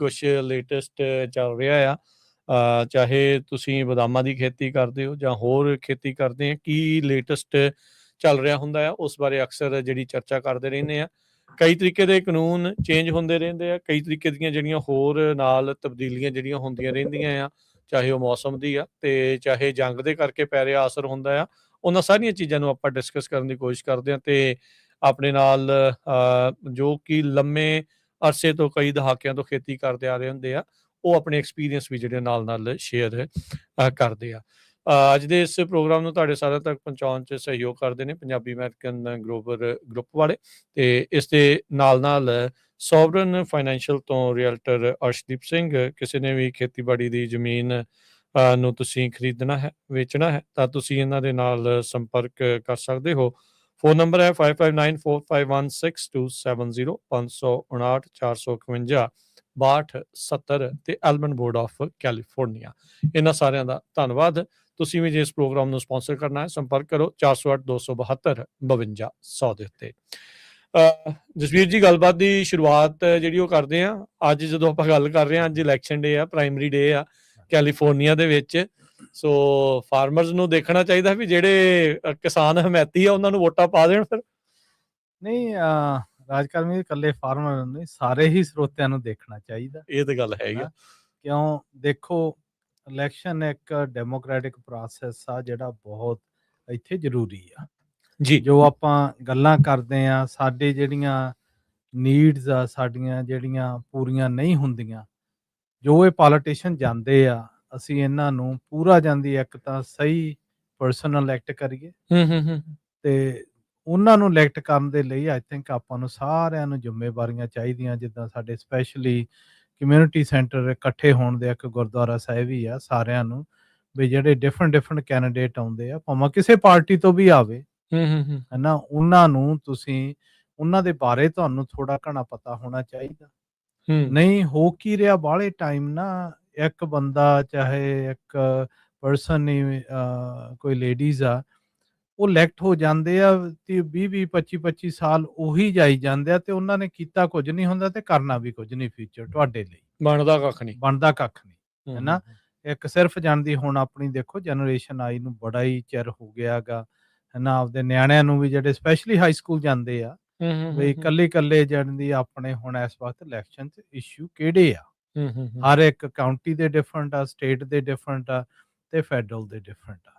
ਕੁਛ ਲੇਟੈਸਟ ਚੱਲ ਰਿਹਾ ਆ, ਚਾਹੇ ਤੁਸੀਂ ਬਦਾਮਾਂ ਦੀ ਖੇਤੀ ਕਰਦੇ ਹੋ ਜਾਂ ਹੋਰ ਖੇਤੀ ਕਰਦੇ ਆ, ਕੀ ਲੇਟੈਸਟ ਚੱਲ ਰਿਹਾ ਹੁੰਦਾ ਆ ਉਸ ਬਾਰੇ ਅਕਸਰ ਜਿਹੜੀ ਚਰਚਾ ਕਰਦੇ ਰਹਿੰਦੇ ਆ। ਕਈ ਤਰੀਕੇ ਦੇ ਕਾਨੂੰਨ ਚੇਂਜ ਹੁੰਦੇ ਰਹਿੰਦੇ ਆ, ਕਈ ਤਰੀਕੇ ਦੀਆਂ ਜਿਹੜੀਆਂ ਹੋਰ ਨਾਲ ਤਬਦੀਲੀਆਂ ਜਿਹੜੀਆਂ ਹੁੰਦੀਆਂ ਰਹਿੰਦੀਆਂ ਆ, ਚਾਹੇ ਉਹ ਮੌਸਮ ਦੀ ਆ ਤੇ ਚਾਹੇ ਜੰਗ ਦੇ ਕਰਕੇ ਪੈ ਰਿਹਾ ਅਸਰ ਹੁੰਦਾ ਆ। ਉਹਨਾਂ ਸਾਰੀਆਂ ਚੀਜ਼ਾਂ ਨੂੰ ਆਪਾਂ ਡਿਸਕਸ ਕਰਨ ਦੀ ਕੋਸ਼ਿਸ਼ ਕਰਦੇ ਹਾਂ ਤੇ ਆਪਣੇ ਨਾਲ ਜੋ ਕਿ ਲੰਮੇ ਅਰਸੇ ਤੋਂ ਕਈ ਦਹਾਕਿਆਂ ਤੋਂ ਖੇਤੀ ਕਰਦੇ ਆ ਰਹੇ ਹੁੰਦੇ ਆ, ਉਹ ਆਪਣੇ ਐਕਸਪੀਰੀਅੰਸ ਵੀ ਜਿਹੜੇ ਨਾਲ ਸ਼ੇਅਰ ਕਰਦੇ ਆ। ਅੱਜ ਦੇ ਇਸ ਪ੍ਰੋਗਰਾਮ ਨੂੰ ਤੁਹਾਡੇ ਸਾਰਿਆਂ ਤੱਕ ਪਹੁੰਚਾਉਣ 'ਚ ਸਹਿਯੋਗ ਕਰਦੇ ਨੇ ਪੰਜਾਬੀ ਅਮਰੀਕਨ ਗਲੋਬਲ ਗਰੁੱਪ ਵਾਲੇ, ਤੇ ਇਸ ਦੇ ਨਾਲ ਸੋਵਰਨ ਫਾਈਨੈਂਸ਼ੀਅਲ ਤੋਂ ਰੀਅਲਟਰ ਅਰਸ਼ਦੀਪ ਸਿੰਘ। ਕਿਸੇ ਨੇ ਵੀ ਖੇਤੀਬਾੜੀ ਦੀ ਜ਼ਮੀਨ ਨੂੰ ਤੁਸੀਂ ਖਰੀਦਣਾ ਹੈ, ਵੇਚਣਾ ਹੈ, ਤਾਂ ਤੁਸੀਂ ਇਹਨਾਂ ਦੇ ਨਾਲ ਸੰਪਰਕ ਕਰ ਸਕਦੇ ਹੋ। ਫੋਨ ਨੰਬਰ ਹੈ 5594516270 559 451 6270 ਤੇ ਐਲਮਨ ਬੋਰਡ ਆਫ ਕੈਲੀਫੋਰਨੀਆ। ਇਹਨਾਂ ਸਾਰਿਆਂ ਦਾ ਧੰਨਵਾਦ। ਤੁਸੀਂ ਵੀ ਜੇ ਇਸ ਪ੍ਰੋਗਰਾਮ ਨੂੰ ਸਪਾਂਸਰ ਕਰਨਾ ਹੈ, ਸੰਪਰਕ ਕਰੋ 408 272 5200 ਦੇ ਉੱਤੇ। ਜਸਵੀਰ ਜੀ, ਗੱਲਬਾਤ ਦੀ ਸ਼ੁਰੂਆਤ ਜਿਹੜੀ ਉਹ ਕਰਦੇ ਆ। ਅੱਜ ਜਦੋਂ ਆਪਾਂ ਗੱਲ ਕਰ ਰਹੇ ਹਾਂ, ਅੱਜ ਇਲੈਕਸ਼ਨ ਡੇ ਆ, ਪ੍ਰਾਇਮਰੀ ਡੇ ਆ ਕੈਲੀਫੋਰਨੀਆ ਦੇ ਵਿੱਚ। ਸੋ ਫਾਰਮਰਸ ਨੂੰ ਦੇਖਣਾ ਚਾਹੀਦਾ ਵੀ ਜਿਹੜੇ ਕਿਸਾਨ ਹਮਾਇਤੀ ਆ ਉਹਨਾਂ ਨੂੰ ਵੋਟਾਂ ਪਾ ਦੇਣ। ਫਿਰ ਨਹੀਂ, ਰਾਜਕਾਰਨ ਇਕੱਲੇ ਫਾਰਮਰ ਨਹੀਂ, ਸਾਰੇ ਹੀ ਸਰੋਤਿਆਂ ਨੂੰ ਦੇਖਣਾ ਚਾਹੀਦਾ। ਇਹ ਤਾਂ ਗੱਲ ਹੈਗੀ। ਕਿਉਂ ਦੇਖੋ, ਇਲੈਕਸ਼ਨ ਇੱਕ ਡੈਮੋਕ੍ਰੈਟਿਕ ਪ੍ਰੋਸੈਸ ਆ ਜਿਹੜਾ ਬਹੁਤ ਇੱਥੇ ਜ਼ਰੂਰੀ ਆ ਜੀ। ਜੋ ਆਪਾਂ ਗੱਲਾਂ ਕਰਦੇ ਆ, ਸਾਡੇ ਜਿਹੜੀਆਂ ਨੀਡਸ ਆ ਸਾਡੀਆਂ ਜਿਹੜੀਆਂ ਪੂਰੀਆਂ ਨਹੀਂ ਹੁੰਦੀਆਂ, ਜੋ ਇਹ ਪੋਲੀਟੀਸ਼ੀਅਨ ਜਾਂਦੇ ਆ, ਅਸੀਂ ਇਹਨਾਂ ਨੂੰ ਪੂਰਾ ਜਾਂਦੀ ਇੱਕ ਤਾਂ ਸਹੀ ਪਰਸਨ ਇਲੈਕਟ ਕਰੀਏ ਤੇ ਉਹਨਾਂ ਨੂੰ ਇਲੈਕਟ ਕਰਨ ਦੇ ਲਈ ਆਈ ਥਿੰਕ ਆਪਾਂ ਨੂੰ ਸਾਰਿਆਂ ਨੂੰ ਜ਼ਿੰਮੇਵਾਰੀਆਂ ਚਾਹੀਦੀਆਂ। ਜਿੱਦਾਂ ਸਾਡੇ ਸਪੈਸ਼ਲੀ ਕਮਿਊਨਿਟੀ ਸੈਂਟਰ ਇਕੱਠੇ ਹੋਣ ਦੇ, ਇੱਕ ਗੁਰਦੁਆਰਾ ਸਾਹਿਬ ਹੀ ਆ, ਸਾਰਿਆਂ ਨੂੰ ਵੀ ਜਿਹੜੇ ਡਿਫਰੈਂਟ ਕੈਂਡੀਡੇਟ ਆਉਂਦੇ ਆ, ਭਾਵੇਂ ਕਿਸੇ ਪਾਰਟੀ ਤੋਂ ਵੀ ਆਵੇ, ਹੈ ਨਾ, ਉਹਨਾਂ ਨੂੰ ਤੁਸੀਂ ਉਹਨਾਂ ਦੇ ਬਾਰੇ ਤੁਹਾਨੂੰ ਥੋੜਾ ਘਣਾ ਪਤਾ ਹੋਣਾ ਚਾਹੀਦਾ। ਨਹੀਂ ਹੋ ਕੀ ਰਿਹਾ ਬਾਹਲੇ ਟਾਈਮ ਨਾ, ਇੱਕ ਬੰਦਾ ਚਾਹੇ ਇੱਕ ਪਰਸਨ ਹੀ ਕੋਈ ਲੇਡੀਜ਼ ਆ, ਉਹ ਇਲੈਕਟ ਹੋ ਜਾਂਦੇ ਆ ਤੇ 20 25 ਸਾਲ ਉਹੀ ਜਾਈ ਜਾਂਦੇ ਆ ਤੇ ਉਹਨਾਂ ਨੇ ਕੀਤਾ ਕੁਝ ਨਹੀਂ ਹੁੰਦਾ ਤੇ ਕਰਨਾ ਵੀ ਕੁਝ ਨਹੀਂ ਫਿਊਚਰ ਤੁਹਾਡੇ ਲਈ। ਬਣਦਾ ਕੱਖ ਨਹੀਂ ਹੈ ਨਾ। ਇੱਕ ਸਿਰਫ ਜਾਣਦੀ ਹੁਣ ਆਪਣੀ ਦੇਖੋ ਜਨਰੇਸ਼ਨ ਆਈ ਨੂੰ ਬੜਾ ਹੀ ਚਿਰ ਹੋ ਗਿਆ ਗਾ, ਹੈ ਨਾ। ਆਪਦੇ ਨਿਆਣਿਆਂ ਨੂੰ ਵੀ ਜਿਹੜੇ ਸਪੈਸ਼ਲੀ ਹਾਈ ਸਕੂਲ ਜਾਂਦੇ ਆ ਵੀ ਇਕੱਲੇ ਜਾਣਦੀ ਆਪਣੇ ਹੁਣ ਇਸ ਵਕਤ ਇਲੈਕਸ਼ਨ 'ਚ ਇਸ਼ੂ ਕਿਹੜੇ ਆ। ਹਰ ਇੱਕ ਕਾਉਂਟੀ ਦੇ ਡਿਫਰੈਂਟ ਆ, ਸਟੇਟ ਦੇ ਡਿਫਰੈਂਟ ਆ ਤੇ ਫੈਡਰਲ ਦੇ ਡਿਫਰੈਂਟ ਆ।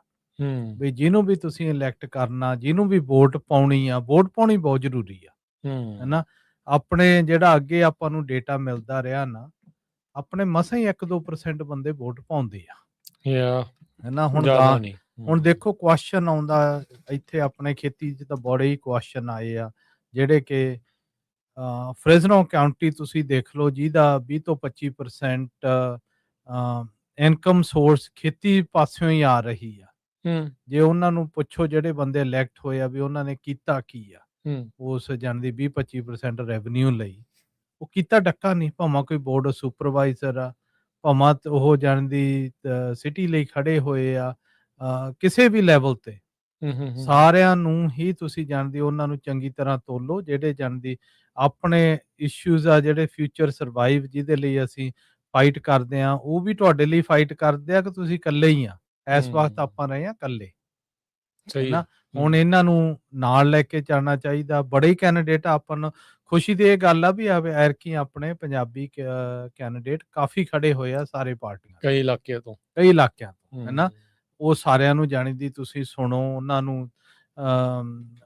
ਵੀ ਜਿਹਨੂੰ ਵੀ ਤੁਸੀਂ ਇਲੈਕਟ ਕਰਨਾ, ਜਿਹਨੂੰ ਵੀ ਵੋਟ ਪਾਉਣੀ ਆ, ਵੋਟ ਪਾਉਣੀ ਬਹੁਤ ਜ਼ਰੂਰੀ ਆ, ਹੈ ਨਾ। ਆਪਣੇ ਜਿਹੜਾ ਅੱਗੇ ਆਪਾਂ ਨੂੰ ਡੇਟਾ ਮਿਲਦਾ ਰਿਹਾ ਨਾ, ਆਪਣੇ ਮਸਾਂ ਹੀ 1-2% ਬੰਦੇ ਵੋਟ ਪਾਉਂਦੇ ਆ, ਹੈ ਨਾ। ਹੁਣ ਦੇਖੋ ਕੁਐਸਚਨ ਆਉਂਦਾ ਇੱਥੇ ਆਪਣੇ ਖੇਤੀ 'ਚ ਤਾਂ ਬੜੇ ਹੀ ਕੁਐਸਚਨ ਆਏ ਆ ਜਿਹੜੇ ਕਿ ਫ੍ਰੈਜ਼ਨੋ ਕਾਉਂਟੀ ਤੁਸੀਂ ਦੇਖ ਲਓ, ਜਿਹਦਾ 20 ਤੋਂ 25% ਇਨਕਮ ਸੋਰਸ ਖੇਤੀ ਪਾਸਿਓਂ ਹੀ ਆ ਰਹੀ ਆ। ਜੇ ਉਹਨਾਂ ਨੂੰ ਪੁੱਛੋ ਜਿਹੜੇ ਬੰਦੇ ਇਲੈਕਟ ਹੋਏ ਆ ਵੀ ਉਹਨਾਂ ਨੇ ਕੀਤਾ ਕੀ ਆ ਉਸ ਜਾਣਦੀ 20-25% ਰੈਵਨਿਊ ਲਈ, ਉਹ ਕੀਤਾ ਡੱਕਾ ਨਹੀਂ। ਭਾਵੇਂ ਕੋਈ ਬੋਰਡ ਸੁਪਰਵਾਈਜ਼ਰ ਆ, ਭਾਵੇਂ ਉਹ ਜਾਣਦੀ ਸਿਟੀ ਲਈ ਖੜੇ ਹੋਏ ਆ, ਕਿਸੇ ਵੀ ਲੈਵਲ ਤੇ ਸਾਰਿਆਂ ਨੂੰ ਹੀ ਤੁਸੀਂ ਜਾਣਦੇ ਉਹਨਾਂ ਨੂੰ ਚੰਗੀ ਤਰ੍ਹਾਂ ਤੋਲੋ। ਜਿਹੜੇ ਜਾਣਦੀ ਆਪਣੇ ਇਸ਼ੂਜ਼ ਆ, ਜਿਹੜੇ ਫਿਊਚਰ ਸਰਵਾਈਵ ਜਿਹਦੇ ਲਈ ਅਸੀਂ ਫਾਈਟ ਕਰਦੇ ਆ, ਉਹ ਵੀ ਤੁਹਾਡੇ ਲਈ ਫਾਈਟ ਕਰਦੇ ਆ ਕਿ ਤੁਸੀਂ ਇਕੱਲੇ ਹੀ ਆ। ਇਸ ਵਕਤ ਆਪਾਂ ਰਹੇ ਆ ਇਕੱਲੇ, ਸਹੀ ਨਾ। ਹੁਣ ਇਹਨਾਂ ਨੂੰ ਨਾਲ ਲੈ ਕੇ ਚੱਲਣਾ ਚਾਹੀਦਾ। ਬੜੇ ਹੀ ਕੈਂਡੀਡੇਟ ਆਪਾਂ ਨੂੰ ਖੁਸ਼ੀ ਦੀ ਇਹ ਗੱਲ ਆ ਵੀ ਐਰਕੀ ਆਪਣੇ ਪੰਜਾਬੀ ਕੈਂਡੀਡੇਟ ਕਾਫੀ ਖੜੇ ਹੋਏ ਆ ਸਾਰੇ ਪਾਰਟੀਆਂ, ਕਈ ਇਲਾਕਿਆਂ ਤੋਂ, ਹੈ ਨਾ। ਉਹ ਸਾਰਿਆਂ ਨੂੰ ਜਾਣਦੀ ਤੁਸੀਂ ਸੁਣੋ, ਉਹਨਾਂ ਨੂੰ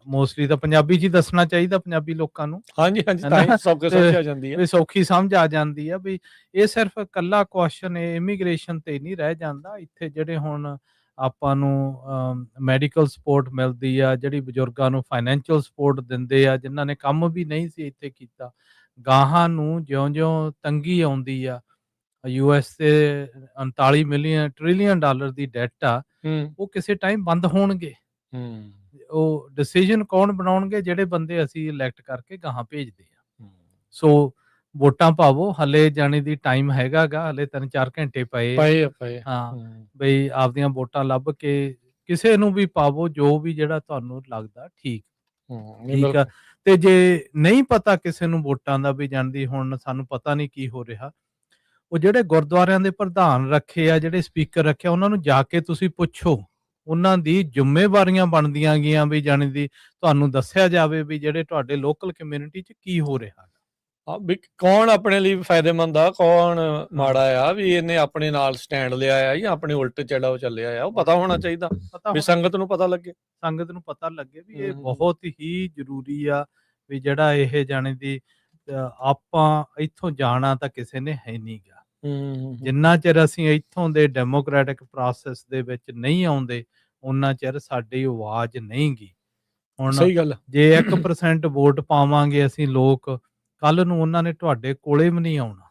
ਮੋਸਟਲੀ ਤਾਂ ਪੰਜਾਬੀ 'ਚ ਹੀ ਦੱਸਣਾ ਚਾਹੀਦਾ ਪੰਜਾਬੀ ਲੋਕਾਂ ਨੂੰ। ਸੌਖੀ ਸਮਝ ਆ ਜਾਂਦੀ ਆ ਵੀ ਇਹ ਸਿਰਫ ਇਕੱਲਾ ਕੁਐਸਚਨ ਇਮੀਗ੍ਰੇਸ਼ਨ ਤੇ ਨਹੀਂ ਰਹਿ ਜਾਂਦਾ। ਇੱਥੇ ਜਿਹੜੇ ਹੁਣ ਆਪਾਂ ਨੂੰ ਮੈਡੀਕਲ ਸਪੋਰਟ ਮਿਲਦੀ ਆ, ਜਿਹੜੀ ਬਜ਼ੁਰਗਾਂ ਨੂੰ ਫਾਈਨੈਂਸ਼ੀਅਲ ਸਪੋਰਟ ਦਿੰਦੇ ਆ, ਜਿਨ੍ਹਾਂ ਨੇ ਕੰਮ ਵੀ ਨਹੀਂ ਸੀ ਇੱਥੇ ਕੀਤਾ, ਗਾਹਾਂ ਨੂੰ ਜਿਉਂ-ਜਿਉਂ ਤੰਗੀ ਆਉਂਦੀ ਆ, US ਤੇ 39 ਟ੍ਰਿਲੀਅਨ ਡਾਲਰ ਦੀ ਡੈਟ ਆ, ਉਹ ਕਿਸੇ ਟਾਈਮ ਬੰਦ ਹੋਣਗੇ। ਉਹ ਡਿਸੀਜਨ ਕੌਣ ਬਣਾਉਣਗੇ? ਜਿਹੜੇ ਬੰਦੇ ਅਸੀਂ ਇਲੈਕਟ ਕਰਕੇ ਗਾਹਾਂ ਭੇਜਦੇ ਆ। ਸੋ ਵੋਟਾਂ ਪਾਵੋ, ਹਲੇ ਜਾਣੇ ਦੀ ਟਾਈਮ ਹੈਗਾ ਗਾ, ਹਲੇ 3-4 ਘੰਟੇ ਪਏ। ਹਾਂ ਬਈ ਆਪਦੀਆਂ ਵੋਟਾਂ ਲੱਭ ਕੇ ਕਿਸੇ ਨੂੰ ਵੀ ਪਾਵੋ, ਜੋ ਵੀ ਜਿਹੜਾ ਤੁਹਾਨੂੰ ਲੱਗਦਾ ਠੀਕ ਆ। ਤੇ ਜੇ ਨਹੀਂ ਪਤਾ ਕਿਸੇ ਨੂੰ ਵੋਟਾਂ ਦਾ ਵੀ ਜਾਣਦੀ, ਹੁਣ ਸਾਨੂੰ ਪਤਾ ਨਹੀਂ ਕੀ ਹੋ ਰਿਹਾ, ਉਹ ਜਿਹੜੇ ਗੁਰਦੁਆਰਿਆਂ ਦੇ ਪ੍ਰਧਾਨ ਰੱਖੇ ਆ, ਜਿਹੜੇ ਸਪੀਕਰ ਰੱਖੇ ਆ, ਉਹਨਾਂ ਨੂੰ ਜਾ ਕੇ ਤੁਸੀਂ ਪੁੱਛੋ, ਉਹਨਾਂ ਦੀ ਜ਼ਿੰਮੇਵਾਰੀਆਂ ਬਣਦੀਆਂ ਗਈਆਂ ਵੀ ਜਾਣੀ ਦੀ ਤੁਹਾਨੂੰ ਦੱਸਿਆ ਜਾਵੇ ਵੀ ਜਿਹੜੇ ਤੁਹਾਡੇ ਲੋਕਲ ਕਮਿਊਨਿਟੀ 'ਚ ਕੀ ਹੋ ਰਿਹਾ। ਵੀ ਕੌਣ ਆਪਣੇ ਲਈ ਫਾਇਦੇਮੰਦ ਆ, ਕੌਣ ਮਾੜਾ ਆ, ਵੀ ਇਹਨੇ ਆਪਣੇ ਨਾਲ ਸਟੈਂਡ ਲਿਆ ਆ ਜਾਂ ਆਪਣੇ ਉਲਟ ਜਿਹੜਾ ਉਹ ਚੱਲਿਆ ਆ, ਉਹ ਪਤਾ ਹੋਣਾ ਚਾਹੀਦਾ ਵੀ ਸੰਗਤ ਨੂੰ ਪਤਾ ਲੱਗੇ। ਸੰਗਤ ਨੂੰ ਪਤਾ ਲੱਗੇ ਵੀ ਇਹ ਬਹੁਤ ਹੀ ਜ਼ਰੂਰੀ ਆ ਵੀ ਜਿਹੜਾ ਇਹ ਜਾਣੇ ਦੀ ਆਪਾਂ ਇੱਥੋਂ ਜਾਣਾ ਤਾਂ ਕਿਸੇ ਨੇ ਹੈ ਨਹੀਂ ਗਾ। ਜਿੰਨਾ ਚਿਰ ਅਸੀਂ ਇੱਥੋਂ ਦੇ ਡੈਮੋਕ੍ਰੈਟਿਕ ਪ੍ਰੋਸੈਸ ਦੇ ਵਿੱਚ ਨਹੀਂ ਆਉਂਦੇ ਉਹਨਾਂ ਚਿਰ ਸਾਡੀ ਆਵਾਜ਼ ਨਹੀਂ ਗੀ। ਹੁਣ ਸਹੀ ਗੱਲ, ਜੇ 1% ਵੋਟ ਪਾਵਾਂਗੇ ਅਸੀਂ ਲੋਕ, ਕੱਲ ਨੂੰ ਉਹਨਾਂ ਨੇ ਤੁਹਾਡੇ ਕੋਲੇ ਵੀ ਨਹੀਂ ਆਉਣਾ,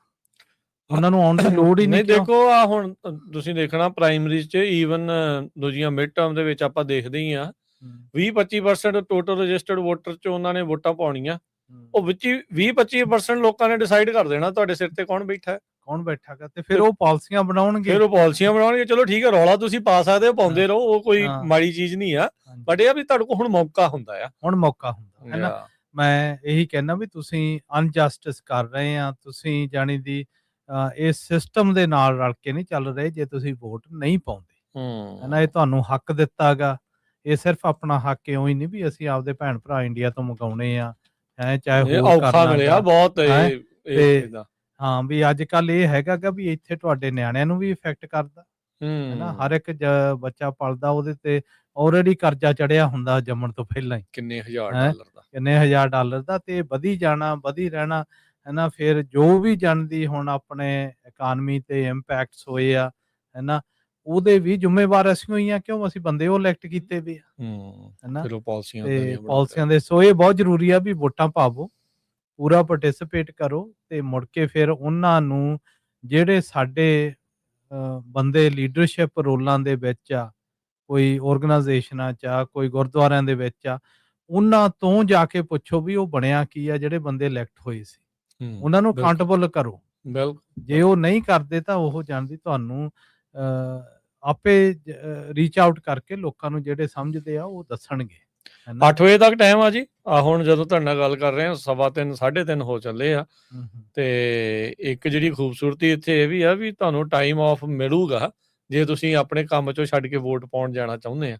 ਉਹਨਾਂ ਨੂੰ ਆਉਣ ਦੀ ਲੋੜ ਹੀ ਨਹੀਂ। ਦੇਖੋ ਆ ਹੁਣ ਤੁਸੀਂ ਦੇਖਣਾ ਪ੍ਰਾਇਮਰੀਜ਼ 'ਚ ਈਵਨ ਦੂਜੀਆਂ ਮਿਡ ਟਰਮ ਦੇ ਵਿੱਚ ਆਪਾਂ ਦੇਖਦੇ ਹੀ ਆ 20-25% ਟੋਟਲ ਰਜਿਸਟਰਡ ਵੋਟਰ 'ਚ ਉਹਨਾਂ ਨੇ ਵੋਟਾਂ ਪਾਉਣੀਆਂ, ਉਹ ਵਿੱਚ 20-25% ਲੋਕਾਂ ਨੇ ਡਿਸਾਈਡ ਕਰ ਦੇਣਾ ਤੁਹਾਡੇ ਸਿਰ ਤੇ ਕੌਣ ਬੈਠਾ ਗਾ, ਤੇ ਫਿਰ ਉਹ ਪਾਲਿਸੀਆਂ ਬਣਾਉਣਗੇ। ਚਲੋ ਠੀਕ ਹੈ, ਰੌਲਾ ਤੁਸੀਂ ਪਾ ਸਕਦੇ ਹੋ, ਪਾਉਂਦੇ ਰਹੋ, ਉਹ ਕੋਈ ਮਾੜੀ ਚੀਜ਼ ਨਹੀਂ ਆ, ਬਟ ਇਹ ਆ ਵੀ ਤੁਹਾਡੇ ਕੋਲ ਹੁਣ ਮੌਕਾ ਹੁੰਦਾ ਆ, ਹੈ ਨਾ। ਮੈਂ ਇਹੀ ਕਹਿਣਾ ਵੀ ਤੁਸੀਂ ਅਨਜਸਟਿਸ ਕਰ ਰਹੇ ਆ, ਤੁਸੀਂ ਜਾਣੀ ਦੀ ਇਸ ਸਿਸਟਮ ਦੇ ਨਾਲ ਰਲ ਕੇ ਨਹੀਂ ਚੱਲ ਰਹੇ ਜੇ ਤੁਸੀਂ ਵੋਟ ਨਹੀਂ ਪਾਉਂਦੇ, ਹੈ ਨਾ। ਇਹ ਤੁਹਾਨੂੰ ਹੱਕ ਦਿੱਤਾ ਗਾ, ਇਹ ਸਿਰਫ ਆਪਣਾ ਹੱਕ ਇਉਂ ਹੀ ਨਹੀਂ ਵੀ ਅਸੀਂ ਆਪਦੇ ਭੈਣ ਭਰਾ ਇੰਡੀਆ ਤੋਂ ਮੰਗਾਉਣੇ ਆ, ਹੈ ਚਾਹੇ ਔਖਾ ਮਿਲਿਆ ਬਹੁਤ। ਹਾਂ ਵੀ ਅੱਜ ਕੱਲ ਇਹ ਹੈਗਾ ਗਾ ਵੀ ਇੱਥੇ ਤੁਹਾਡੇ ਨਿਆਣਿਆਂ ਨੂੰ ਵੀ ਇਫੈਕਟ ਕਰਦਾ, ਹੈ ਨਾ। ਹਰ ਇੱਕ ਬੱਚਾ ਪਲਦਾ ਉਹਦੇ ਤੇ ਆਲਰੇਡੀ ਕਰਜ਼ਾ ਚੜਿਆ ਹੁੰਦਾ ਜੰਮਣ ਤੋਂ ਪਹਿਲਾਂ ਹੀ, ਕਿੰਨੇ ਹਜ਼ਾਰ ਡਾਲਰ ਦਾ, ਤੇ ਵਧੀ ਜਾਣਾ, ਵਧੀ ਰਹਿਣਾ, ਹੈ ਨਾ। ਫਿਰ ਜੋ ਵੀ ਜਾਣਦੀ ਹੁਣ ਆਪਣੇ ਇਕਾਨਮੀ ਤੇ ਇੰਪੈਕਟਸ ਹੋਏ ਆ, ਹੈ ਨਾ, ਉਹਦੇ ਵੀ ਜ਼ਿੰਮੇਵਾਰ ਅਸੀਂ ਹੋਈ ਆ, ਕਿਉਂ ਅਸੀਂ ਬੰਦੇ ਉਹ ਇਲੈਕਟ ਕੀਤੇ ਵੀ ਆ, ਹੈ ਨਾ। ਪਾਲਿਸੀਆਂ ਦੇ ਸੋ ਇਹ ਬਹੁਤ ਜ਼ਰੂਰੀ ਆ ਵੀ ਵੋਟਾਂ ਪਾਵੋ, ਪੂਰਾ ਪਾਰਟਿਸਿਪੇਟ ਕਰੋ, ਤੇ ਮੁੜ ਕੇ ਫਿਰ ਉਹਨਾਂ ਨੂੰ ਜਿਹੜੇ ਸਾਡੇ ਬੰਦੇ ਲੀਡਰਸ਼ਿਪ ਰੋਲਾਂ ਦੇ ਵਿੱਚ ਆ, ਕੋਈ ਆਰਗੇਨਾਈਜੇਸ਼ਨਾਂ 'ਚ ਆ, ਕੋਈ ਗੁਰਦੁਆਰਿਆਂ ਦੇ ਵਿੱਚ ਆ, ਉਹਨਾਂ ਤੋਂ ਜਾ ਕੇ ਪੁੱਛੋ ਵੀ ਉਹ ਬਣਿਆ ਕੀ ਆ, ਜਿਹੜੇ ਬੰਦੇ ਇਲੈਕਟ ਹੋਏ ਸੀ ਉਹਨਾਂ ਨੂੰ ਅਕਾਊਂਟੇਬਲ ਕਰੋ। ਜੇ ਉਹ ਨਹੀਂ ਕਰਦੇ ਤਾਂ ਉਹ ਜਾਣਦੀ ਤੁਹਾਨੂੰ ਆਪੇ ਰੀਚ ਆਊਟ ਕਰਕੇ ਲੋਕਾਂ ਨੂੰ ਜਿਹੜੇ ਸਮਝਦੇ ਆ ਉਹ ਦੱਸਣਗੇ। 8 ਵਜੇ ਤੱਕ ਟਾਈਮ ਆ ਜੀ। ਹੁਣ ਜਦੋਂ ਤੁਹਾਡੇ ਨਾਲ ਗੱਲ ਕਰ ਰਹੇ ਹਾਂ 3:15 3:30 ਹੋ ਚੱਲੇ ਆ, ਤੇ ਇੱਕ ਜਿਹੜੀ ਖੂਬਸੂਰਤੀ ਇੱਥੇ ਇਹ ਵੀ ਆ ਵੀ ਤੁਹਾਨੂੰ ਟਾਈਮ ਆਫ ਮਿਲੂਗਾ ਜੇ ਤੁਸੀਂ ਆਪਣੇ ਕੰਮ ਚੋਂ ਛੱਡ ਕੇ ਵੋਟ ਪਾਉਣ ਜਾਣਾ ਚਾਹੁੰਦੇ ਆ।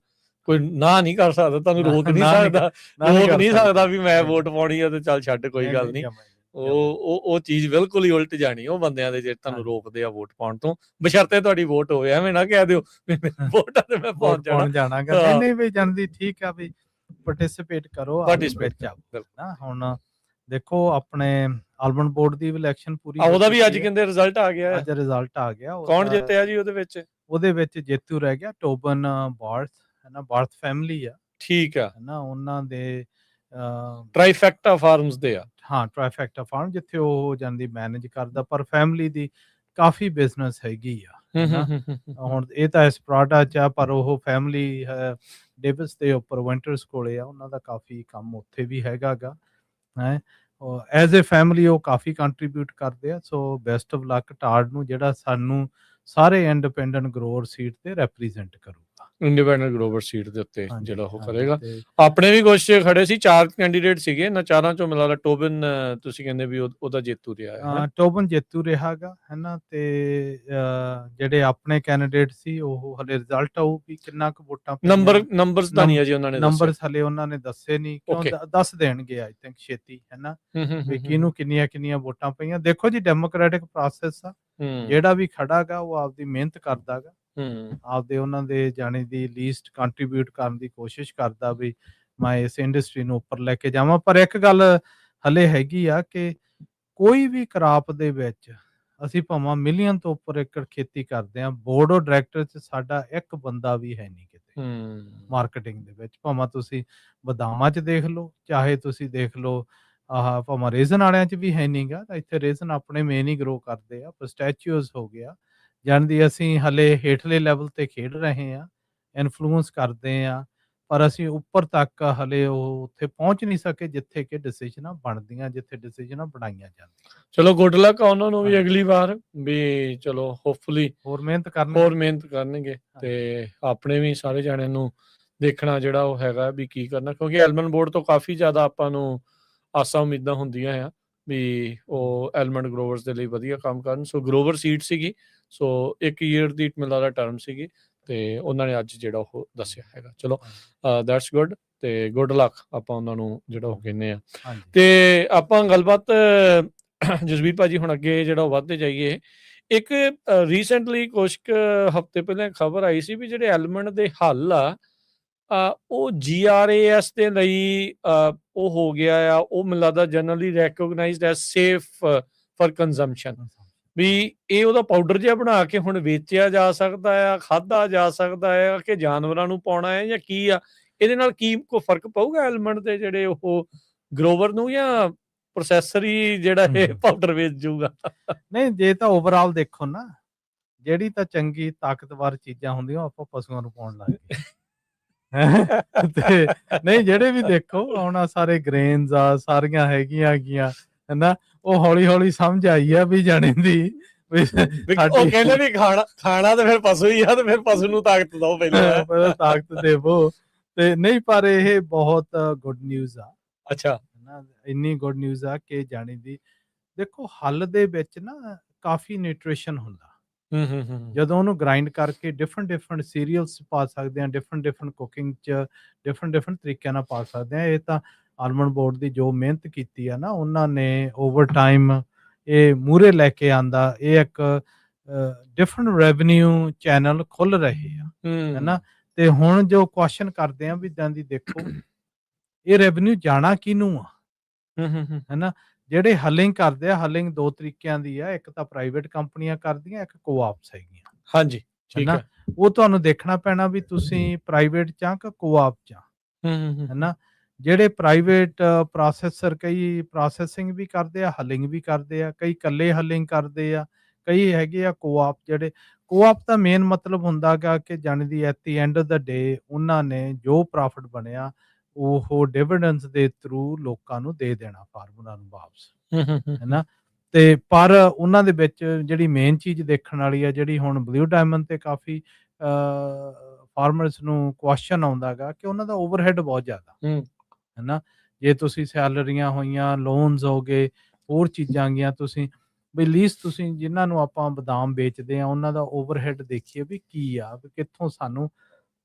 ਕੋਈ ਨਾ ਨਹੀਂ ਕਰ ਸਕਦਾ, ਤੁਹਾਨੂੰ ਰੋਕ ਨਹੀਂ ਸਕਦਾ ਵੀ ਮੈਂ ਵੋਟ ਪਾਉਣੀ ਆ ਤੇ ਚੱਲ ਛੱਡ, ਕੋਈ ਗੱਲ ਨਹੀਂ। ਉਹ ਚੀਜ਼ ਬਿਲਕੁਲ ਹੀ ਉਲਟ ਜਾਣੀ ਉਹ ਬੰਦਿਆਂ ਦੇ ਜਿਹੜੇ ਤੁਹਾਨੂੰ ਰੋਕਦੇ ਆ ਵੋਟ ਪਾਉਣ ਤੋਂ, ਬਸ਼ਰਤੇ ਤੁਹਾਡੀ ਵੋਟ ਹੋਵੇ। ਐਵੇਂ ਨਾ ਕਹਿ ਦਿਓ ਵੋਟਾਂ ਤੇ ਮੈਂ ਪਹੁੰਚ ਜਾਣਾ। ਨਹੀਂ ਵੀ ਜਾਂਦੀ, ਠੀਕ ਆ ਵੀ ਪਾਰਟਿਸਿਪੇਟ ਕਰੋ, ਹੁਣ ਦੇਖੋ ਆਪਣੇ ਆਲਮੰਡ ਬੋਰਡ ਦੀ ਇਲੈਕਸ਼ਨ ਪੂਰੀ, ਉਹਦਾ ਵੀ ਅੱਜ ਕਹਿੰਦੇ ਰਿਜ਼ਲਟ ਆ ਗਿਆ। ਅੱਜ ਰਿਜ਼ਲਟ ਆ ਗਿਆ। ਕੌਣ ਜਿੱਤਿਆ ਜੀ ਉਹਦੇ ਵਿੱਚ ਜੇਤੂ ਰਹਿ ਗਿਆ ਟੋਬਨ ਬਾਰਥ, ਹੈ ਨਾ। ਬਾਰਥ ਫੈਮਿਲੀ ਆ, ਠੀਕ ਆ, ਹੈ ਨਾ। ਉਹਨਾਂ ਦੇ ਟ੍ਰਾਈਫੈਕਟਾ ਫਾਰਮਸ ਦੇ ਆ, ਹਾਂ ਟ੍ਰਾਈਫੈਕਟਾ ਫਾਰਮ, ਜਿੱਥੇ ਉਹ ਜਾਂਦੀ ਮੈਨੇਜ ਕਰਦਾ, ਪਰ ਫੈਮਿਲੀ ਦੀ ਕਾਫੀ ਬਿਜ਼ਨਸ ਹੈਗੀ ਆ। ਹੁਣ ਇਹ ਤਾਂ ਐਸਪਰਾਡਾ 'ਚ ਆ, ਪਰ ਉਹ ਫੈਮਿਲੀ ਡੇਵਿਸ ਦੇ ਉੱਪਰ ਵਿੰਟਰਸ ਕੋਲੇ ਆ, ਉਹਨਾਂ ਦਾ ਕਾਫੀ ਕੰਮ ਉੱਥੇ ਵੀ ਹੈਗਾ ਗਾ, ਹੈ। ਐਜ਼ ਏ ਫੈਮਿਲੀ ਉਹ ਕਾਫੀ ਕੰਟਰੀਬਿਊਟ ਕਰਦੇ ਆ। ਸੋ ਬੈਸਟ ਆਫ ਲੱਕ ਟਾਰਡ ਨੂੰ, ਜਿਹੜਾ ਸਾਨੂੰ ਸਾਰੇ ਇੰਡੀਪੈਂਡੈਂਟ ਗਰੋਵਰ ਸੀਟ ਤੇ ਰੈਪ੍ਰੈਜ਼ੈਂਟ ਕਰੂਗਾ। ਇੰਡੀਪੈਂਡੈਂਟ ਗਰੋਵਰ ਸੀਟ ਦੇ ਉੱਤੇ ਜਿਹੜਾ ਉਹ ਕਰੇਗਾ। ਆਪਣੇ ਵੀ ਕੁਛ ਖੜੇ ਸੀ, 4 ਕੈਂਡੀਡੇਟ ਸੀਗੇ ਨਾ, 4 ਚੋਂ ਮਿਲਾ ਲਾ ਟੋਬਨ ਤੁਸੀਂ ਕਹਿੰਦੇ ਵੀ ਉਹਦਾ ਜੇਤੂ ਰਿਹਾ। ਟੋਬਨ ਜੇਤੂ ਰਿਹਾਗਾ, ਹੈ ਨਾ। ਤੇ ਜਿਹੜੇ ਆਪਣੇ ਕੈਂਡੀਡੇਟ ਸੀ ਉਹ ਹਲੇ ਰਿਜ਼ਲਟ ਆਊ ਵੀ ਕਿੰਨਾ ਕੁ ਵੋਟਾਂ, ਨੰਬਰਸ ਤਾਂ ਨਹੀਂ ਆ ਜੀ ਉਹਨਾਂ ਨੇ, ਨੰਬਰਸ ਹਲੇ ਉਹਨਾਂ ਨੇ ਦੱਸੇ ਨਹੀਂ, ਕਿਉਂ ਦੱਸ ਦੇਣਗੇ ਆਈ ਥਿੰਕ ਛੇਤੀ, ਹੈ ਨਾ, ਵੀ ਕਿਹਨੂੰ ਕਿੰਨੀਆਂ ਵੋਟਾਂ ਪਈਆਂ। ਦੇਖੋ ਜੀ ਡੈਮੋਕ੍ਰੈਟਿਕ ਪ੍ਰੋਸੈਸ ਆ, ਜਿਹੜਾ ਵੀ ਖੜਾ ਗਾ ਉਹ ਆਪਦੀ ਮਿਹਨਤ ਕਰਦਾ ਗਾ, ਆਪਦੇ ਉਹਨਾਂ ਦੇ ਜਾਣੇ ਦੀ ਲੀਸਟ ਕੰਟਰੀਬਿਊਟ ਕਰਨ ਦੀ ਕੋਸ਼ਿਸ਼ ਕਰਦਾ ਵੀ ਮੈਂ ਇਸ ਇੰਡਸਟਰੀ ਨੂੰ ਉੱਪਰ ਲੈ ਕੇ ਜਾਵਾਂ। ਪਰ ਇੱਕ ਗੱਲ ਹਲੇ ਹੈਗੀ ਆ ਕਿ ਕੋਈ ਵੀ ਕਰਾਪ ਦੇ ਵਿੱਚ ਅਸੀਂ ਭਾਵੇਂ ਮਿਲੀਅਨ ਤੋਂ ਉੱਪਰ ਏਕੜ ਖੇਤੀ ਕਰਦੇ ਹਾਂ, ਬੋਰਡ ਆਫ ਡਾਇਰੈਕਟਰ 'ਚ ਸਾਡਾ ਇੱਕ ਬੰਦਾ ਵੀ ਹੈ ਨਹੀਂ ਕਿਤੇ ਮਾਰਕੀਟਿੰਗ ਦੇ ਵਿੱਚ। ਭਾਵੇਂ ਤੁਸੀਂ ਬਦਾਮਾਂ 'ਚ ਦੇਖ ਲਓ, ਚਾਹੇ ਤੁਸੀਂ ਦੇਖ ਲਓ ਭਾਵੇਂ ਰੇਜ਼ਨ ਵਾਲਿਆਂ 'ਚ ਵੀ ਹੈ ਨਹੀਂ ਗਾ। ਤਾਂ ਇੱਥੇ ਰੇਜ਼ਨ ਆਪਣੇ ਮੇਨ ਹੀ ਗਰੋ ਕਰਦੇ ਆ, ਪਿਸਟੈਚੀਓਜ਼ ਹੋ ਗਿਆ, ਜਾਣਦੀ ਅਸੀਂ ਹਲੇ ਹੇਠਲੇ ਲੈਵਲ ਤੇ ਖੇਡ ਰਹੇ ਹਾਂ, ਇਨਫਲੂਐਂਸ ਕਰਦੇ ਆ, ਪਰ ਅਸੀਂ ਉੱਪਰ ਤੱਕ ਹਲੇ ਉਹ ਉੱਥੇ ਪਹੁੰਚ ਨਹੀਂ ਸਕੇ ਜਿੱਥੇ ਕਿ ਡਿਸੀਜਨਾਂ ਬਣਦੀਆਂ, ਜਿੱਥੇ ਡਿਸੀਜਨਾਂ ਬਣਾਈਆਂ ਜਾਂਦੀਆਂ। ਚਲੋ ਗੁੱਡ ਲੱਕ ਉਹਨਾਂ ਨੂੰ ਵੀ ਅਗਲੀ ਵਾਰ ਵੀ, ਚਲੋ ਹੋਪਫੁਲੀ ਹੋਰ ਮਿਹਨਤ ਕਰਨਗੇ ਤੇ ਆਪਣੇ ਵੀ ਸਾਰੇ ਜਾਣਿਆਂ ਨੂੰ ਦੇਖਣਾ ਜਿਹੜਾ ਉਹ ਹੈਗਾ ਵੀ ਕੀ ਕਰਨਾ, ਕਿਉਂਕਿ ਐਲਮਨ ਬੋਰਡ ਤੋਂ ਕਾਫੀ ਜ਼ਿਆਦਾ ਆਪਾਂ ਨੂੰ ਆਸਾਂ ਉਮੀਦਾਂ ਹੁੰਦੀਆਂ ਆ ਵੀ ਉਹ ਐਲਮੰਡ ਗਰੋਵਰਸ ਦੇ ਲਈ ਵਧੀਆ ਕੰਮ ਕਰਨ। ਸੋ ਗਰੋਵਰ ਸੀਡ ਸੀਗੀ, ਸੋ 1 ਈਅਰ ਦੀ ਮੈਨੂੰ ਲੱਗਦਾ ਟਰਮ ਸੀਗੀ, ਤੇ ਉਹਨਾਂ ਨੇ ਅੱਜ ਜਿਹੜਾ ਉਹ ਦੱਸਿਆ ਹੈਗਾ। ਚਲੋ ਦੈਟਸ ਗੁੱਡ, ਤੇ ਗੁੱਡ ਲੱਕ ਆਪਾਂ ਉਹਨਾਂ ਨੂੰ ਜਿਹੜਾ ਉਹ ਕਹਿੰਦੇ ਆ। ਤੇ ਆਪਾਂ ਗੱਲਬਾਤ ਜਸਬੀਰ ਭਾਜੀ ਹੁਣ ਅੱਗੇ ਜਿਹੜਾ ਉਹ ਵੱਧਦੇ ਜਾਈਏ। ਇੱਕ ਰੀਸੈਂਟਲੀ ਕੁਛ ਕੁ ਹਫ਼ਤੇ ਪਹਿਲਾਂ ਖਬਰ ਆਈ ਸੀ ਵੀ ਜਿਹੜੇ ਐਲਮੰਡ ਦੇ ਹੱਲ ਆ ਉਹ GRAS ਦੇ ਲਈ ਉਹ ਹੋ ਗਿਆ ਆ, ਉਹ ਮੈਨੂੰ ਲੱਗਦਾ generally recognized as safe for consumption, ਵੀ ਇਹ ਉਹਦਾ ਪਾਊਡਰ ਜਿਹਾ ਬਣਾ ਕੇ ਹੁਣ ਵੇਚਿਆ ਜਾ ਸਕਦਾ ਆ, ਖਾਧਾ ਜਾ ਸਕਦਾ ਆ, ਕਿ ਜਾਨਵਰਾਂ ਨੂੰ ਪਾਉਣਾ ਹੈ ਜਾਂ ਕੀ ਆ, ਇਹਦੇ ਨਾਲ ਕੀ ਕੋਈ ਫਰਕ ਪਊਗਾ ਐਲਮੰਡ ਦੇ ਜਿਹੜੇ ਉਹ ਗਰੋਵਰ ਨੂੰ, ਜਾਂ ਪ੍ਰੋਸੈਸਰ ਹੀ ਜਿਹੜਾ ਇਹ ਪਾਊਡਰ ਵੇਚ ਜੂਗਾ? ਨਹੀਂ, ਜੇ ਤਾਂ ਓਵਰਆਲ ਦੇਖੋ ਨਾ, ਜਿਹੜੀ ਤਾਂ ਚੰਗੀ ਤਾਕਤਵਰ ਚੀਜ਼ਾਂ ਹੁੰਦੀਆਂ ਆਪਾਂ ਪਸ਼ੂਆਂ ਨੂੰ ਪਾਉਣ ਲੱਗ ਗਏ। ਤੇ ਨਹੀਂ, ਜਿਹੜੇ ਵੀ ਦੇਖੋ ਹੁਣ ਆ ਸਾਰੇ ਗ੍ਰੇਨਸ ਆ, ਸਾਰੀਆਂ ਹੈਗੀਆਂ ਹਨਾ, ਉਹ ਹੌਲੀ ਹੌਲੀ ਸਮਝ ਆਈ ਆ ਵੀ ਜਾਣੇ ਦੀ ਉਹ ਕਹਿੰਦੇ ਵੀ ਖਾਣਾ ਤੇ ਫਿਰ ਪਸ਼ੂ ਹੀ ਆ, ਤੇ ਫਿਰ ਪਸ਼ੂ ਨੂੰ ਤਾਕਤ ਦਿਓ ਪਹਿਲਾਂ ਤਾਕਤ ਦੇਵੋ। ਤੇ ਨਹੀਂ, ਪਰ ਇਹ ਬਹੁਤ ਗੁੱਡ ਨਿਊਜ਼ ਆ। ਅੱਛਾ, ਇੰਨੀ ਗੁੱਡ ਨਿਊਜ਼ ਆ ਕਿ ਜਾਣੀ ਦੀ ਦੇਖੋ, ਹੱਲ ਦੇ ਵਿੱਚ ਨਾ ਕਾਫੀ ਨਿਊਟ੍ਰੀਸ਼ਨ ਹੁੰਦਾ। ਜਦੋਂ ਉਹਨੂੰ ਗ੍ਰਾਈਂਡ ਕਰਕੇ ਡਿਫਰੈਂਟ ਸੀਰੀਅਲਸ ਪਾ ਸਕਦੇ ਆ, ਡਿਫਰੈਂਟ ਕੁਕਿੰਗ 'ਚ ਡਿਫਰੈਂਟ ਤਰੀਕਿਆਂ ਨਾਲ ਪਾ ਸਕਦੇ ਆ। ਇਹ ਤਾਂ ਆਲਮੰਡ ਬੋਰਡ ਦੀ ਜੋ ਮਿਹਨਤ ਕੀਤੀ ਆ ਨਾ, ਉਹਨਾਂ ਨੇ ਓਵਰ ਟਾਈਮ ਇਹ ਮੂਹਰੇ ਲੈ ਕੇ ਆਂਦਾ। ਇਹ ਇੱਕ ਡਿਫਰੈਂਟ ਰੈਵਨਿਊ ਚੈਨਲ ਖੁੱਲ ਰਹੇ ਆ, ਹੈਨਾ। ਤੇ ਹੁਣ ਜੋ ਕੁਐਸਚਨ ਕਰਦੇ ਆ ਵੀ ਜਾਂਦੀ ਦੇਖੋ, ਇਹ ਰੈਵਨਿਊ ਜਾਣਾ ਕਿਹਨੂੰ ਆ, ਹੈਨਾ। ਜਿਹੜੇ ਹਲਿੰਗ ਕਰਦੇ ਆ, ਹਲਿੰਗ 2 ਤਰੀਕਿਆਂ ਦੀ ਆ, ਇੱਕ ਤਾਂ ਪ੍ਰਾਈਵੇਟ ਕੰਪਨੀਆਂ ਕਰਦੀਆਂ, ਇੱਕ ਕੋਆਪਸ ਹੈਗੀਆਂ। ਹਾਂਜੀ, ਠੀਕ ਹੈ। ਉਹ ਤੁਹਾਨੂੰ ਦੇਖਣਾ ਪੈਣਾ ਵੀ ਤੁਸੀਂ ਪ੍ਰਾਈਵੇਟ ਚ ਕਿ ਕੋਆਪ ਚ, ਹੈਨਾ। ਜਿਹੜੇ ਪ੍ਰਾਈਵੇਟ ਪ੍ਰੋਸੈਸਰ ਕਈ ਪ੍ਰੋਸੈਸਿੰਗ ਵੀ ਕਰਦੇ ਆ, ਹਲਿੰਗ ਵੀ ਕਰਦੇ ਆ, ਕਈ ਇਕੱਲੇ ਹਲਿੰਗ ਕਰਦੇ ਆ, ਕਈ ਹੈਗੇ ਆ ਕੋਆਪ। ਜਿਹੜੇ ਕੋਆਪ ਦਾ ਮੇਨ ਮਤਲਬ ਹੁੰਦਾ ਗਾ ਕਿ ਜਾਣੀ ਦੀ ਐਟ ਦੀ ਐਂਡ ਆਫ ਦਾ ਡੇ ਉਹਨਾਂ ਨੇ ਜੋ ਪ੍ਰੋਫਿਟ ਬਣਿਆ ਉਹ ਡਿਵੀਡੈਂਡਸ ਦੇ ਥਰੂ ਲੋਕਾਂ ਨੂੰ ਦੇ ਦੇਣਾ, ਫਾਰਮਰਾਂ ਨੂੰ ਵਾਪਸ, ਹੈਨਾ। ਤੇ ਪਰ ਉਹਨਾਂ ਦੇ ਵਿੱਚ ਜਿਹੜੀ ਮੇਨ ਚੀਜ਼ ਦੇਖਣ ਵਾਲੀ ਆ, ਜਿਹੜੀ ਹੁਣ ਬਲੂ ਡਾਇਮੰਡ ਤੇ ਕਾਫੀ ਫਾਰਮਰਸ ਨੂੰ ਕੁਐਸਚਨ ਆਉਂਦਾ ਗਾ ਕਿ ਉਹਨਾਂ ਦਾ ਓਵਰਹੈਡ ਬਹੁਤ ਜ਼ਿਆਦਾ, ਹੈਨਾ। ਜੇ ਤੁਸੀਂ ਸੈਲਰੀਆਂ ਹੋਈਆਂ, ਲੋਨਸ ਹੋ ਗਏ, ਹੋਰ ਚੀਜ਼ਾਂ ਗਈਆਂ, ਤੁਸੀਂ ਵੀ ਲੀਸਟ ਤੁਸੀਂ ਜਿਨ੍ਹਾਂ ਨੂੰ ਆਪਾਂ ਬਦਾਮ ਵੇਚਦੇ ਆ ਉਹਨਾਂ ਦਾ ਓਵਰਹੈਡ ਦੇਖੀਏ ਵੀ ਕੀ ਆ, ਵੀ ਕਿੱਥੋਂ ਸਾਨੂੰ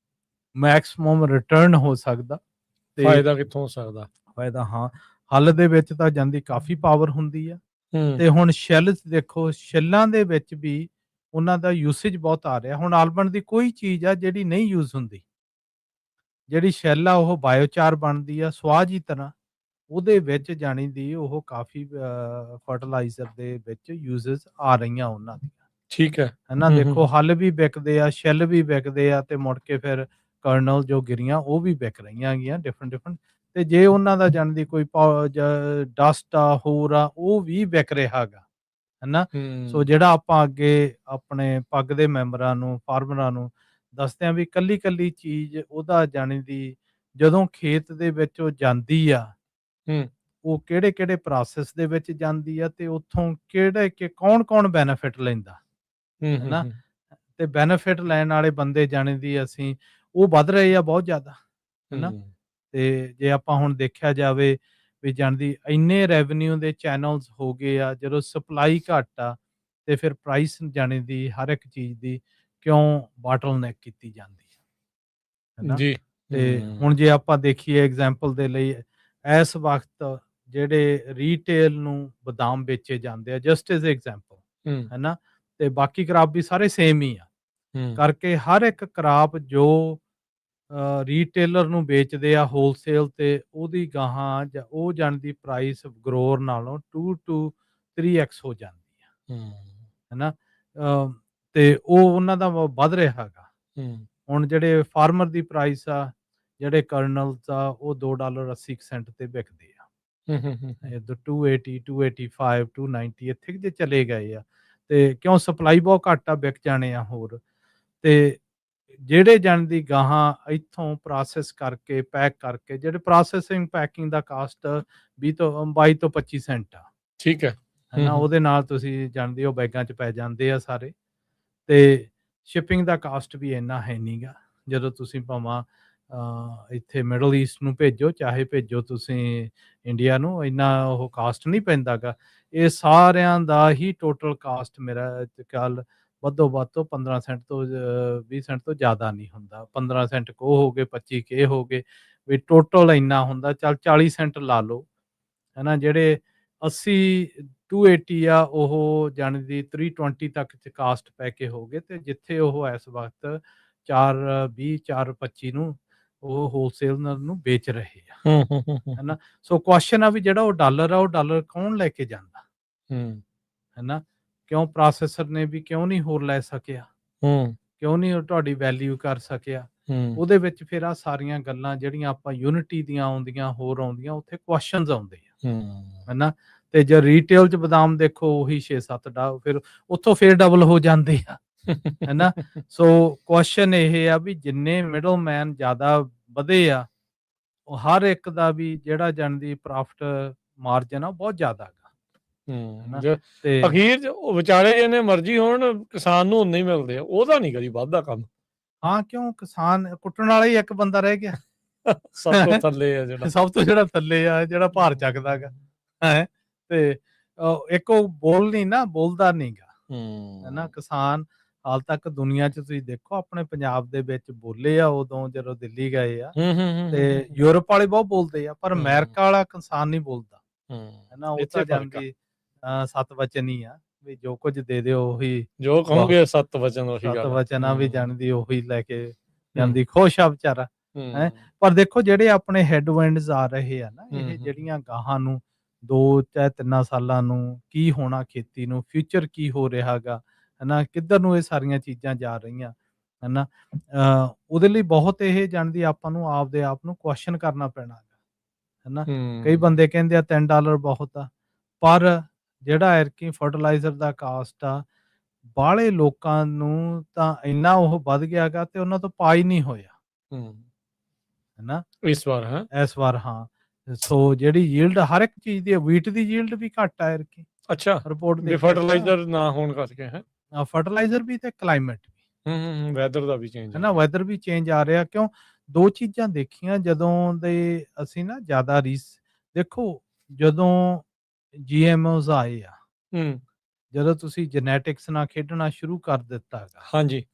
ਮੈਕਸਿਮਮ ਰਿਟਰਨ ਹੋ ਸਕਦਾ, ਤੇ ਫਾਇਦਾ ਕਿੱਥੋਂ ਹੋ ਸਕਦਾ। ਫਾਇਦਾ, ਹਾਂ, ਹੱਲ ਦੇ ਵਿੱਚ ਤਾਂ ਜਾਂਦੀ ਕਾਫੀ ਪਾਵਰ ਹੁੰਦੀ ਆ। ਤੇ ਹੁਣ ਸ਼ੈਲਸ ਦੇਖੋ, ਸ਼ੈਲਾਂ ਦੇ ਵਿੱਚ ਵੀ ਉਹਨਾਂ ਦਾ ਯੂਸੇਜ ਬਹੁਤ ਆ ਰਿਹਾ। ਹੁਣ ਆਲਮੰਡ ਦੀ ਕੋਈ ਚੀਜ਼ ਆ ਜਿਹੜੀ ਨਹੀਂ ਯੂਜ਼ ਹੁੰਦੀ, ਜਿਹੜੀ ਸ਼ੈਲ ਆ ਉਹ ਬਾਇਓਚਾਰ ਬਣਦੀ ਆ ਸਵਾਹ ਜੀ ਤਰ੍ਹਾਂ, ਉਹਦੇ ਵਿੱਚ ਜਾਣੀ ਦੀ ਉਹ ਕਾਫੀ ਫਰਟੀਲਾਈਜ਼ਰ ਦੇ ਵਿੱਚ ਯੂਜ਼ਸ ਆ ਰਹੀਆਂ ਉਹਨਾਂ ਦੀਆਂ, ਠੀਕ ਹੈ, ਹੈਨਾ। ਦੇਖੋ, ਹੱਲ ਵੀ ਵਿਕਦੇ ਆ, ਸ਼ੈਲ ਵੀ ਵਿਕਦੇ ਆ, ਤੇ ਮੁੜ ਕੇ ਫਿਰ ਕਰਨਲ ਜੋ ਗਿਰੀਆਂ ਉਹ ਵੀ ਵਿਕ ਰਹੀਆਂ ਗੀਆਂ ਡਿਫਰੈਂਟ। ਤੇ ਜੇ ਉਹਨਾਂ ਦਾ ਜਾਣਦੀ ਕੋਈ ਡਸਟ ਆ, ਹੋਰ ਆ, ਉਹ ਵੀ ਵਿਕ ਰਿਹਾ ਗਾ, ਹੈਨਾ। ਸੋ ਜਿਹੜਾ ਆਪਾਂ ਅੱਗੇ ਆਪਣੇ ਪੱਗ ਦੇ ਮੈਂਬਰਾਂ ਨੂੰ, ਫਾਰਮਰਾਂ ਨੂੰ ਦੱਸਦੇ ਆ ਵੀ ਕੱਲੀ ਚੀਜ਼ ਉਹਦਾ ਜਾਣੀ ਦੀ ਜਦੋਂ ਖੇਤ ਦੇ ਵਿੱਚ ਉਹ ਜਾਂਦੀ ਆ, ਉਹ ਕਿਹੜੇ ਪ੍ਰੋਸੈਸ ਦੇ ਵਿੱਚ ਜਾਂਦੀ ਆ, ਤੇ ਉੱਥੋਂ ਕੌਣ ਬੈਨੀਫਿਟ ਲੈਂਦਾ, ਹੈਨਾ। ਤੇ ਬੈਨੀਫਿਟ ਲੈਣ ਵਾਲੇ ਬੰਦੇ ਜਾਣੇ ਦੀ ਅਸੀਂ ਉਹ ਵੱਧ ਰਹੇ ਆ ਬਹੁਤ ਜ਼ਿਆਦਾ, ਹੈਨਾ। ਤੇ ਜੇ ਆਪਾਂ ਹੁਣ ਦੇਖਿਆ ਜਾਵੇ ਵੀ ਜਾਣਦੀ ਇੰਨੇ ਰੈਵਨਿਊ ਦੇ ਚੈਨਲਸ ਹੋ ਗਏ ਆ, ਜਦੋਂ ਸਪਲਾਈ ਘੱਟ ਆ ਤੇ ਫਿਰ ਪ੍ਰਾਈਸ ਜਾਣੇ ਦੀ ਹਰ ਇੱਕ ਚੀਜ਼ ਦੀ ਕਿਉਂ ਬਾਟਲਨੈਕ ਕੀਤੀ ਜਾਂਦੀ ਹੈ, ਹੈਨਾ ਜੀ। ਤੇ ਹੁਣ ਜੇ ਆਪਾਂ ਦੇਖੀਏ ਐਗਜ਼ਾਮਪਲ ਦੇ ਲਈ, ਇਸ ਵਕਤ ਜਿਹੜੇ ਰੀਟੇਲ ਨੂੰ ਬਦਾਮ ਵੇਚੇ ਜਾਂਦੇ ਆ, ਜਸਟ ਐਜ਼ ਐਗਜ਼ਾਮਪਲ, ਹੈਨਾ, ਤੇ ਬਾਕੀ ਕਰਾਪ ਵੀ ਸਾਰੇ ਸੇਮ ਹੀ ਆ ਕਰਕੇ, ਹਰ ਇੱਕ ਕਰਾਪ ਜੋ ਰੀਟੇਲਰ ਨੂੰ ਵੇਚਦੇ ਆ ਹੋਲਸੇਲ ਤੇ, ਉਹਦੀ ਗਾਹਾਂ ਉਹ ਜਾਣਦੀ ਪ੍ਰਾਈਸ ਗਰੋਰ ਨਾਲੋਂ 2 to 3x ਹੋ ਜਾਂਦੀ ਆ, ਹੈਨਾ। ਤੇ ਉਹ ਉਹਨਾਂ ਦਾ ਵੱਧ ਰਿਹਾ ਗਾ। ਹੁਣ ਜਿਹੜੇ ਫਾਰਮਰ ਦੀ ਪ੍ਰਾਈਸ ਆ, ਜਿਹੜੇ ਕਰਨਲਸ ਆ, ਉਹ $2.80 ਤੇ ਵਿਕਦੇ ਆ, 280, 285, 290 ਇੱਥੇ ਜੇ ਚਲੇ ਗਏ ਆ, ਤੇ ਕਿਉਂ ਸਪਲਾਈ ਬਹੁਤ ਘੱਟ ਆ, ਵਿਕ ਜਾਣੇ ਆ ਹੋਰ। ਤੇ ਜਿਹੜੇ ਜਾਣਦੀ ਗਾਹਾਂ ਇੱਥੋਂ ਪ੍ਰੋਸੈਸ ਕਰਕੇ ਪੈਕ ਕਰਕੇ, ਜਿਹੜੇ ਪ੍ਰੋਸੈਸਿੰਗ ਪੈਕਿੰਗ ਦਾ ਕਾਸਟ 22 ਤੋਂ 25 ਸੈਂਟ ਆ, ਠੀਕ ਹੈ, ਹੈਨਾ। ਉਹਦੇ ਨਾਲ ਤੁਸੀਂ ਜਾਣਦੇ ਹੋ ਬੈਗਾਂ 'ਚ ਪੈ ਜਾਂਦੇ ਆ ਸਾਰੇ, ਤੇ ਸ਼ਿਪਿੰਗ ਦਾ ਕਾਸਟ ਵੀ ਇੰਨਾ ਹੈ ਨਹੀਂਗਾ। ਜਦੋਂ ਤੁਸੀਂ ਭਾਵਾਂ ਇੱਥੇ ਮਿਡਲ ਈਸਟ ਨੂੰ ਭੇਜੋ, ਚਾਹੇ ਭੇਜੋ ਤੁਸੀਂ ਇੰਡੀਆ ਨੂੰ, ਇੰਨਾ ਉਹ ਕਾਸਟ ਨਹੀਂ ਪੈਂਦਾ ਗਾ। ਇਹ ਸਾਰਿਆਂ ਦਾ ਹੀ ਟੋਟਲ ਕਾਸਟ ਮੇਰਾ ਖਿਆਲ ਵੱਧੋ ਵੱਧ ਤੋਂ 15 ਸੈਂਟ ਤੋਂ 20 ਸੈਂਟ ਤੋਂ ਜ਼ਿਆਦਾ ਨਹੀਂ ਹੁੰਦਾ। 15 ਸੈਂਟ ਕੁ ਉਹ ਹੋ ਗਏ, 25 ਕੁ ਇਹ ਹੋ ਗਏ, ਵੀ ਟੋਟਲ ਇੰਨਾ ਹੁੰਦਾ। ਚੱਲ 40 ਸੈਂਟ ਲਾ ਲਓ, ਹੈ ਨਾ। ਜਿਹੜੇ 80 280 ਆ ਉਹ ਜਾਣੀ ਦੀ 320 ਤੱਕ 'ਚ ਕਾਸਟ ਪੈ ਕੇ ਹੋ ਗਏ, ਅਤੇ ਜਿੱਥੇ ਉਹ ਇਸ ਵਕਤ 420 425 ਨੂੰ ਉਹ ਹੋਲਸੇਲਰ ਨੂੰ ਵੇਚ ਰਹੇ ਆ, ਹੈ ਨਾ। ਸੋ ਕੁਐਸਚਨ ਆ ਵੀ ਜਿਹੜਾ ਉਹ ਡਾਲਰ ਕੌਣ ਲੈ ਕੇ ਜਾਂਦਾ, ਹੈ ਨਾ। ਕਿਉਂ ਪ੍ਰੋਸੈਸਰ ਨੇ ਵੀ ਕਿਉਂ ਨਹੀਂ ਹੋਰ ਲੈ ਸਕਿਆ, ਕਿਉਂ ਨਹੀਂ ਉਹ ਤੁਹਾਡੀ ਵੈਲਿਊ ਕਰ ਸਕਿਆ। ਉਹਦੇ ਵਿੱਚ ਫਿਰ ਆ ਸਾਰੀਆਂ ਗੱਲਾਂ ਜਿਹੜੀਆਂ ਆਪਾਂ ਯੂਨਿਟੀ ਦੀਆਂ ਆਉਂਦੀਆਂ, ਹੋਰ ਆਉਂਦੀਆਂ, ਉੱਥੇ ਕੁਐਸਚਨਸ ਆਉਂਦੇ ਆ, ਹੈ ਨਾ। ਤੇ ਜੇ ਰੀਟੇਲ 'ਚ ਬਦਾਮ ਦੇਖੋ ਉਹੀ 6-7 ਫਿਰ ਉੱਥੋਂ ਫਿਰ ਡਬਲ ਹੋ ਜਾਂਦੇ ਆ, ਹੈ ਨਾ। ਸੋ ਕੁਐਸਚਨ ਇਹ ਆ ਵੀ ਜਿੰਨੇ ਮਿਡਲ ਮੈਨ ਜ਼ਿਆਦਾ ਵਧੇ ਆ, ਉਹ ਹਰ ਇੱਕ ਦਾ ਵੀ ਜਿਹੜਾ ਜਾਣਦੀ ਪ੍ਰੋਫਿਟ ਮਾਰਜਨ ਆ ਉਹ ਬਹੁਤ ਜ਼ਿਆਦਾ ਗਾ, ਹੈ ਨਾ। ਤੇ ਅਖੀਰ 'ਚ ਉਹ ਵਿਚਾਰੇ ਜਿੰਨੇ ਮਰਜ਼ੀ ਹੋਣ, ਕਿਸਾਨ ਨੂੰ ਉਨੇ ਹੀ ਮਿਲਦੇ ਆ, ਉਹਦਾ ਨਹੀਂ ਕਦੀ ਵੱਧਦਾ ਕੰਮ। ਹਾਂ, ਕਿਉਂ ਕਿਸਾਨ ਕੁੱਟਣ ਵਾਲਾ ਹੀ ਇੱਕ ਬੰਦਾ ਰਹਿ ਗਿਆ ਸਭ ਤੋਂ ਥੱਲੇ ਆ ਜਿਹੜਾ, ਸਭ ਤੋਂ ਜਿਹੜਾ ਥੱਲੇ ਆ, ਜਿਹੜਾ ਭਾਰ ਚੱਕਦਾ ਗਾ, ਹੈ। ਤੇ ਇੱਕ ਉਹ ਬੋਲਦਾ ਨਹੀਂ ਗਾ, ਹੈ ਨਾ। ਕਿਸਾਨ ਹਾਲ ਤੱਕ ਦੁਨੀਆ 'ਚ ਤੁਸੀਂ ਦੇਖੋ, ਆਪਣੇ ਪੰਜਾਬ ਦੇ ਵਿੱਚ ਬੋਲੇ ਆ ਉਦੋਂ ਜਦੋਂ ਦਿੱਲੀ ਗਏ ਆ, ਤੇ ਯੂਰਪ ਵਾਲੇ ਬਹੁਤ ਬੋਲਦੇ ਆ, ਪਰ ਅਮਰੀਕਾ ਵਾਲਾ ਕਿਸਾਨ ਨਹੀਂ ਬੋਲਦਾ, ਹੈ ਨਾ। ਉਹ ਤਾਂ ਜਾਂਦੀ ਸੱਤ ਵਚਨ ਹੀ ਆ, ਵੀ ਜੋ ਕੁਝ ਦੇ ਦਿਓ ਉਹੀ, ਜੋ ਕਹੋਗੇ ਸੱਤ ਵਚਨ ਆ ਵੀ ਜਾਣਦੀ ਉਹੀ ਲੈ ਕੇ ਜਾਂਦੀ, ਖੁਸ਼ ਆ ਵਿਚਾਰਾ, ਹੈ। ਪਰ ਦੇਖੋ ਜਿਹੜੇ ਆਪਣੇ ਹੈਡਵਿੰਡਸ ਆ ਰਹੇ ਆ ਨਾ, ਇਹ ਜਿਹੜੀਆਂ ਗਾਹਾਂ ਨੂੰ 2 ਚਾਹੇ 3 ਸਾਲਾਂ ਨੂੰ ਕੀ ਹੋਣਾ, ਖੇਤੀ ਨੂੰ ਫਿਊਚਰ ਕੀ ਹੋ ਰਿਹਾ ਗਾ, ਹੈ ਨਾ, ਕਿੱਧਰ ਨੂੰ ਇਹ ਸਾਰੀਆਂ ਚੀਜ਼ਾਂ ਜਾ ਰਹੀਆਂ, ਹੈ ਨਾ। ਉਹਦੇ ਲਈ ਬਹੁਤ ਇਹ ਜਾਣਦੀ ਆਪਾਂ ਨੂੰ ਆਪਦੇ ਆਪ ਨੂੰ ਕੁਐਸਚਨ ਕਰਨਾ ਪੈਣਾ, ਹੈ ਨਾ। ਕਈ ਬੰਦੇ ਕਹਿੰਦੇ ਆ $3 ਬਹੁਤ ਆ, ਪਰ ਜਿਹੜਾ ਐਰਕੀ ਫਰਟੀਲਾਈਜ਼ਰ ਦਾ ਕਾਸਟ ਆ, ਬਾਹਲੇ ਲੋਕਾਂ ਨੂੰ ਤਾਂ ਇੰਨਾ ਉਹ ਵੱਧ ਗਿਆ ਗਾ, ਤੇ ਉਹਨਾਂ ਤੋਂ ਪਾ ਹੀ ਨਹੀਂ ਹੋਇਆ, ਹੈ ਨਾ, ਇਸ ਵਾਰ। ਹਾਂ। ਸੋ ਜਿਹੜੀ ਯੀਲਡ ਹਰ ਇੱਕ ਚੀਜ਼ ਦੀ, ਵੀਟ ਦੀ ਯੀਲਡ ਵੀ ਘੱਟ ਆ ਐਰਕੀ। ਅੱਛਾ, ਰਿਪੋਰਟ ਦੇ ਫਰਟੀਲਾਈਜ਼ਰ ਨਾ ਹੋਣ ਕਰਕੇ ਹੈ, ਫਰਟੀਲਾਈਜ਼ਰ ਵੀ ਤੇ ਕਲਾਈਮੇਟ ਵੀ, ਵੈਦਰ ਦਾ ਵੀ ਚੇਂਜ, ਹੈ ਨਾ। ਵੈਦਰ ਵੀ ਚੇਂਜ ਆ ਰਿਹਾ। ਕਿਉਂ? 2 ਚੀਜ਼ਾਂ ਦੇਖੀਆਂ ਜਦੋਂ ਦੇ ਅਸੀਂ ਨਾ ਜ਼ਿਆਦਾ ਦੇਖੋ, ਜਦੋਂ GMOs ਆਏ ਆ, ਜਦੋਂ ਤੁਸੀਂ ਜੈਨੇਟਿਕਸ ਨਾਲ ਖੇਡਣਾ ਸ਼ੁਰੂ ਕਰ ਦਿੱਤਾ ਗਾ, ਹਾਂਜੀ,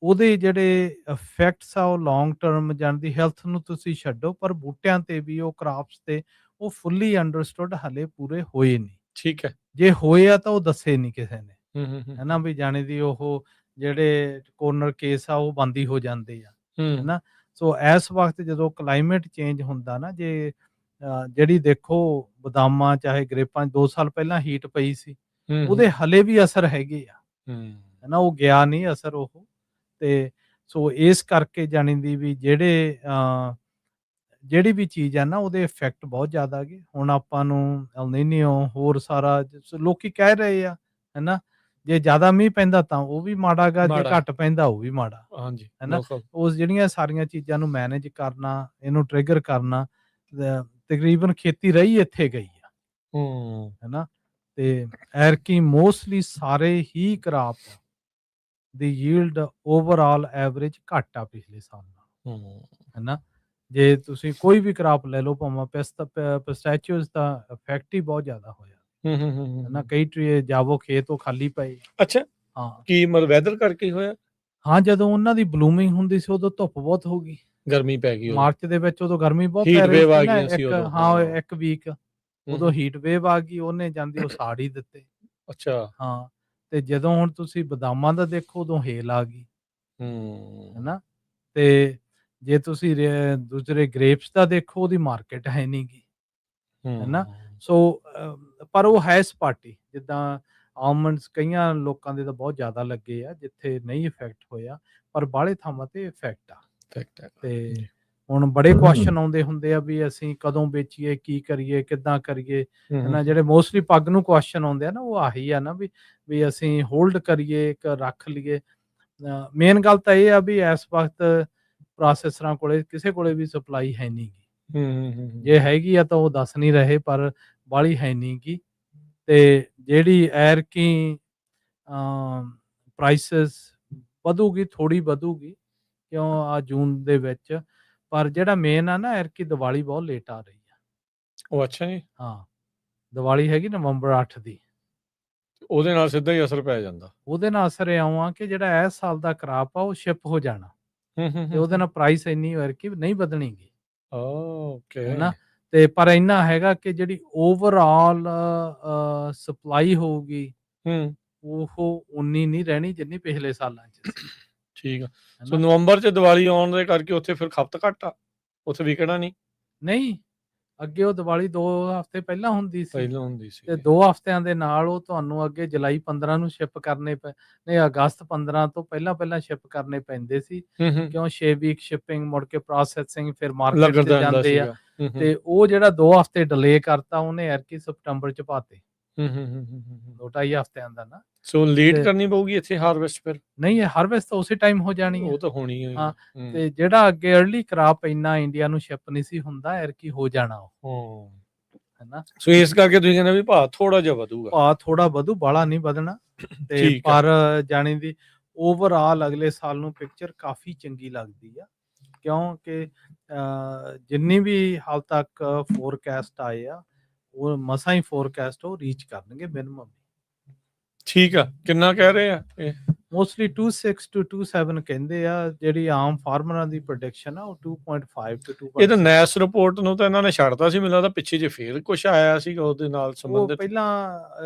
ਉਹਦੇ ਜਿਹੜੇ ਇਫੈਕਟਸ ਆ ਉਹ ਲੌਂਗ ਟਰਮ ਜਾਣਦੀ ਹੈਲਥ ਨੂੰ ਤੁਸੀਂ ਛੱਡੋ, ਪਰ ਬੂਟਿਆਂ ਤੇ ਵੀ, ਉਹ ਕ੍ਰਾਪਸ ਤੇ, ਉਹ ਫੁੱਲੀ ਅੰਡਰਸਟੂਡ ਹਲੇ ਪੂਰੇ ਹੋਏ ਨਹੀਂ। ਠੀਕ ਹੈ। ਜੇ ਹੋਏ ਆ ਤਾਂ ਉਹ ਦੱਸੇ ਨਹੀਂ ਕਿਸੇ ਨੇ, ਹੈ ਨਾ। ਵੀ ਜਾਣੇ ਦੀ ਉਹ ਜਿਹੜੇ ਕੋਰਨਰ ਕੇਸ ਆ ਉਹ ਬੰਦ ਹੀ ਹੋ ਜਾਂਦੇ ਆ, ਹੈ ਨਾ। ਸੋ ਇਸ ਵਕਤ ਜਦੋਂ ਕਲਾਈਮੇਟ ਚੇਂਜ ਹੁੰਦਾ ਨਾ, ਜੇ ਜਿਹੜੀ ਦੇਖੋ ਬਦਾਮਾਂ ਚਾਹੇ ਗ੍ਰੇਪਾਂ 2 ਸਾਲ ਪਹਿਲਾਂ ਹੀਟ ਪਈ ਸੀ, ਉਹਦੇ ਹਲੇ ਵੀ ਅਸਰ ਹੈਗੇ ਆ, ਹੈ ਨਾ। ਉਹ ਗਿਆ ਨਹੀਂ ਅਸਰ ਉਹ। ਤੇ ਸੋ ਇਸ ਕਰਕੇ ਜਾਣੀ ਦੀ ਵੀ ਜਿਹੜੀ ਵੀ ਚੀਜ਼ ਆ ਨਾ, ਉਹਦੇ ਇਫੈਕਟ ਬਹੁਤ ਜ਼ਿਆਦਾ ਗਏ। ਹੁਣ ਆਪਾਂ ਨੂੰ ਐਲ ਨੀਨੋ ਹੋਰ ਸਾਰਾ ਲੋਕੀ ਕਹਿ ਰਹੇ ਆ, ਹੈ ਨਾ। ਜੇ ਜ਼ਿਆਦਾ ਮੀਂਹ ਪੈਂਦਾ ਤਾਂ ਉਹ ਵੀ ਮਾੜਾ ਗਾ, ਜੇ ਘੱਟ ਪੈਂਦਾ ਉਹ ਵੀ ਮਾੜਾ, ਹੈ ਨਾ। ਉਸ ਜਿਹੜੀਆਂ ਸਾਰੀਆਂ ਚੀਜ਼ਾਂ ਨੂੰ ਮੈਨੇਜ ਕਰਨਾ, ਇਹਨੂੰ ਟ੍ਰਿਗਰ ਕਰਨਾ, ਤਕਰੀਬਨ ਖੇਤੀ ਰਹੀ ਇੱਥੇ ਗਈ ਆ, ਹੈ ਨਾ। ਤੇ ਐਰਕੀ ਮੋਸਟਲੀ ਸਾਰੇ ਹੀ ਕਰਾਪ ਦੀ ਯੀਲਡ ਓਵਰਆਲ ਐਵਰੇਜ ਘੱਟ ਆ ਪਿਛਲੇ ਸਾਲ ਨਾਲ, ਹੈ ਨਾ। ਜੇ ਤੁਸੀਂ ਕੋਈ ਵੀ ਕਰਾਪ ਲੈ ਲਓ, ਭਾਵੇਂ ਪਿਸਟੈਚੀਓਜ਼ ਦਾ ਇਫੈਕਟ ਹੀ ਬਹੁਤ ਜ਼ਿਆਦਾ ਹੋਇਆ, ਹੈ ਨਾ। ਕਈ ਟਰੀ ਜਾਵੋ ਖੇਤ ਉਹ ਖਾਲੀ ਪਏ। ਅੱਛਾ, ਹਾਂ। ਕੀ ਮਤਲਬ ਵੈਦਰ ਕਰਕੇ ਹੋਇਆ? ਹਾਂ, ਜਦੋਂ ਉਹਨਾਂ ਦੀ ਬਲੂਮਿੰਗ ਹੁੰਦੀ ਸੀ ਉਦੋਂ ਧੁੱਪ ਬਹੁਤ ਹੋ ਗਈ, ਗਰਮੀ ਪੈ ਗਈ ਮਾਰਚ ਦੇ ਵਿੱਚ, ਉਦੋਂ ਗਰਮੀ ਬਹੁਤ ਪੈ ਰਹੀ ਸੀ ਨਾ, ਇੱਕ ਵੀਕ ਉਦੋਂ ਹੀਟ ਵੇਵ ਆ ਗਈ, ਉਹਨੇ ਜਾਂਦੀ ਉਹ ਸਾੜ ਹੀ ਦਿੱਤੇ। ਅੱਛਾ, ਹਾਂ। ਤੇ ਜਦੋਂ ਹੁਣ ਤੁਸੀਂ ਬਦਾਮਾਂ ਦਾ ਦੇਖੋ, ਉਦੋਂ ਹੇਲ ਆ ਗਈ, ਹੈ ਨਾ। ਤੇ ਜੇ ਤੁਸੀਂ ਦੂਸਰੇ ਗ੍ਰੇਪਸ ਦਾ ਦੇਖੋ, ਉਹਦੀ ਮਾਰਕੀਟ ਹੈ ਨਹੀਂ ਗੀ, ਹੈ ਨਾ। ਸੋ ਪਰ ਉਹ ਹੈ ਸਪਾਟੀ, ਜਿੱਦਾਂ ਆਲਮੰਡਸ ਕਈਆਂ ਲੋਕਾਂ ਦੇ ਤਾਂ ਬਹੁਤ ਜ਼ਿਆਦਾ ਲੱਗੇ ਆ, ਜਿੱਥੇ ਨਹੀਂ ਇਫੈਕਟ ਹੋਇਆ, ਪਰ ਬਾਹਲੇ ਥਾਵਾਂ ਤੇ ਇਫੈਕਟ ਆ। ਤੇ ਹੁਣ ਬੜੇ ਕੁਐਸਚਨ ਆਉਂਦੇ ਹੁੰਦੇ ਆ ਵੀ ਅਸੀਂ ਕਦੋਂ ਵੇਚੀਏ, ਕੀ ਕਰੀਏ, ਕਿੱਦਾਂ ਕਰੀਏ, ਹੈ ਨਾ। ਜਿਹੜੇ ਮੋਸਟਲੀ ਪੱਗ ਨੂੰ ਕੁਐਸਚਨ ਆਉਂਦੇ ਆ ਨਾ, ਉਹ ਆਹੀ ਆ ਨਾ, ਵੀ ਅਸੀਂ ਹੋਲਡ ਕਰੀਏ ਕਿ ਰੱਖ ਲਈਏ। ਮੇਨ ਗੱਲ ਤਾਂ ਇਹ ਆ ਵੀ ਇਸ ਵਕਤ ਪ੍ਰੋਸੈਸਰਾਂ ਕੋਲੇ ਕਿਸੇ ਕੋਲੇ ਵੀ ਸਪਲਾਈ ਹੈ ਨਹੀਂ ਗੀ, ਜੇ ਹੈਗੀ ਆ ਤਾਂ ਉਹ ਦੱਸ ਨਹੀਂ ਰਹੇ, ਪਰ ਬਾਹਲੀ ਹੈ ਨਹੀਂ ਗੀ। ਤੇ ਜਿਹੜੀ ਐਰਕੀ ਪ੍ਰਾਈਸਿਸ ਵਧੂਗੀ, ਥੋੜੀ ਵਧੂਗੀ, ਕਿਉਂ ਆ ਜੂਨ ਦੇ ਵਿੱਚ ਪਰ ਜਿਹੜਾ ਮੇਨ ਆ ਨਾ ਐਰਕੀ ਦੀਵਾਲੀ ਬਹੁਤ ਲੇਟ ਆ ਰਹੀ ਆ। ਉਹ ਅੱਛਾ ਜੀ। ਹਾਂ, ਦੀਵਾਲੀ ਹੈਗੀ ਨਵੰਬਰ 8 ਦੀ। ਉਹਦੇ ਨਾਲ ਸਿੱਧਾ ਹੀ ਅਸਰ ਪੈ ਜਾਂਦਾ। ਉਹਦੇ ਨਾਲ ਅਸਰ ਇਉਂ ਆ ਕਿ ਜਿਹੜਾ ਇਸ ਸਾਲ ਦਾ ਕਰਾਪ ਆ ਉਹ ਸ਼ਿਪ ਹੋ ਜਾਣਾ ਤੇ ਉਹਦੇ ਨਾਲ ਪ੍ਰਾਈਸ ਇੰਨੀ ਐਰਕੀ ਨਹੀਂ ਵਧਣੀ ਗੀ। ਓਕੇ। ਹਨਾ, ਤੇ ਪਰ ਇੰਨਾ ਹੈਗਾ ਕਿ ਜਿਹੜੀ ਓਵਰਆਲ ਸਪਲਾਈ ਹੋਊਗੀ ਉਹ ਉਨੀ ਨਹੀਂ ਰਹਿਣੀ ਜਿੰਨੀ ਪਿਛਲੇ ਸਾਲਾਂ 'ਚ ਸੀ। ਠੀਕ ਆ। ਸੋ ਨਵੰਬਰ 'ਚ ਦੀਵਾਲੀ ਆਉਣ ਦੇ ਕਰਕੇ ਉੱਥੇ ਫਿਰ ਖਪਤ ਘੱਟ ਆ, ਉੱਥੇ ਵਿਕਣਾ ਨਹੀਂ। ਅੱਗੇ ਉਹ ਦੀਵਾਲੀ 2 ਹਫ਼ਤੇ ਪਹਿਲਾਂ ਹੁੰਦੀ ਸੀ ਤੇ 2 ਹਫ਼ਤਿਆਂ ਦੇ ਨਾਲ ਉਹ ਤੁਹਾਨੂੰ ਅੱਗੇ ਜੁਲਾਈ 15 ਨੂੰ ਸ਼ਿਪ ਕਰਨੇ ਨਹੀਂ, ਅਗਸਤ 15 ਤੋਂ ਪਹਿਲਾਂ ਸ਼ਿਪ ਕਰਨੇ ਪੈਂਦੇ ਸੀ, ਕਿਉਂ 6 ਵੀਕ ਸ਼ਿਪਿੰਗ, ਮੁੜ ਕੇ ਪ੍ਰੋਸੈਸਿੰਗ, ਫਿਰ ਮਾਰਕੀਟ 'ਚ ਜਾਂਦੇ ਆ, ਤੇ ਉਹ ਜਿਹੜਾ 2 ਹਫ਼ਤੇ ਡਿਲੇ ਕਰਤਾ ਉਹਨੇ ਐਰਕੀ ਸਤੰਬਰ 'ਚ ਪਾਤੇ। 2-2.5 ਹਫ਼ਤਿਆਂ ਦਾ ਨਾ। ਸੋ ਲੇਟ ਕਰਨੀ ਪਊਗੀ ਇੱਥੇ ਹਾਰਵੈਸਟ ਫਿਰ? ਨਹੀਂ, ਹਾਰਵੈਸਟ ਤਾਂ ਉਸੇ ਟਾਈਮ ਹੋ ਜਾਣੀ ਹੈ। ਉਹ ਤਾਂ ਹੋਣੀ ਹੈ। ਹਾਂ, ਤੇ ਜਿਹੜਾ ਅੱਗੇ अर्ਲੀ ਕ੍ਰਾਪ ਇੰਨਾ ਇੰਡੀਆ ਨੂੰ ਸ਼ਿਪ ਨਹੀਂ ਸੀ ਹੁੰਦਾ, ਐਰਕੀ ਹੋ ਜਾਣਾ ਉਹ। ਹੈਨਾ, ਸੋ ਇਸ ਕਰਕੇ ਤੁਸੀਂ ਕਹਿੰਦੇ ਵੀ ਭਾਅ ਥੋੜਾ ਜਿਹਾ ਵਧੂਗਾ। ਭਾਅ ਥੋੜਾ ਵਧੂ, ਬਾਹਲਾ ਨਹੀਂ ਵਧਣਾ। ਤੇ ਪਰ ਜਾਣੀ ਦੀ ਓਵਰਆਲ ਅਗਲੇ ਸਾਲ ਨੂੰ ਪਿਕਚਰ ਕਾਫੀ ਚੰਗੀ ਲੱਗਦੀ ਆ, ਕਿਉਂਕਿ ਜਿੰਨੀ ਵੀ ਹਾਲ ਤੱਕ ਫੋਰਕਾਸਟ ਆਏ ਆ ਉਹ ਮਸਾਂ ਹੀ ਫੋਰਕਾਸਟ ਉਹ ਰੀਚ ਕਰਨਗੇ ਮਿਨੀਮਮ। ਠੀਕ ਆ। ਕਿੰਨਾ ਕਹਿ ਰਹੇ ਆ ਇਹ? ਮੋਸਟਲੀ 26 to 27 ਕਹਿੰਦੇ ਆ। ਜਿਹੜੀ ਆਮ ਫਾਰਮਰਾਂ ਦੀ ਪ੍ਰੈਡਿਕਸ਼ਨ ਆ ਉਹ 2.5 to 2. ਇਹ ਤਾਂ ਨੈਸ ਰਿਪੋਰਟ ਨੂੰ ਤਾਂ ਇਹਨਾਂ ਨੇ ਛੱਡਤਾ ਸੀ, ਮੈਨੂੰ ਲੱਗਦਾ ਪਿੱਛੇ ਜੇ ਫੇਰ ਕੁਝ ਆਇਆ ਸੀਗਾ ਉਹਦੇ ਨਾਲ ਸੰਬੰਧਿਤ। ਪਹਿਲਾਂ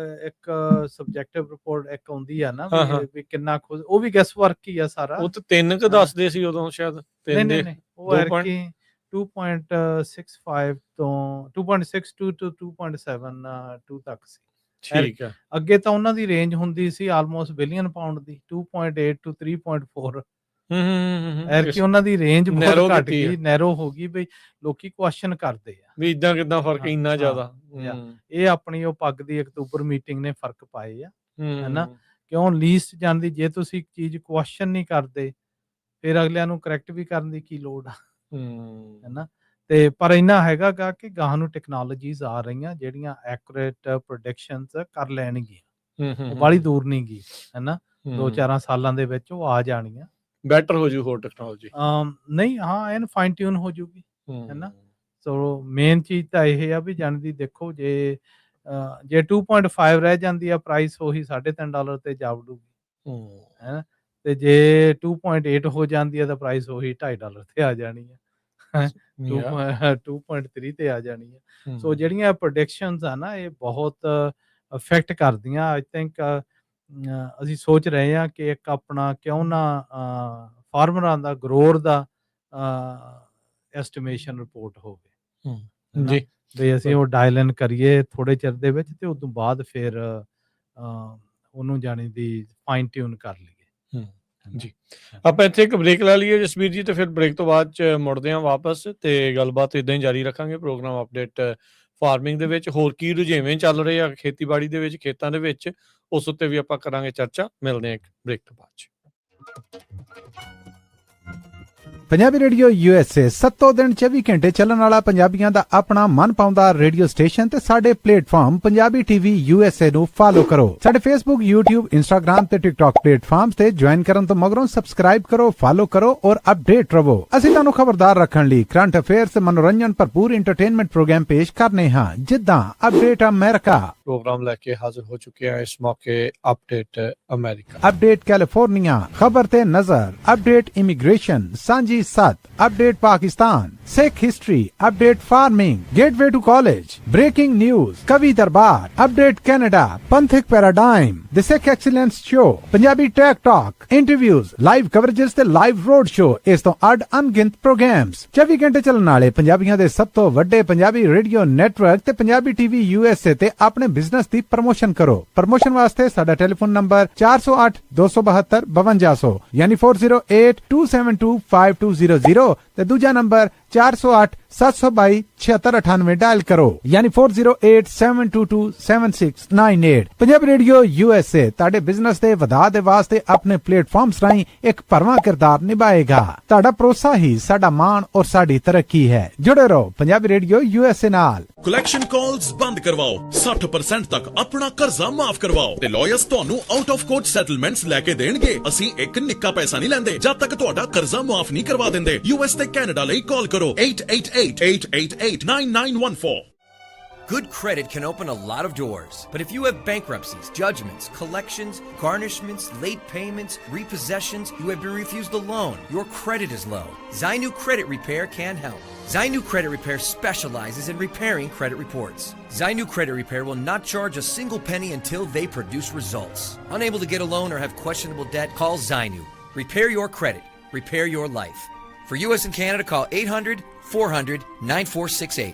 ਇੱਕ ਸਬਜੈਕਟਿਵ ਰਿਪੋਰਟ ਇੱਕ ਆਉਂਦੀ ਆ ਨਾ ਵੀ ਕਿੰਨਾ ਉਹ ਵੀ ਗੈਸ ਵਰਕ ਹੀ ਆ ਸਾਰਾ। ਉਹ ਤਾਂ 3 ਕ ਦੱਸਦੇ ਸੀ ਉਦੋਂ ਸ਼ਾਇਦ। ਨਹੀਂ, ਉਹ ਐਰਕੀ 2.65 ਤੋਂ 2.62 to 2.72 ਤੱਕ ਸੀ। ਠੀਕ ਆ। ਅੱਗੇ ਤਾਂ ਉਹਨਾਂ ਦੀ ਰੇਂਜ ਹੁੰਦੀ ਸੀ almost billion pound the, 2.8 to 3.4। ਐਰਕੀ ਉਹਨਾਂ ਦੀ ਰੇਂਜ ਬਹੁਤ ਘਟ ਗਈ, ਨੈਰੋ ਹੋ ਗਈ, ਬਈ ਲੋਕੀ ਕੁਐਸਚਨ ਕਰਦੇ ਆ ਵੀ ਇਦਾਂ ਕਿਦਾਂ ਫਰਕ ਇੰਨਾ ਜ਼ਿਆਦਾ। ਇਹ ਆਪਣੀ ਉਹ ਪੱਗ ਦੀ ਅਕਤੂਬਰ ਮੀਟਿੰਗ ਨੇ ਫਰਕ ਪਾਏ ਆ, ਹੈਨਾ, ਕਿਉਂ ਲੀਸਟ ਜਾਂਦੀ। ਜੇ ਤੁਸੀਂ ਇੱਕ ਚੀਜ਼ ਕੁਐਸਚਨ ਨਹੀਂ ਕਰਦੇ ਫਿਰ ਅਗਲਿਆਂ ਨੂੰ ਕਰੈਕਟ ਵੀ ਕਰਨ ਦੀ ਕੀ ਲੋੜ ਆ, ਹੈਨਾ। ਤੇ ਪਰ ਇੰਨਾ ਹੈਗਾ ਗਾ ਕਿ ਗਾਹਾਂ ਨੂੰ ਟੈਕਨੋਲੋਜੀਜ਼ ਆ ਰਹੀਆਂ ਜਿਹੜੀਆਂ ਐਕੂਰੇਟ ਪ੍ਰੈਡਿਕਸ਼ਨਸ ਕਰ ਲੈਣਗੀਆਂ, ਉਹ ਬਾਹਲੀ ਦੂਰ ਨਹੀਂ ਗਈ, ਹੈਨਾ। 2-4 ਸਾਲਾਂ ਦੇ ਵਿੱਚ ਉਹ ਆ ਜਾਣੀਆਂ, ਬੈਟਰ ਹੋ ਜੂ ਹੋਰ ਟੈਕਨੋਲੋਜੀ। ਨਹੀਂ, ਹਾਂ, ਐਨ ਫਾਈਨ ਟਿਊਨ ਹੋ ਜੂਗੀ, ਹੈਨਾ। ਸੋ ਮੇਨ ਚੀਜ਼ ਤਾਂ ਇਹ ਆ ਵੀ ਜਾਣਦੀ ਦੇਖੋ, ਜੇ 2.5 ਰਹਿ ਜਾਂਦੀ ਆ ਪ੍ਰਾਈਸ ਉਹੀ $3.5 ਤੇ ਜਾ ਵੜੂਗੀ, ਹੈਨਾ। ਤੇ ਜੇ 2.8 ਹੋ ਜਾਂਦੀ ਆ ਤਾਂ ਪ੍ਰਾਈਸ ਉਹੀ $2.5 ਤੇ ਆ ਜਾਣੀ ਆ, 2.3 ਤੇ ਆ ਜਾਣੀ ਆ। ਸੋ ਜਿਹੜੀਆਂ ਪ੍ਰੈਡਿਕਸ਼ਨਸ ਆ ਨਾ ਇਹ ਬਹੁਤ ਅਫੈਕਟ ਕਰਦੀਆਂ। ਆਈ ਥਿੰਕ ਅਸੀਂ ਸੋਚ ਰਹੇ ਹਾਂ ਕਿ ਇੱਕ ਆਪਣਾ ਕਿਉਂ ਨਾ ਫਾਰਮਰਾਂ ਦਾ ਗਰੋਰ ਦਾ ਐਸਟੀਮੇਸ਼ਨ ਰਿਪੋਰਟ ਹੋਵੇ ਜੀ, ਵੀ ਅਸੀਂ ਉਹ ਡਾਇਲ ਇਨ ਕਰੀਏ ਥੋੜੇ ਚਿਰ ਦੇ ਵਿੱਚ ਤੇ ਉਸ ਤੋਂ ਬਾਅਦ ਫਿਰ ਉਹਨੂੰ ਜਾਣੀ ਦੀ ਫਾਈਨ ਟਿਊਨ ਕਰ ਲਈਏ ਜੀ। ਆਪਾਂ ਇੱਥੇ ਇੱਕ ਬ੍ਰੇਕ ਲੈ ਲਈਏ ਜਸਬੀਰ ਜੀ, ਤੇ ਫਿਰ ਬ੍ਰੇਕ ਤੋਂ ਬਾਅਦ ਚ ਮੁੜਦੇ ਹਾਂ ਵਾਪਸ ਤੇ ਗੱਲਬਾਤ ਇਦਾਂ ਹੀ ਜਾਰੀ ਰੱਖਾਂਗੇ। ਪ੍ਰੋਗਰਾਮ ਅਪਡੇਟ ਫਾਰਮਿੰਗ ਦੇ ਵਿੱਚ ਹੋਰ ਕੀ ਰੁਝੇਵੇਂ ਚੱਲ ਰਹੇ ਆ ਖੇਤੀਬਾੜੀ ਦੇ ਵਿੱਚ, ਖੇਤਾਂ ਦੇ ਵਿੱਚ, ਉਸ ਉੱਤੇ ਵੀ ਆਪਾਂ ਕਰਾਂਗੇ ਚਰਚਾ। ਮਿਲਦੇ ਹਾਂ ਇੱਕ ਬ੍ਰੇਕ ਤੋਂ ਬਾਅਦ ਚ। ਪੰਜਾਬੀ ਰੇਡੀਓ USA 7 ਦਿਨ 24 ਘੰਟੇ ਚੱਲਣ ਵਾਲਾ ਪੰਜਾਬੀਆਂ ਦਾ ਆਪਣਾ ਮਨ ਪਾਉਂਦਾ ਰੇਡੀਓ ਸਟੇਸ਼ਨ ਤੇ ਸਾਡੇ ਪਲੇਟਫਾਰਮ ਪੰਜਾਬੀ TV USA ਨੂੰ ਫਾਲੋ ਕਰੋ। ਸਾਡੇ Facebook, YouTube, Instagram ਤੇ TikTok ਪਲੇਟਫਾਰਮਸ ਤੇ ਜੁਆਇਨ ਕਰਨ ਤੋਂ ਮਗਰੋਂ ਸਬਸਕ੍ਰਾਈਬ ਕਰੋ, ਫਾਲੋ ਕਰੋ ਔਰ ਅਪਡੇਟ ਰਹੋ। ਅਸੀਂ ਤੁਹਾਨੂੰ ਖਬਰਦਾਰ ਰੱਖਣ ਲਈ ਕਰੰਟ ਅਫੇਅਰਸ ਤੇ ਮਨੋਰੰਜਨ ਭਰਪੂਰ ਐਂਟਰਟੇਨਮੈਂਟ ਪ੍ਰੋਗਰਾਮ ਪੇਸ਼ ਕਰਨੇ ਹਾਂ, ਜਿੱਦਾਂ ਅਪਡੇਟ ਅਮਰੀਕਾ ਪ੍ਰੋਗਰਾਮ ਲੈ ਕੇ ਹਾਜ਼ਰ ਹੋ ਚੁੱਕੇ ਹਾਂ ਇਸ ਮੌਕੇ। ਅਪਡੇਟ ਅਮਰੀਕਾ, ਅਪਡੇਟ ਕੈਲੀਫੋਰਨੀਆ, ਖਬਰ ਤੇ ਨਜ਼ਰ, ਅਪਡੇਟ ਇਮੀਗ੍ਰੇਸ਼ਨ, ਸਾਂਝੀ ਸੱਤ, update Pakistan, Sikh history, update farming, gateway to college, breaking news, ਕਵੀ ਦਰਬਾਰ, ਅਪਡੇਟ ਕੈਨੇਡਾ, ਪੰਥਕ paradigm, the Sikh excellence show, Punjabi tech talk, interviews, live coverages ਤੇ ਲਾਈਵ ਰੋਡ ਸ਼ੋ, ਇਸ ਤੋਂ ਅੱਡ ਅਣਗਿਣਤ ਪ੍ਰੋਗਰਾਮਸ, 24 ਘੰਟੇ ਚੱਲਣ ਵਾਲੇ ਪੰਜਾਬੀਆਂ ਦੇ ਸਭ ਤੋਂ ਵੱਡੇ ਪੰਜਾਬੀ ਰੇਡੀਓ ਨੈਟਵਰਕ ਤੇ ਪੰਜਾਬੀ TV USA ਤੇ ਆਪਣੇ ਬਿਜ਼ਨਸ ਦੀ ਪ੍ਰਮੋਸ਼ਨ ਕਰੋ। ਪ੍ਰਮੋਸ਼ਨ ਵਾਸਤੇ ਸਾਡਾ ਟੈਲੀਫੋਨ ਨੰਬਰ 408-272-5200 ਯਾਨੀ 408-272-5200 ਤੇ ਦੂਜਾ ਨੰਬਰ 408 722 7698 डायल करो यानी 4087227698। पंजाबी रेडियो USA ਤੁਹਾਡੇ ਬਿਜ਼ਨਸ ਦੇ ਵਧਾ ਦੇ ਵਾਸਤੇ ਆਪਣੇ ਪਲੇਟਫਾਰਮਸ ਰਾਹੀਂ ਇੱਕ ਭਰਵਾਂ ਕਿਰਦਾਰ ਨਿਭਾਏਗਾ। ਤੁਹਾਡਾ ਭਰੋਸਾ ਹੀ ਸਾਡਾ ਮਾਣ ਔਰ ਸਾਡੀ ਤਰੱਕੀ ਹੈ। ਜੁੜੇ ਰਹੋ ਪੰਜਾਬੀ ਰੇਡੀਓ USA ਨਾਲ। ਕਲੈਕਸ਼ਨ ਕਾਲਸ ਬੰਦ ਕਰਵਾਓ, 60% ਤੱਕ ਆਪਣਾ ਕਰਜ਼ਾ ਮਾਫ ਕਰਵਾਓ ਤੇ ਲਾਇਰਸ ਤੁਹਾਨੂੰ ਆਊਟ ਆਫ ਕੋਰਟ ਸੈਟਲਮੈਂਟਸ ਲੈ ਕੇ ਦੇਣਗੇ। ਅਸੀਂ ਇੱਕ ਨਿੱਕਾ ਪੈਸਾ ਨਹੀਂ ਲੈਂਦੇ ਜਦ ਤੱਕ ਤੁਹਾਡਾ ਕਰਜ਼ਾ ਮਾਫ ਨਹੀਂ ਕਰਵਾ ਦਿੰਦੇ। US ਤੇ ਕੈਨੇਡਾ ਲਈ ਕਾਲ ਕਰੋ 888-888-9914। Good credit can open a lot of doors, but if you have bankruptcies, judgments, collections, garnishments, late payments, repossessions, you have been refused a loan, your credit is low, Zainu Credit Repair can help. Zainu Credit Repair specializes in repairing credit reports. Zainu Credit Repair will not charge a single penny until they produce results. Unable to get a loan or have questionable debt, call Zainu. Repair your credit. Repair your life. For US and Canada, call 800-400-9468.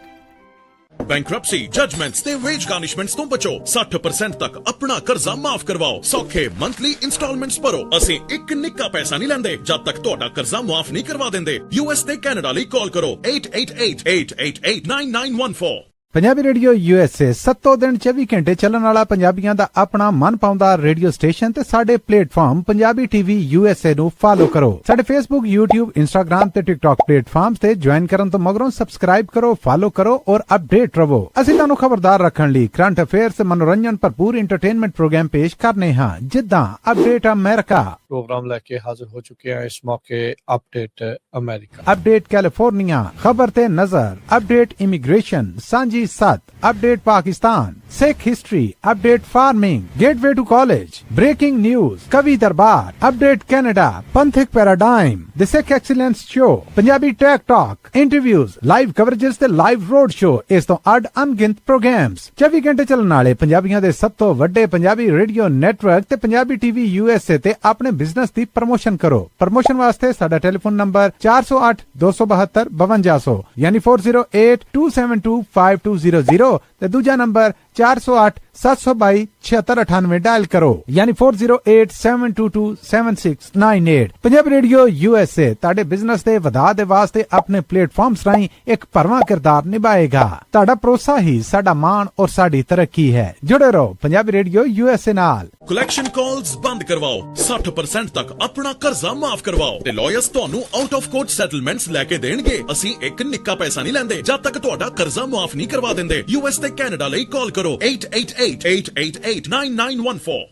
Bankruptcy, judgements ਤੇ veg ਗਾਰਨਿਸ਼ਮੈਂਟਸ ਤੋਂ ਬਚੋ। 60% ਤੱਕ ਆਪਣਾ ਕਰਜ਼ਾ ਮਾਫ ਕਰਵਾਓ। ਸੌਖੇ monthly instalments ਭਰੋ। ਅਸੀਂ ਇੱਕ ਨਿੱਕਾ ਪੈਸਾ ਨਹੀਂ ਲੈਂਦੇ ਜਦ ਤੱਕ ਤੁਹਾਡਾ ਕਰਜ਼ਾ ਮਾਫ ਨਹੀਂ ਕਰਵਾ ਦਿੰਦੇ। US ਤੇ ਕੈਨੇਡਾ ਲਈ ਕਾਲ ਕਰੋ 888-888-9914। ਪੰਜਾਬੀ ਰੇਡੀਓ USA 7 ਦਿਨ 24 ਘੰਟੇ ਚੱਲਣ ਵਾਲਾ ਪੰਜਾਬੀਆਂ ਦਾ ਆਪਣਾ ਮਨਪਾਉਂਦਾ ਰੇਡੀਓ ਸਟੇਸ਼ਨ ਤੇ ਸਾਡੇ ਪਲੇਟਫਾਰਮ ਪੰਜਾਬੀ TV USA ਨੂੰ ਫਾਲੋ ਕਰੋ। ਸਾਡੇ Facebook, YouTube, Instagram ਤੇ TikTok ਪਲੇਟਫਾਰਮਸ ਤੇ ਜੁਆਇਨ ਕਰਨ ਤੋਂ ਮਗਰੋਂ ਸਬਸਕ੍ਰਾਈਬ ਕਰੋ, ਫਾਲੋ ਕਰੋ ਔਰ ਅਪਡੇਟ ਰਹੋ। ਅਸੀਂ ਤੁਹਾਨੂੰ ਖਬਰਦਾਰ ਰੱਖਣ ਲਈ ਕਰੰਟ ਅਫੇਅਰਸ ਤੇ ਮਨੋਰੰਜਨ ਭਰਪੂਰ ਐਂਟਰਟੇਨਮੈਂਟ ਪ੍ਰੋਗਰਾਮ ਪੇਸ਼ ਕਰਨੇ ਹਾਂ, ਜਿੱਦਾਂ ਅਪਡੇਟ ਅਮਰੀਕਾ ਪ੍ਰੋਗਰਾਮ ਲੈ ਕੇ ਹਾਜ਼ਰ ਹੋ ਚੁੱਕੇ ਹਾਂ ਇਸ ਮੌਕੇ। ਅਪਡੇਟ ਅਮਰੀਕਾ, ਅਪਡੇਟ ਕੈਲੀਫੋਰਨੀਆ, ਖਬਰ ਤੇ ਨਜ਼ਰ, ਅਪਡੇਟ ਇਮੀਗ੍ਰੇਸ਼ਨ, ਸਾਂਝੀ 7, update Pakistan, Sikh history, update farming, gateway to college, breaking news, कवि दरबार, अपडेट कनाडा, पंथिक paradigm, the Sikh excellence show, Punjabi tech talk, interviews, live coverages ते लाइव रोड शो, इस तो अड अनगिनत प्रोग्राम्स 24 घंटे चलने वाले पंजाबियों के सब तो वड्डे पंजाबी रेडियो नेटवर्क ते पंजाबी TV USA ते अपने बिजनेस की प्रमोशन करो। प्रमोशन वास्ते साडा टेलीफोन नंबर 408 272 5200 यानी 4082725200 ਤੇ ਦੂਜਾ ਨੰਬਰ 408 722 7698 ਡਾਇਲ ਕਰੋ ਯਾਨੀ 4087227698। ਪੰਜਾਬੀ ਰੇਡੀਓ USA ਤੁਹਾਡੇ ਬਿਜ਼ਨਸ ਦੇ ਵਧਾ ਦੇ ਵਾਸਤੇ ਆਪਣੇ ਪਲੇਟਫਾਰਮਸ ਰਾਹੀਂ ਇੱਕ ਭਰਵਾਂ ਕਿਰਦਾਰ ਨਿਭਾਏਗਾ। ਤੁਹਾਡਾ ਭਰੋਸਾ ਹੀ ਸਾਡਾ ਮਾਣ ਔਰ ਸਾਡੀ ਤਰੱਕੀ ਹੈ। ਜੁੜੇ ਰਹੋ ਪੰਜਾਬੀ ਰੇਡੀਓ USA ਨਾਲ। ਕਲੈਕਸ਼ਨ ਕਾਲਸ ਬੰਦ ਕਰਵਾਓ, 60% ਤੱਕ ਆਪਣਾ ਕਰਜ਼ਾ ਮਾਫ ਕਰਵਾਓ ਤੇ ਲਾਇਰਸ ਤੁਹਾਨੂੰ ਆਊਟ ਆਫ ਕੋਰਟ ਸੈਟਲਮੈਂਟਸ ਲੈ ਕੇ ਦੇਣਗੇ। ਅਸੀਂ ਇੱਕ ਨਿੱਕਾ ਪੈਸਾ ਨਹੀਂ ਲੈਂਦੇ ਜਦ ਤੱਕ ਤੁਹਾਡਾ ਕਰਜ਼ਾ ਮਾਫ ਨਹੀਂ ਕਰਵਾ ਦਿੰਦੇ। US ਤੇ ਕੈਨੇਡਾ ਲਈ ਕਾਲ ਕਰੋ 888-888-9914।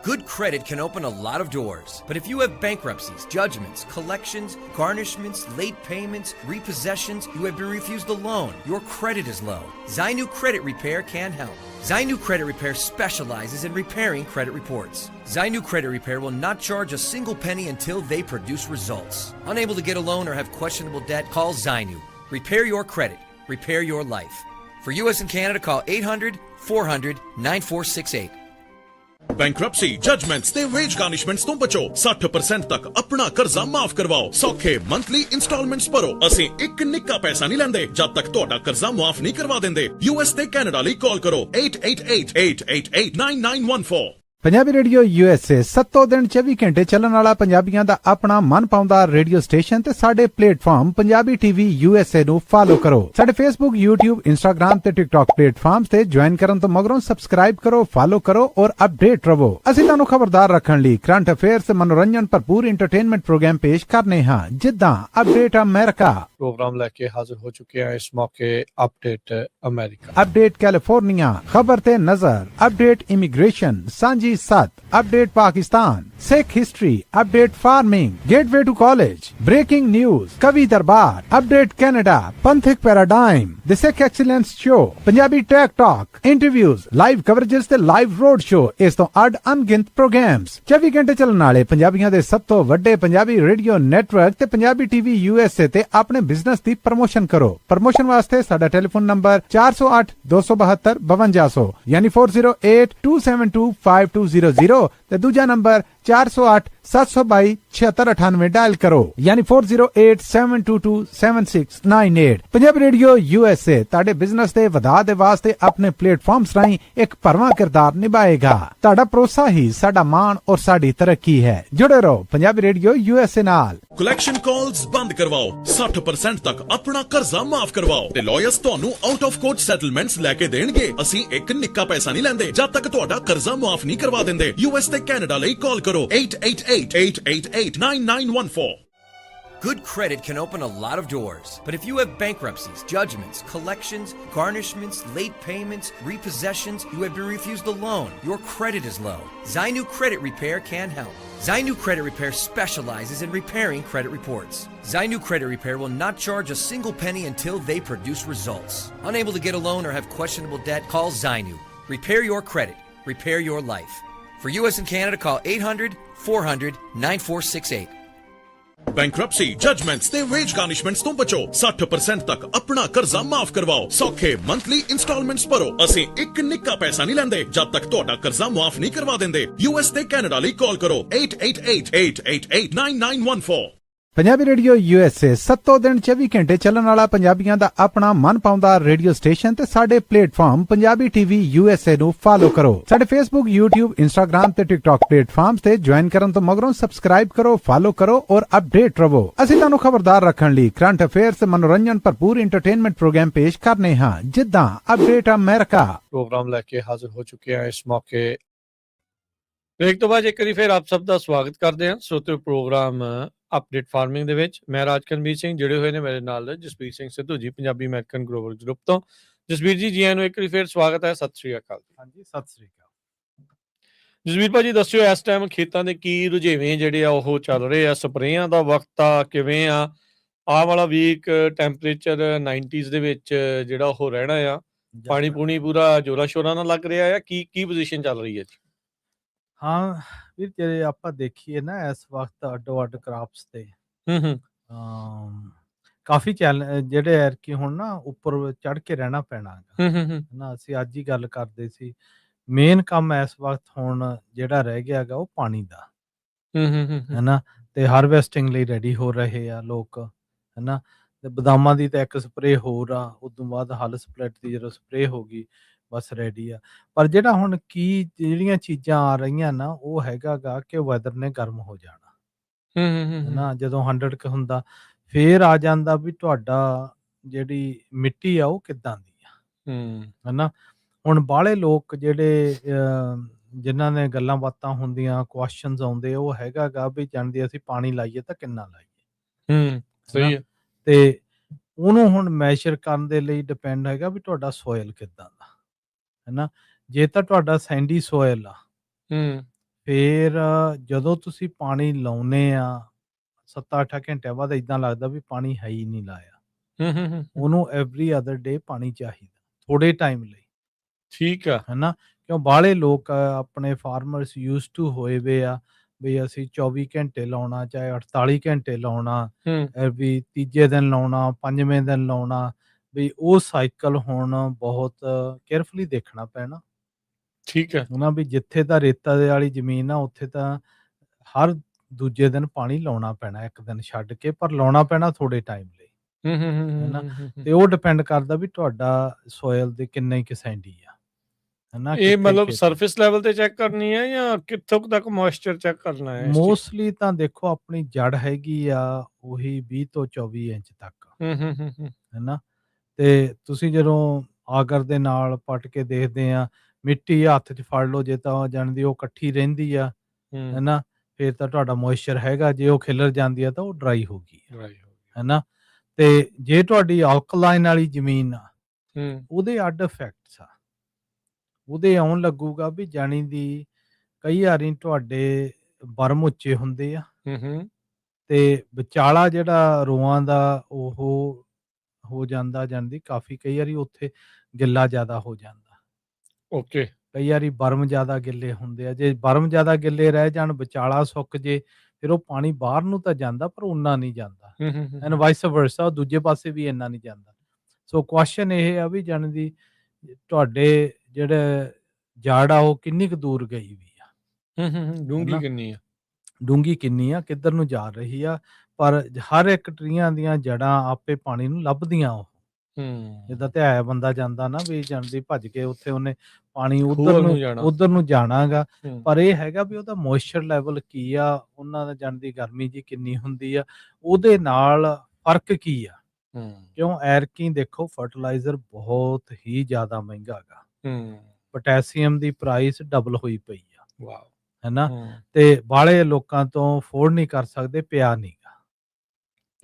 Good credit can open a lot of doors, but if you have bankruptcies, judgments, collections, garnishments, late payments, repossessions, you have been refused a loan, your credit is low, Zainu Credit Repair can help. Zainu Credit Repair specializes in repairing credit reports. Zainu Credit Repair will not charge a single penny until they produce results. Unable to get a loan or have questionable debt, call Zainu. Repair your credit. Repair your life. For US and Canada, call 800-400-9468. Bankruptcy, judgements ਤੇ veg ਗਾਰਨਿਸ਼ਮੈਂਟਸ ਤੋਂ ਬਚੋ। 60% ਤੱਕ ਆਪਣਾ ਕਰਜ਼ਾ ਮਾਫ ਕਰਵਾਓ। ਸੌਖੇ monthly instalments ਭਰੋ। ਅਸੀਂ ਇੱਕ ਨਿੱਕਾ ਪੈਸਾ ਨਹੀਂ ਲੈਂਦੇ ਜਦ ਤੱਕ ਤੁਹਾਡਾ ਕਰਜ਼ਾ ਮਾਫ ਨਹੀਂ ਕਰਵਾ ਦਿੰਦੇ। US ਤੇ ਕੈਨੇਡਾ ਲਈ ਕਾਲ ਕਰੋ 888-888-9914। ਪੰਜਾਬੀ ਰੇਡੀਓ USA 7 ਦਿਨ 24 ਘੰਟੇ ਚੱਲਣ ਵਾਲਾ ਪੰਜਾਬੀਆਂ ਦਾ ਆਪਣਾ ਮਨਪਾਉਂਦਾ ਰੇਡੀਓ ਸਟੇਸ਼ਨ ਤੇ ਸਾਡੇ ਪਲੇਟਫਾਰਮ ਪੰਜਾਬੀ TV USA ਨੂੰ ਫਾਲੋ ਕਰੋ। ਸਾਡੇ Facebook, YouTube, Instagram ਤੇ TikTok ਪਲੇਟਫਾਰਮਸ ਤੇ ਜੁਆਇਨ ਕਰਨ ਤੋਂ ਮਗਰੋਂ ਸਬਸਕ੍ਰਾਈਬ ਕਰੋ, ਫਾਲੋ ਕਰੋ ਔਰ ਅਪਡੇਟ ਰਹੋ। ਅਸੀਂ ਤੁਹਾਨੂੰ ਖਬਰਦਾਰ ਰੱਖਣ ਲਈ ਕਰੰਟ ਅਫੇਅਰਸ ਤੇ ਮਨੋਰੰਜਨ ਭਰਪੂਰ ਐਂਟਰਟੇਨਮੈਂਟ ਪ੍ਰੋਗਰਾਮ ਪੇਸ਼ ਕਰਨੇ ਹਾਂ, ਜਿੱਦਾਂ ਅਪਡੇਟ ਅਮਰੀਕਾ ਪ੍ਰੋਗਰਾਮ ਲੈ ਕੇ ਹਾਜ਼ਰ ਹੋ ਚੁੱਕੇ ਹਾਂ ਇਸ ਮੌਕੇ। ਅਪਡੇਟ ਅਮਰੀਕਾ, ਅਪਡੇਟ ਕੈਲੀਫੋਰਨੀਆ, ਖਬਰ ਤੇ ਨਜ਼ਰ, ਅਪਡੇਟ ਇਮੀਗ੍ਰੇਸ਼ਨ, ਸਾਂਝੀ 7, update Pakistan, Sikh history, update farming, gateway to college, breaking news, कवि दरबार, अपडेट कनाडा, पंथिक paradigm, the Sikh excellence show, Punjabi tech talk, interviews, live coverages ते लाइव रोड शो, इस तो अड अनगिनत प्रोग्राम्स 24 घंटे चलने वाले पंजाबियों के सब तो वड्डे पंजाबी रेडियो नेटवर्क ते पंजाबी TV USA ते अपने बिजनेस की प्रमोशन करो। प्रमोशन वास्ते साडा टेलीफोन नंबर 408 272 5200 यानी 4082725200 ਤੇ ਦੂਜਾ ਨੰਬਰ 408-722-7698 डायल करो, यानी 4087227698। पंजाबी रेडियो USA ਤੁਹਾਡੇ ਬਿਜ਼ਨਸ ਦੇ ਵਧਾ ਦੇ ਵਾਸਤੇ ਆਪਣੇ ਪਲੇਟਫਾਰਮਸ ਰਾਹੀਂ ਇੱਕ ਭਰਵਾਂ ਕਿਰਦਾਰ ਨਿਭਾਏਗਾ। ਤੁਹਾਡਾ ਭਰੋਸਾ ਹੀ ਸਾਡਾ ਮਾਣ ਔਰ ਸਾਡੀ ਤਰੱਕੀ ਹੈ। ਜੁੜੇ ਰਹੋ ਪੰਜਾਬੀ ਰੇਡੀਓ USA ਨਾਲ। ਕਲੈਕਸ਼ਨ ਕਾਲਸ ਬੰਦ ਕਰਵਾਓ, 60% ਤੱਕ ਆਪਣਾ ਕਰਜ਼ਾ ਮਾਫ ਕਰਵਾਓ ਤੇ ਲਾਇਰਸ ਤੁਹਾਨੂੰ ਆਊਟ ਆਫ ਕੋਰਟ ਸੈਟਲਮੈਂਟਸ ਲੈ ਕੇ ਦੇਣਗੇ। ਅਸੀਂ ਇੱਕ ਨਿੱਕਾ ਪੈਸਾ ਨਹੀਂ ਲੈਂਦੇ ਜਦ ਤੱਕ ਤੁਹਾਡਾ ਕਰਜ਼ਾ ਮਾਫ ਨਹੀਂ ਕਰਵਾ ਦਿੰਦੇ। US ਤੇ ਕੈਨੇਡਾ ਲਈ ਕਾਲ ਕਰੋ 888-888-9914। Good credit can open a lot of doors, but if you have bankruptcies, judgments, collections, garnishments, late payments, repossessions, you have been refused a loan, your credit is low, Zainu Credit Repair can help. Zainu Credit Repair specializes in repairing credit reports. Zainu Credit Repair will not charge a single penny until they produce results. Unable to get a loan or have questionable debt? Call Zainu. Repair your credit. Repair your life. For US and Canada, call 800-400-9468. Bankruptcy, judgements ਤੇ veg ਗਾਰਨਿਸ਼ਮੈਂਟਸ ਤੋਂ ਬਚੋ। 60% ਤੱਕ ਆਪਣਾ ਕਰਜ਼ਾ ਮਾਫ ਕਰਵਾਓ। ਸੌਖੇ monthly instalments ਭਰੋ। ਅਸੀਂ ਇੱਕ ਨਿੱਕਾ ਪੈਸਾ ਨਹੀਂ ਲੈਂਦੇ ਜਦ ਤੱਕ ਤੁਹਾਡਾ ਕਰਜ਼ਾ ਮਾਫ ਨਹੀਂ ਕਰਵਾ ਦਿੰਦੇ। US ਤੇ ਕੈਨੇਡਾ ਲਈ ਕਾਲ ਕਰੋ 888-888-9914। ਪੰਜਾਬੀ ਰੇਡੀਓ USA 7 ਦਿਨ 24 ਘੰਟੇ ਚੱਲਣ ਵਾਲਾ ਪੰਜਾਬੀਆਂ ਦਾ ਆਪਣਾ ਮਨ ਪਾਉਂਦਾ ਰੇਡੀਓ ਸਟੇਸ਼ਨ ਤੇ ਸਾਡੇ ਪਲੇਟਫਾਰਮ ਪੰਜਾਬੀ TV USA ਨੂੰ ਫਾਲੋ ਕਰੋ। ਸਾਡੇ Facebook, YouTube, Instagram ਤੇ TikTok ਪਲੇਟਫਾਰਮਸ ਤੇ ਜੁਆਇਨ ਕਰਨ ਤੋਂ ਮਗਰੋਂ ਸਬਸਕ੍ਰਾਈਬ ਕਰੋ, ਫਾਲੋ ਕਰੋ ਔਰ ਅਪਡੇਟ ਰਹੋ। ਅਸੀਂ ਤੁਹਾਨੂੰ ਖਬਰਦਾਰ ਰੱਖਣ ਲਈ ਕਰੰਟ ਅਫੇਅਰਸ ਤੇ ਮਨੋਰੰਜਨ ਭਰਪੂਰ ਐਂਟਰਟੇਨਮੈਂਟ ਪ੍ਰੋਗਰਾਮ ਪੇਸ਼ ਕਰਨੇ ਹਾਂ, ਜਿੱਦਾਂ ਅਪਡੇਟ ਅਮਰੀਕਾ ਪ੍ਰੋਗਰਾਮ ਲੈ ਕੇ ਹਾਜ਼ਰ ਹੋ ਚੁੱਕੇ ਹਾਂ। ਇਸ ਮੌਕੇ ਬ੍ਰੇਕ ਤੋਂ ਬਾਅਦ ਇੱਕ ਵਾਰੀ ਫਿਰ ਆਪ ਸਭ ਦਾ ਸਵਾਗਤ ਕਰਦੇ ਹਾਂ ਸੋਤੇ ਪ੍ਰੋਗਰਾਮ ਅਪਡੇਟ ਫਾਰਮਿੰਗ ਦੇ ਵਿੱਚ। ਮੈਂ ਰਾਜਕਨਵੀਰ ਸਿੰਘ, ਜੁੜੇ ਹੋਏ ਨੇ ਮੇਰੇ ਨਾਲ Jasbir Singh Sidhu ji Punjabi American global group ਤੋਂ। ਜਸਬੀਰ ਜੀ, ਜੀ ਆਇਆਂ ਨੂੰ ਇੱਕ ਵਾਰੀ ਫਿਰ ਸਵਾਗਤ ਹੈ। ਸਤਿ ਸ੍ਰੀ ਅਕਾਲ। ਹਾਂਜੀ, ਸਤਿ ਸ੍ਰੀ ਅਕਾਲ। ਜਸਬੀਰ ਭਾਜੀ ਦੱਸਿਓ, ਇਸ ਟਾਈਮ ਖੇਤਾਂ ਦੇ ਕੀ ਰੁਝੇਵੇਂ ਜਿਹੜੇ ਆ ਉਹ ਚੱਲ ਰਹੇ ਆ? ਸਪਰੇਆਂ ਦਾ ਵਕਤ ਆ, ਕਿਵੇਂ ਆ ਆਹ ਵਾਲਾ ਵੀਕ? ਟੈਂਪਰੇਚਰ 90s ਦੇ ਵਿੱਚ ਜਿਹੜਾ ਉਹ ਰਹਿਣਾ ਆ? ਪਾਣੀ ਪੂਣੀ ਪੂਰਾ ਜੋਰਾਂ ਸ਼ੋਰਾਂ ਨਾਲ ਲੱਗ ਰਿਹਾ ਆ? ਕੀ ਪੋਜੀਸ਼ਨ ਚੱਲ ਰਹੀ ਹੈ ਜੀ? ਹਾਂ ਵੀਰ, ਜੇ ਆਪਾਂ ਦੇਖੀਏ ਨਾ ਇਸ ਵਕਤ ਅੱਡੋ ਅੱਡ ਕ੍ਰਾਪਸ ਤੇ ਕਾਫੀ ਜਿਹੜੇ ਐਰਕੀ ਹੁਣ ਨਾ ਉੱਪਰ ਚੜ ਕੇ ਰਹਿਣਾ ਪੈਣਾ ਨਾ। ਅਸੀਂ ਅੱਜ ਹੀ ਗੱਲ ਕਰਦੇ ਸੀ, ਮੇਨ ਕੰਮ ਇਸ ਵਕਤ ਹੁਣ ਜਿਹੜਾ ਰਹਿ ਗਿਆ ਹੈਗਾ ਉਹ ਪਾਣੀ ਦਾ ਹੈਨਾ। ਤੇ ਹਾਰਵੈਸਟਿੰਗ ਲਈ ਰੈਡੀ ਹੋ ਰਹੇ ਆ ਲੋਕ ਹੈਨਾ। ਤੇ ਬਦਾਮਾਂ ਦੀ ਤਾਂ ਇੱਕ ਸਪਰੇ ਹੋਰ ਆ, ਉਦੋਂ ਬਾਅਦ ਹਲ ਸਪਲਿਟ ਦੀ ਜਦੋਂ ਸਪਰੇ ਹੋ ਗਈ ਬਸ ਰੈਡੀ ਆ। ਪਰ ਜਿਹੜਾ ਹੁਣ ਜਿਹੜੀਆਂ ਚੀਜ਼ਾਂ ਆ ਰਹੀਆਂ ਨਾ ਉਹ ਹੈਗਾ ਗਾ ਕਿ ਵੈਦਰ ਨੇ ਗਰਮ ਹੋ ਜਾਣਾ ਹੈਨਾ। ਜਦੋਂ 100 ਕੁ ਹੁੰਦਾ ਫੇਰ ਆ ਜਾਂਦਾ ਵੀ ਤੁਹਾਡਾ ਜਿਹੜੀ ਮਿੱਟੀ ਆ ਉਹ ਕਿੱਦਾਂ ਦੀ ਆ ਹੈਨਾ। ਹੁਣ ਬਾਹਲੇ ਲੋਕ ਜਿਹੜੇ ਜਿਨ੍ਹਾਂ ਨੇ ਗੱਲਾਂ ਬਾਤਾਂ ਹੁੰਦੀਆਂ, ਕੁਐਸਚਨਸ ਆਉਂਦੇ, ਉਹ ਹੈਗਾ ਗਾ ਵੀ ਜਾਣਦੇ ਅਸੀਂ ਪਾਣੀ ਲਾਈਏ ਤਾਂ ਕਿੰਨਾ ਲਾਈਏ। ਸਹੀ ਹੈ। ਤੇ ਉਹਨੂੰ ਹੁਣ ਮੈਸ਼ਰ ਕਰਨ ਦੇ ਲਈ ਡਿਪੈਂਡ ਹੈਗਾ ਵੀ ਤੁਹਾਡਾ ਸੋਇਲ ਕਿੱਦਾਂ ਦਾ ਹੈਨਾ। ਜੇ ਤਾਂ ਤੁਹਾਡਾ ਸੈਂਡੀ ਸੋਇਲ ਆ ਫੇਰ ਜਦੋਂ ਤੁਸੀਂ ਪਾਣੀ ਲਾਉਨੇ ਆ 7-8 ਘੰਟਿਆਂ ਬਾਅਦ ਏਦਾਂ ਲੱਗਦਾ ਵੀ ਪਾਣੀ ਹੈ ਹੀ ਨਹੀਂ ਲਾਇਆ। ਉਹਨੂੰ ਐਵਰੀ ਅਦਰ ਡੇ ਪਾਣੀ ਚਾਹੀਦਾ ਥੋੜੇ ਟਾਈਮ ਲਈ। ਠੀਕ ਆ ਹੈਨਾ। ਕਿਉਂ ਬਾਹਲੇ ਲੋਕ ਆਪਣੇ ਫਾਰਮਰਸ ਯੂਜ਼ ਟੂ ਹੋਏ ਵੇ ਆ ਵੀ ਅਸੀਂ 24 ਘੰਟੇ ਲਾਉਣਾ, ਚਾਹੇ 48 ਘੰਟੇ ਲਾਉਣਾ, ਵੀ ਤੀਜੇ ਦਿਨ ਲਾਉਣਾ, 5ਵੇਂ ਦਿਨ ਲਾਉਣਾ। ਵੀ ਉਹ ਸਾਈਕਲ ਹੁਣ ਬਹੁਤ ਕੇਅਰਫੁਲੀ ਦੇਖਣਾ ਪੈਣਾ। ਠੀਕ ਹੈ ਨਾ। ਵੀ ਜਿੱਥੇ ਤਾਂ ਰੇਤਾ ਦੇ ਵਾਲੀ ਜ਼ਮੀਨ ਆ ਉੱਥੇ ਤਾਂ ਹਰ ਦੂਜੇ ਦਿਨ ਪਾਣੀ ਲਾਉਣਾ ਪੈਣਾ, ਇੱਕ ਦਿਨ ਛੱਡ ਕੇ, ਪਰ ਲਾਉਣਾ ਪੈਣਾ ਥੋੜੇ ਟਾਈਮ ਲਈ ਹੈਨਾ। ਤੇ ਉਹ ਡਿਪੈਂਡ ਕਰਦਾ ਵੀ ਤੁਹਾਡਾ ਸੋਇਲ ਦੇ ਕਿੰਨੇ ਕੁ ਸੈਂਡੀ ਆ ਹੈਨਾ। ਇਹ ਮਤਲਬ ਸਰਫੇਸ ਲੈਵਲ ਤੇ ਚੈੱਕ ਕਰਨੀ ਹੈ ਜਾਂ ਕਿੱਥੋਂ ਤੱਕ ਮੋਇਸਚਰ ਚੈੱਕ ਕਰਨਾ ਹੈ? ਮੋਸਟਲੀ ਤਾਂ ਦੇਖੋ ਆਪਣੀ ਜੜ ਹੈਗੀ ਆ ਉਹੀ 20 ਤੋਂ 24 ਇੰਚ ਤੱਕ ਹੈਨਾ। ਤੇ ਤੁਸੀਂ ਜਦੋਂ ਆਗਰ ਦੇ ਨਾਲ ਪੱਟ ਕੇ ਦੇਖਦੇ ਆ, ਮਿੱਟੀ ਹੱਥ 'ਚ ਫੜ ਲਓ, ਜੇ ਤਾਂ ਜਾਣਦੀ ਉਹ ਇਕੱਠੀ ਰਹਿੰਦੀ ਆ ਹੈਨਾ ਫੇਰ ਤਾਂ ਤੁਹਾਡਾ ਮੋਇਸਚਰ ਹੈਗਾ। ਜੇ ਉਹ ਖਿਲਰ ਜਾਂਦੀ ਆ ਤਾਂ ਉਹ ਡਰਾਈ ਹੋ ਗਈ ਹੈਨਾ। ਤੇ ਜੇ ਤੁਹਾਡੀ ਆਲਕਲਾਈਨ ਵਾਲੀ ਜ਼ਮੀਨ ਆ ਉਹਦੇ ਅੱਡ ਇਫੈਕਟਸ ਆ, ਉਹਦੇ ਆਉਣ ਲੱਗੂਗਾ ਵੀ ਜਾਣੀ ਦੀ ਕਈ ਵਾਰੀ ਤੁਹਾਡੇ ਬਰਮ ਉੱਚੇ ਹੁੰਦੇ ਆ ਤੇ ਵਿਚਾਲਾ ਜਿਹੜਾ ਰੋਆਂ ਦਾ ਉਹ ਹੋ ਜਾਂਦਾ ਜਾਂਦੀ ਕਾਫੀ, ਕਈ ਵਾਰੀ ਉੱਥੇ ਗਿੱਲਾ ਜ਼ਿਆਦਾ ਹੋ ਜਾਂਦਾ। ਓਕੇ। ਕਈ ਵਾਰੀ ਬਰਮ ਜ਼ਿਆਦਾ ਗਿੱਲੇ ਹੁੰਦੇ ਆ। ਜੇ ਬਰਮ ਜ਼ਿਆਦਾ ਗਿੱਲੇ ਰਹਿ ਜਾਣ, ਵਿਚਾਲਾ ਸੁੱਕ ਜੇ, ਫਿਰ ਉਹ ਪਾਣੀ ਬਾਹਰ ਨੂੰ ਤਾਂ ਜਾਂਦਾ ਪਰ ਉਨਾ ਨਹੀਂ ਜਾਂਦਾ ਐਂਡ ਵਾਈਸ ਵਰਸਾ, ਦੂਜੇ ਪਾਸੇ ਵੀ ਇੰਨਾ ਨਹੀਂ ਜਾਂਦਾ। ਸੋ ਕੁਐਸਚਨ ਇਹ ਆ ਵੀ ਜਾਣੀ ਦੀ ਤੁਹਾਡੇ ਜਿਹੜੇ ਜੜ ਆ ਉਹ ਕਿੰਨੀ ਕੁ ਦੂਰ ਗਈ ਵੀ ਆ, ਡੂੰਘੀ ਕਿੰਨੀ ਆ ਡੂੰਘੀ ਕਿੰਨੀ ਆ, ਕਿੱਧਰ ਨੂੰ ਜਾ ਰਹੀ ਆ, ਪਰ ਹਰ ਇੱਕ ਟਰੀਆਂ ਦੀਆਂ ਜੜ੍ਹਾਂ ਆਪੇ ਪਾਣੀ ਨੂੰ ਲੱਭਦੀਆਂ ਉਹ। ਜਿੱਦਾਂ ਧਿਆਇਆ ਬੰਦਾ ਜਾਂਦਾ ਨਾ ਵੀ ਜਾਂਦੀ ਭੱਜ ਕੇ ਉੱਥੇ ਉਹਨੇ ਪਾਣੀ ਉਧਰ ਨੂੰ ਜਾਣਾ ਗਾ, ਪਰ ਇਹ ਹੈਗਾ ਵੀ ਉਹਦਾ ਮੋਇਸਚਰ ਲੈਵਲ ਕੀ ਆ, ਉਹਨਾਂ ਦਾ ਜਾਣ ਦੀ ਗਰਮੀ ਜੀ ਕਿੰਨੀ ਹੁੰਦੀ ਆ, ਉਹਦੇ ਨਾਲ ਫਰਕ ਕੀ ਆ। ਕਿਉਂ ਐਰਕੀ ਦੇਖੋ ਫਰਟੀਲਾਈਜ਼ਰ ਬਹੁਤ ਹੀ ਜ਼ਿਆਦਾ ਮਹਿੰਗਾ ਗਾ, ਪੋਟੈਸੀਅਮ ਦੀ ਪ੍ਰਾਈਸ ਡਬਲ ਹੋਈ ਪਈ ਆ, ਹੈਨਾ, ਤੇ ਬਾਹਲੇ ਲੋਕਾਂ ਤੋਂ ਅਫੋਰਡ ਨਹੀਂ ਕਰ ਸਕਦੇ, ਪਿਆ ਨਹੀਂ ਗਾ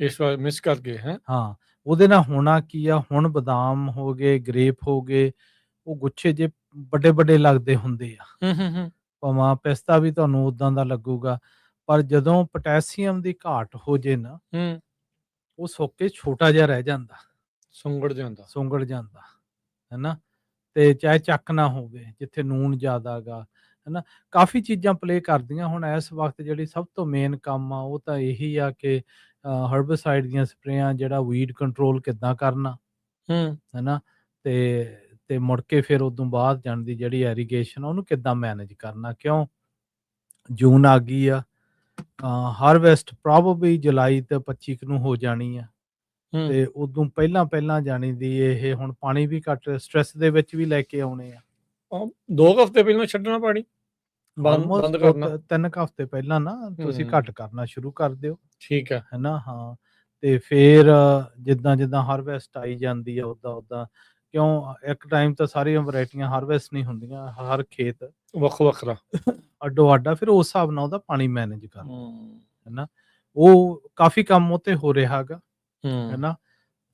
ਇਸ ਵਾਰ ਮਿਸ ਕਰ ਗਏ ਹੈ। ਹਾਂ, ਉਹਦੇ ਨਾਲ ਹੋਣਾ ਕੀ ਆ, ਹੁਣ ਬਦਾਮ ਹੋ ਗਏ, ਗ੍ਰੇਪ ਹੋ ਗਏ, ਉਹ ਗੁੱਛੇ ਜੇ ਵੱਡੇ ਵੱਡੇ ਲੱਗਦੇ ਹੁੰਦੇ ਆ, ਭਾਵੇਂ ਪਿਸਤਾ ਵੀ ਤੁਹਾਨੂੰ ਉਦਾਂ ਦਾ ਲੱਗੂਗਾ, ਪਰ ਜਦੋਂ ਪੋਟੈਸੀਅਮ ਦੀ ਘਾਟ ਹੋ ਜੇ ਨਾ, ਉਹ ਸੁੱਕ ਕੇ ਛੋਟਾ ਜਿਹਾ ਰਹਿ ਜਾਂਦਾ, ਸੁੰਗੜ ਜਾਂਦਾ ਹੈਨਾ, ਤੇ ਚਾਹੇ ਚੱਕ ਨਾ ਹੋਵੇ, ਜਿੱਥੇ ਨੂਣ ਜ਼ਿਆਦਾ ਗਾ, ਹੈਨਾ, ਕਾਫੀ ਚੀਜ਼ਾਂ ਪਲੇ ਕਰਦੀਆਂ। ਹੁਣ ਇਸ ਵਕਤ ਜਿਹੜੀ ਸਭ ਤੋਂ ਮੇਨ ਕੰਮ ਆ ਉਹ ਤਾਂ ਇਹੀ ਆ ਕਿ ਹਰਬਸਾਈਡ ਦੀਆਂ ਸਪਰੇਆਂ, ਜਿਹੜਾ ਵੀਡ ਕੰਟਰੋਲ ਕਿੱਦਾਂ ਕਰਨਾ, ਹੈਨਾ, ਤੇ ਮੁੜ ਕੇ ਫਿਰ ਉਦੋਂ ਬਾਅਦ ਜਾਣ ਦੀ ਜਿਹੜੀ ਐਰੀਗੇਸ਼ਨ ਉਹਨੂੰ ਕਿੱਦਾਂ ਮੈਨੇਜ ਕਰਨਾ। ਕਿਉਂ ਜੂਨ ਆ ਗਈ ਆ, ਹਾਰਵੈਸਟ ਪ੍ਰੋਬੇਬਲੀ ਜੁਲਾਈ ਤੇ 25 ਨੂੰ ਹੋ ਜਾਣੀ ਆ, ਤੇ ਉਦੋਂ ਪਹਿਲਾਂ ਜਾਣੀ ਦੀ ਇਹ ਹੁਣ ਪਾਣੀ ਵੀ ਘੱਟ ਸਟ੍ਰੈਸ ਦੇ ਵਿੱਚ ਵੀ ਲੈ ਕੇ ਆਉਣੇ ਆ। 2 ਹਫ਼ਤੇ ਪਹਿਲਾਂ ਛੱਡਣਾ ਪਾਣੀ, ਬੰਦ ਕਰਨਾ 3 ਹਫ਼ਤੇ ਪਹਿਲਾਂ ਨਾ ਤੁਸੀਂ ਘੱਟ ਕਰਨਾ ਸ਼ੁਰੂ ਕਰ ਦਿਓ, ਠੀਕ ਹੈ ਹੈਨਾ। ਹਾਂ, ਤੇ ਫਿਰ ਜਿੱਦਾਂ ਹਾਰਵੈਸਟ ਆਈ ਜਾਂਦੀ ਆ ਉਦਾਂ ਕਿਉਂ ਇੱਕ ਟਾਈਮ ਤਾਂ ਸਾਰੀਆਂ ਵੈਰਾਈਟੀਆਂ ਹਾਰਵੈਸਟ ਨਹੀਂ ਹੁੰਦੀਆਂ, ਹਰ ਖੇਤ ਵੱਖਰਾ ਅੱਡੋ ਅੱਡਾ, ਫਿਰ ਉਸ ਹਿਸਾਬ ਨਾਲ ਉਹਦਾ ਪਾਣੀ ਮੈਨੇਜ ਕਰਨਾ, ਹੈਨਾ। ਉਹ ਕਾਫੀ ਕੰਮ ਉਹ ਤੇ ਹੋ ਰਿਹਾ ਗਾ, ਹੈਨਾ,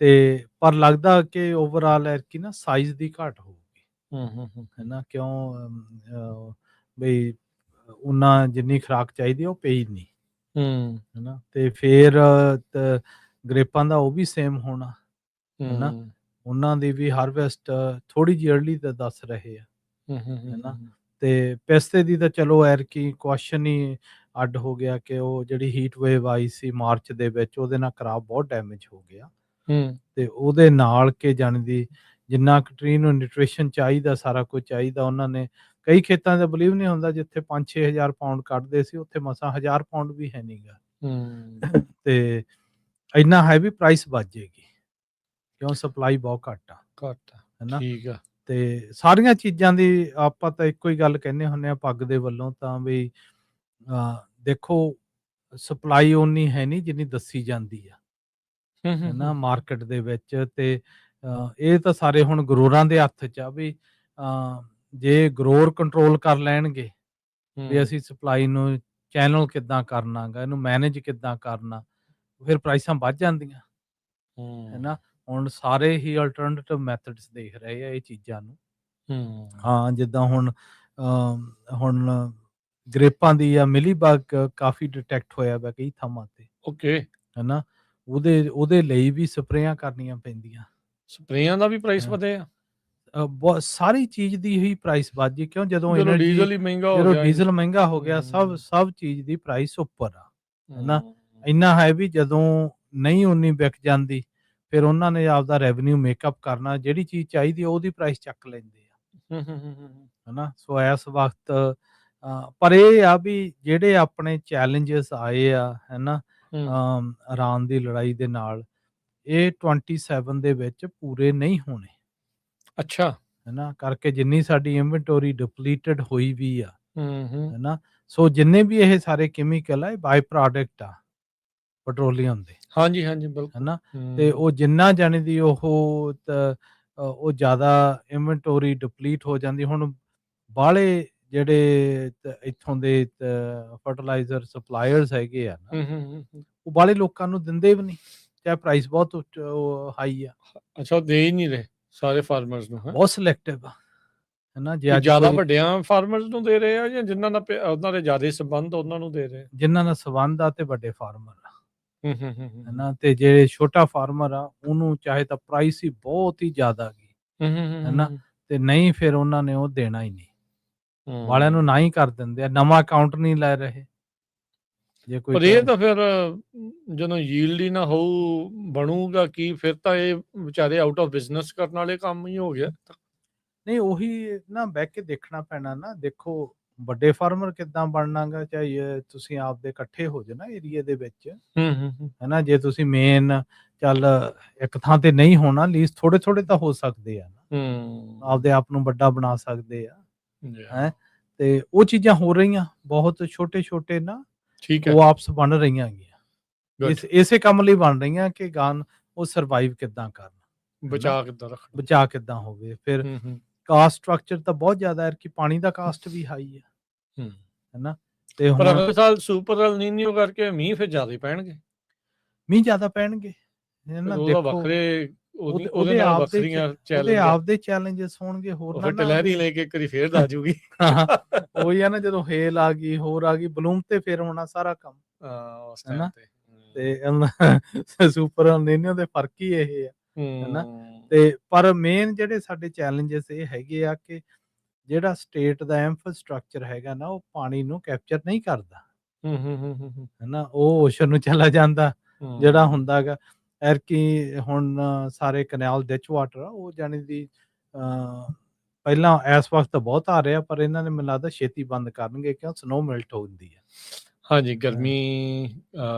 ਤੇ ਪਰ ਲੱਗਦਾ ਕਿ ਓਵਰਆਲ ਐਰਕੀ ਨਾ ਸਾਈਜ਼ ਦੀ ਘਾਟ ਹੋਊਗੀ, ਹੈਨਾ, ਕਿਉਂ ਬਈ ਉਹਨਾਂ ਜਿੰਨੀ ਖੁਰਾਕ ਚਾਹੀਦੀ ਉਹ ਪਈ ਨਹੀਂ, ਹੈਨਾ, ਤੇ ਫਿਰ ਗ੍ਰੇਪਾਂ ਦਾ ਉਹ ਵੀ ਸੇਮ ਹੋਣਾ, ਹੈਨਾ, ਉਹਨਾਂ ਦੀ ਵੀ ਹਾਰਵੈਸਟ ਥੋੜੀ ਜਿਹੀ ਅਰਲੀ ਤਾਂ ਦੱਸ ਰਹੇ ਆ, ਹੈਨਾ, ਤੇ ਪਿਸਤੇ ਦੀ ਤਾਂ ਚਲੋ ਐਰਕੀ ਕੁਐਸਚਨ ਹੀ ਅੱਡ ਹੋ ਗਿਆ ਕਿ ਉਹ ਜਿਹੜੀ ਹੀਟ ਵੇਵ ਆਈ ਸੀ ਮਾਰਚ ਦੇ ਵਿੱਚ, ਉਹਦੇ ਨਾਲ ਖਰਾਬ ਬਹੁਤ ਡੈਮੇਜ ਹੋ ਗਿਆ, ਤੇ ਉਹਦੇ ਨਾਲ ਕਿ ਜਾਣੀ ਜਿੰਨਾ ਕੁ ਟਰੀ ਨੂੰ ਨਿਊਟ੍ਰੀਸ਼ਨ ਚਾਹੀਦਾ, ਸਾਰਾ ਕੁਝ ਚਾਹੀਦਾ, ਉਹਨਾਂ ਨੇ ਕਈ ਖੇਤਾਂ ਦਾ ਬਲੀਵ ਨਹੀਂ ਹੁੰਦਾ, ਜਿੱਥੇ 5-6 ਹਜ਼ਾਰ ਪਾਉਂਡ ਕੱਢਦੇ ਸੀ ਉੱਥੇ ਮਸਾਂ 1000 ਪਾਉਂਡ ਵੀ ਹੈ ਨਹੀਂਗਾ, ਤੇ ਇੰਨਾ ਹੈ ਵੀ ਪ੍ਰਾਈਸ ਵੱਧ ਜਾਏਗੀ, ਕਿਉਂ ਸਪਲਾਈ ਬਹੁਤ ਘੱਟ ਆ, ਹੈਨਾ। ਠੀਕ ਆ, ਤੇ ਸਾਰੀਆਂ ਚੀਜ਼ਾਂ ਦੀ ਆਪਾਂ ਤਾਂ ਇੱਕੋ ਹੀ ਗੱਲ ਕਹਿੰਦੇ ਹੁੰਦੇ ਆ ਪੱਗ ਦੇ ਵੱਲੋਂ, ਤਾਂ ਵੀ ਦੇਖੋ ਸਪਲਾਈ ਓਨੀ ਹੈ ਨਹੀਂ ਜਿੰਨੀ ਦੱਸੀ ਜਾਂਦੀ ਆ, ਹੈਨਾ, ਮਾਰਕੀਟ ਦੇ ਵਿੱਚ, ਤੇ ਇਹ ਤਾਂ ਸਾਰੇ ਹੁਣ ਗਰੋਰਾਂ ਦੇ ਹੱਥ 'ਚ ਆ ਵੀ ਜੇ ਗਰੋਰ ਕੰਟਰੋਲ ਕਰ ਲੈਣਗੇ ਵੀ ਅਸੀਂ ਸਪਲਾਈ ਨੂੰ ਚੈਨਲ ਕਿੱਦਾਂ ਕਰਨਾ ਗਾ, ਇਹਨੂੰ ਮੈਨੇਜ ਕਿੱਦਾਂ ਕਰਨਾ, ਫਿਰ ਪ੍ਰਾਈਸਾਂ ਵੱਧ ਜਾਂਦੀਆਂ, ਹੈਨਾ। ਹੁਣ ਸਾਰੇ ਹੀ ਅਲਟਰਨੇਟਿਵ ਮੈਥਡਸ ਦੇਖ ਰਹੇ ਆ ਇਹ ਚੀਜ਼ਾਂ ਨੂੰ, ਹਾਂ, ਜਿੱਦਾਂ ਹੁਣ ਗ੍ਰੇਪਾਂ ਦੀ ਆ ਮਿਲੀ ਬਗ ਕਾਫੀ ਡਿਟੈਕਟ ਹੋਇਆ ਵਾ ਕਈ ਥਾਵਾਂ ਤੇ, ਓਕੇ, ਹੈਨਾ, ਉਹਦੇ ਲਈ ਵੀ ਸਪਰੇਆਂ ਕਰਨੀਆਂ ਪੈਂਦੀਆਂ, ਸਪਰੇਆਂ ਦਾ ਵੀ ਪ੍ਰਾਈਸ ਵਧਿਆ, ਬਹੁਤ ਸਾਰੀ ਚੀਜ਼ ਦੀ ਹੀ ਪ੍ਰਾਈਸ ਵੱਧ ਗਈ, ਕਿਉਂ ਜਦੋਂ ਡੀਜ਼ਲ ਹੀ ਮਹਿੰਗਾ ਹੋ ਗਿਆ, ਜਦੋਂ ਡੀਜ਼ਲ ਮਹਿੰਗਾ ਹੋ ਗਿਆ, ਸਭ ਚੀਜ਼ ਦੀ ਪ੍ਰਾਈਸ ਉੱਪਰ ਆ, ਹੈਨਾ। ਇੰਨਾ ਹੈ ਵੀ ਜਦੋਂ ਨਹੀਂ ਉਨੀ ਵਿਕ ਜਾਂਦੀ, ਫਿਰ ਉਹਨਾਂ ਨੇ ਆਪਦਾ ਰੈਵਨਿਊ ਮੇਕਅਪ ਕਰਨਾ, ਜਿਹੜੀ ਚੀਜ਼ ਚਾਹੀਦੀ ਉਹਦੀ ਪ੍ਰਾਈਸ ਚੱਕ ਲੈਂਦੇ ਆ, ਹੈਨਾ। ਸੋ ਇਸ ਵਕਤ ਪਰ ਇਹ ਆ ਵੀ ਜਿਹੜੇ ਆਪਣੇ ਚੈਲੰਜਸ ਆਏ ਆ, ਹੈਨਾ, ਇਰਾਨ ਦੀ ਲੜਾਈ ਦੇ ਨਾਲ, ਇਹ 27 ਦੇ ਵਿੱਚ ਪੂਰੇ ਨਹੀਂ ਹੋਣੇ, ਅੱਛਾ, ਹੈਨਾ, ਕਰਕੇ ਜਿੰਨੀ ਸਾਡੀ ਇਨਵੈਂਟੋਰੀ ਡਿਪਲੀਟਡ ਹੋਈ ਵੀ ਆ, ਹੈਨਾ। ਸੋ ਜਿੰਨੇ ਵੀ ਇਹ ਸਾਰੇ ਕੈਮੀਕਲ ਆ ਇਹ ਬਾਈ ਪ੍ਰੋਡਕਟ ਆ ਪੈਟਰੋਲੀਅਮ ਦੇ, ਹਾਂਜੀ ਬਿਲਕੁਲ, ਹੈਨਾ, ਤੇ ਉਹ ਜਿੰਨਾ ਜਾਣੀ ਦੀ ਉਹ ਜ਼ਿਆਦਾ ਇਨਵੈਂਟੋਰੀ ਡਿਪਲੀਟ ਹੋ ਜਾਂਦੀ। ਹੁਣ ਬਾਹਲੇ ਜਿਹੜੇ ਇੱਥੋਂ ਦੇ ਫਰਟੀਲਾਈਜ਼ਰ ਸਪਲਾਇਰਸ ਹੈਗੇ ਆ ਨਾ, ਉਹ ਬਾਹਲੇ ਲੋਕਾਂ ਨੂੰ ਦਿੰਦੇ ਵੀ ਨਹੀਂ, ਚਾਹੇ ਪ੍ਰਾਈਸ ਬਹੁਤ ਹਾਈ ਆ। ਅੱਛਾ, ਉਹ ਦੇ ਹੀ ਨਹੀਂ ਰਹੇ ਸਾਰੇ ਫਾਰਮਰਸ ਨੂੰ, ਬਹੁਤ ਸਿਲੈਕਟਿਵ ਆ, ਹੈਨਾ। ਜੇ ਜ਼ਿਆਦਾ ਵੱਡਿਆਂ ਫਾਰਮਰਸ ਨੂੰ ਦੇ ਰਹੇ ਆ ਜਾਂ ਜਿਨ੍ਹਾਂ ਦਾ ਉਹਨਾਂ ਦੇ ਜ਼ਿਆਦਾ ਸੰਬੰਧ ਉਹਨਾਂ ਨੂੰ ਦੇ ਰਹੇ? ਜਿਨ੍ਹਾਂ ਦਾ ਸੰਬੰਧ ਆ ਤੇ ਵੱਡੇ ਫਾਰਮਰ ਆ, ਹੈਨਾ, ਤੇ ਜਿਹੜੇ ਛੋਟਾ ਫਾਰਮਰ ਆ ਉਹਨੂੰ ਚਾਹੇ ਤਾਂ ਪ੍ਰਾਈਸ ਹੀ ਬਹੁਤ ਹੀ ਜ਼ਿਆਦਾ ਗਈ, ਹੈਨਾ, ਤੇ ਨਹੀਂ ਫਿਰ ਉਹਨਾਂ ਨੇ ਉਹ ਦੇਣਾ ਹੀ ਨਹੀਂ, ਵਾਲਿਆਂ ਨੂੰ ਨਾ ਹੀ ਕਰ ਦਿੰਦੇ ਆ, ਨਵਾਂ ਅਕਾਊਂਟ ਨਹੀਂ ਲੈ ਰਹੇ। ਜੇ ਕੋਈ ਪਰ ਇਹ ਤਾਂ ਫਿਰ ਜਦੋਂ ਯੀਲਡ ਹੀ ਨਾ ਹੋਊ ਬਣੂਗਾ ਕੀ, ਫਿਰ ਤਾਂ ਇਹ ਵਿਚਾਰੇ ਆਊਟ ਆਫ ਬਿਜ਼ਨਸ ਕਰਨ ਵਾਲੇ ਕੰਮ ਹੀ ਹੋ ਗਿਆ। ਨਹੀਂ, ਉਹੀ ਨਾ ਬਹਿ ਕੇ ਦੇਖਣਾ ਪੈਣਾ ਨਾ। ਦੇਖੋ ਵੱਡੇ ਫਾਰਮਰ ਕਿੱਦਾਂ ਬਣਨਾਗਾ, ਚਾਹੇ ਤੁਸੀਂ ਆਪਦੇ ਇਕੱਠੇ ਹੋ ਜਾਓ ਨਾ ਏਰੀਏ ਦੇ ਵਿੱਚ, ਹੈ ਨਾ। ਜੇ ਤੁਸੀਂ ਮੇਨ ਚੱਲ ਇੱਕ ਥਾਂ ਤੇ ਨਹੀਂ ਹੋਣਾ, ਲੀਜ਼ ਥੋੜੇ ਥੋੜੇ ਤਾਂ ਹੋ ਸਕਦੇ ਆ ਨਾ, ਆਪਦੇ ਆਪ ਨੂੰ ਵੱਡਾ ਬਣਾ ਸਕਦੇ ਆ, ਹੈ। ਤੇ ਉਹ ਚੀਜ਼ਾਂ ਹੋ ਰਹੀਆਂ, ਬਹੁਤ ਛੋਟੇ ਛੋਟੇ ਨਾ ਕੋਆਪਸ ਬਣ ਰਹੀਆਂ ਹੈਗੀਆਂ, ਇਸੇ ਕੰਮ ਲਈ ਬਣ ਰਹੀਆਂ ਕਿ ਗਾਨ ਉਹ ਸਰਵਾਈਵ ਕਿੱਦਾਂ ਕਰਨ, ਬਚਾ ਕਿੱਦਾਂ ਹੋਵੇ। ਫਿਰ ਕਾਸਟ ਸਟਰਕਚਰ ਤਾਂ ਬਹੁਤ ਜ਼ਿਆਦਾ ਹੈ ਕਿ ਪਾਣੀ ਦਾ ਕਾਸਟ ਵੀ ਹਾਈ ਹੈ ਨਾ। ਤੇ ਹੁਣ ਅਗਲੇ ਸਾਲ ਸੁਪਰ ਐਲ ਨੀਨੋ ਕਰਕੇ ਮੀਂਹ ਫਿਰ ਜ਼ਿਆਦਾ ਪੈਣਗੇ, ਮੀਂਹ ਜ਼ਿਆਦਾ ਪੈਣਗੇ ਨਾ। ਦੇਖੋ ਉਹਦੇ ਆਪਦੇ ਚੈਲੰਜਸ ਹੋਣਗੇ, ਹੋਰ ਨਾ ਲਹਿਰੀ ਲੈ ਕੇ ਕਰੀ ਫੇਰ ਆ ਜੂਗੀ। ਉਹੀ ਆ ਨਾ, ਜਦੋਂ ਹੇਲ ਆ ਗਈ, ਹੋਰ ਆ ਗਈ, ਬਲੂਮ ਤੇ ਫੇਰ ਹੋਣਾ ਸਾਰਾ ਕੰਮ, ਹੈ ਨਾ। ਤੇ ਸੁਪਰ ਐਲ ਨੀਨੋ ਦੇ ਫਰਕ ਹੀ ਇਹ ਹੈ ਨਾ। ਤੇ ਪਰ ਮੇਨ ਜਿਹੜੇ ਸਾਡੇ ਚੈਲੰਜਸ ਇਹ ਹੈਗੇ ਆ ਕਿ ਜਿਹੜਾ ਸਟੇਟ ਦਾ ਇੰਫਰਾਸਟ੍ਰਕਚਰ ਹੈਗਾ ਨਾ, ਉਹ ਪਾਣੀ ਨੂੰ ਕੈਪਚਰ ਨਹੀਂ ਕਰਦਾ, ਹੈ ਨਾ। ਉਹ ਓਸ਼ਨ ਨੂੰ ਚਲਾ ਜਾਂਦਾ ਜਿਹੜਾ ਹੁੰਦਾ ਗਾ। ਐਰਕੀ ਹੁਣ ਸਾਰੇ ਕੈਨਾਲ ਡਿਚ ਵਾਟਰ ਆ, ਉਹ ਜਾਣੀ ਦੀ ਪਹਿਲਾਂ ਇਸ ਵਕਤ ਬਹੁਤ ਆ ਰਿਹਾ, ਪਰ ਇਹਨਾਂ ਨੇ ਮੈਨੂੰ ਲੱਗਦਾ ਛੇਤੀ ਬੰਦ ਕਰਨਗੇ, ਕਿਉਂ ਸਨੋ ਮਿਲਟ ਹੁੰਦੀ ਹੈ। ਹਾਂਜੀ, ਗਰਮੀ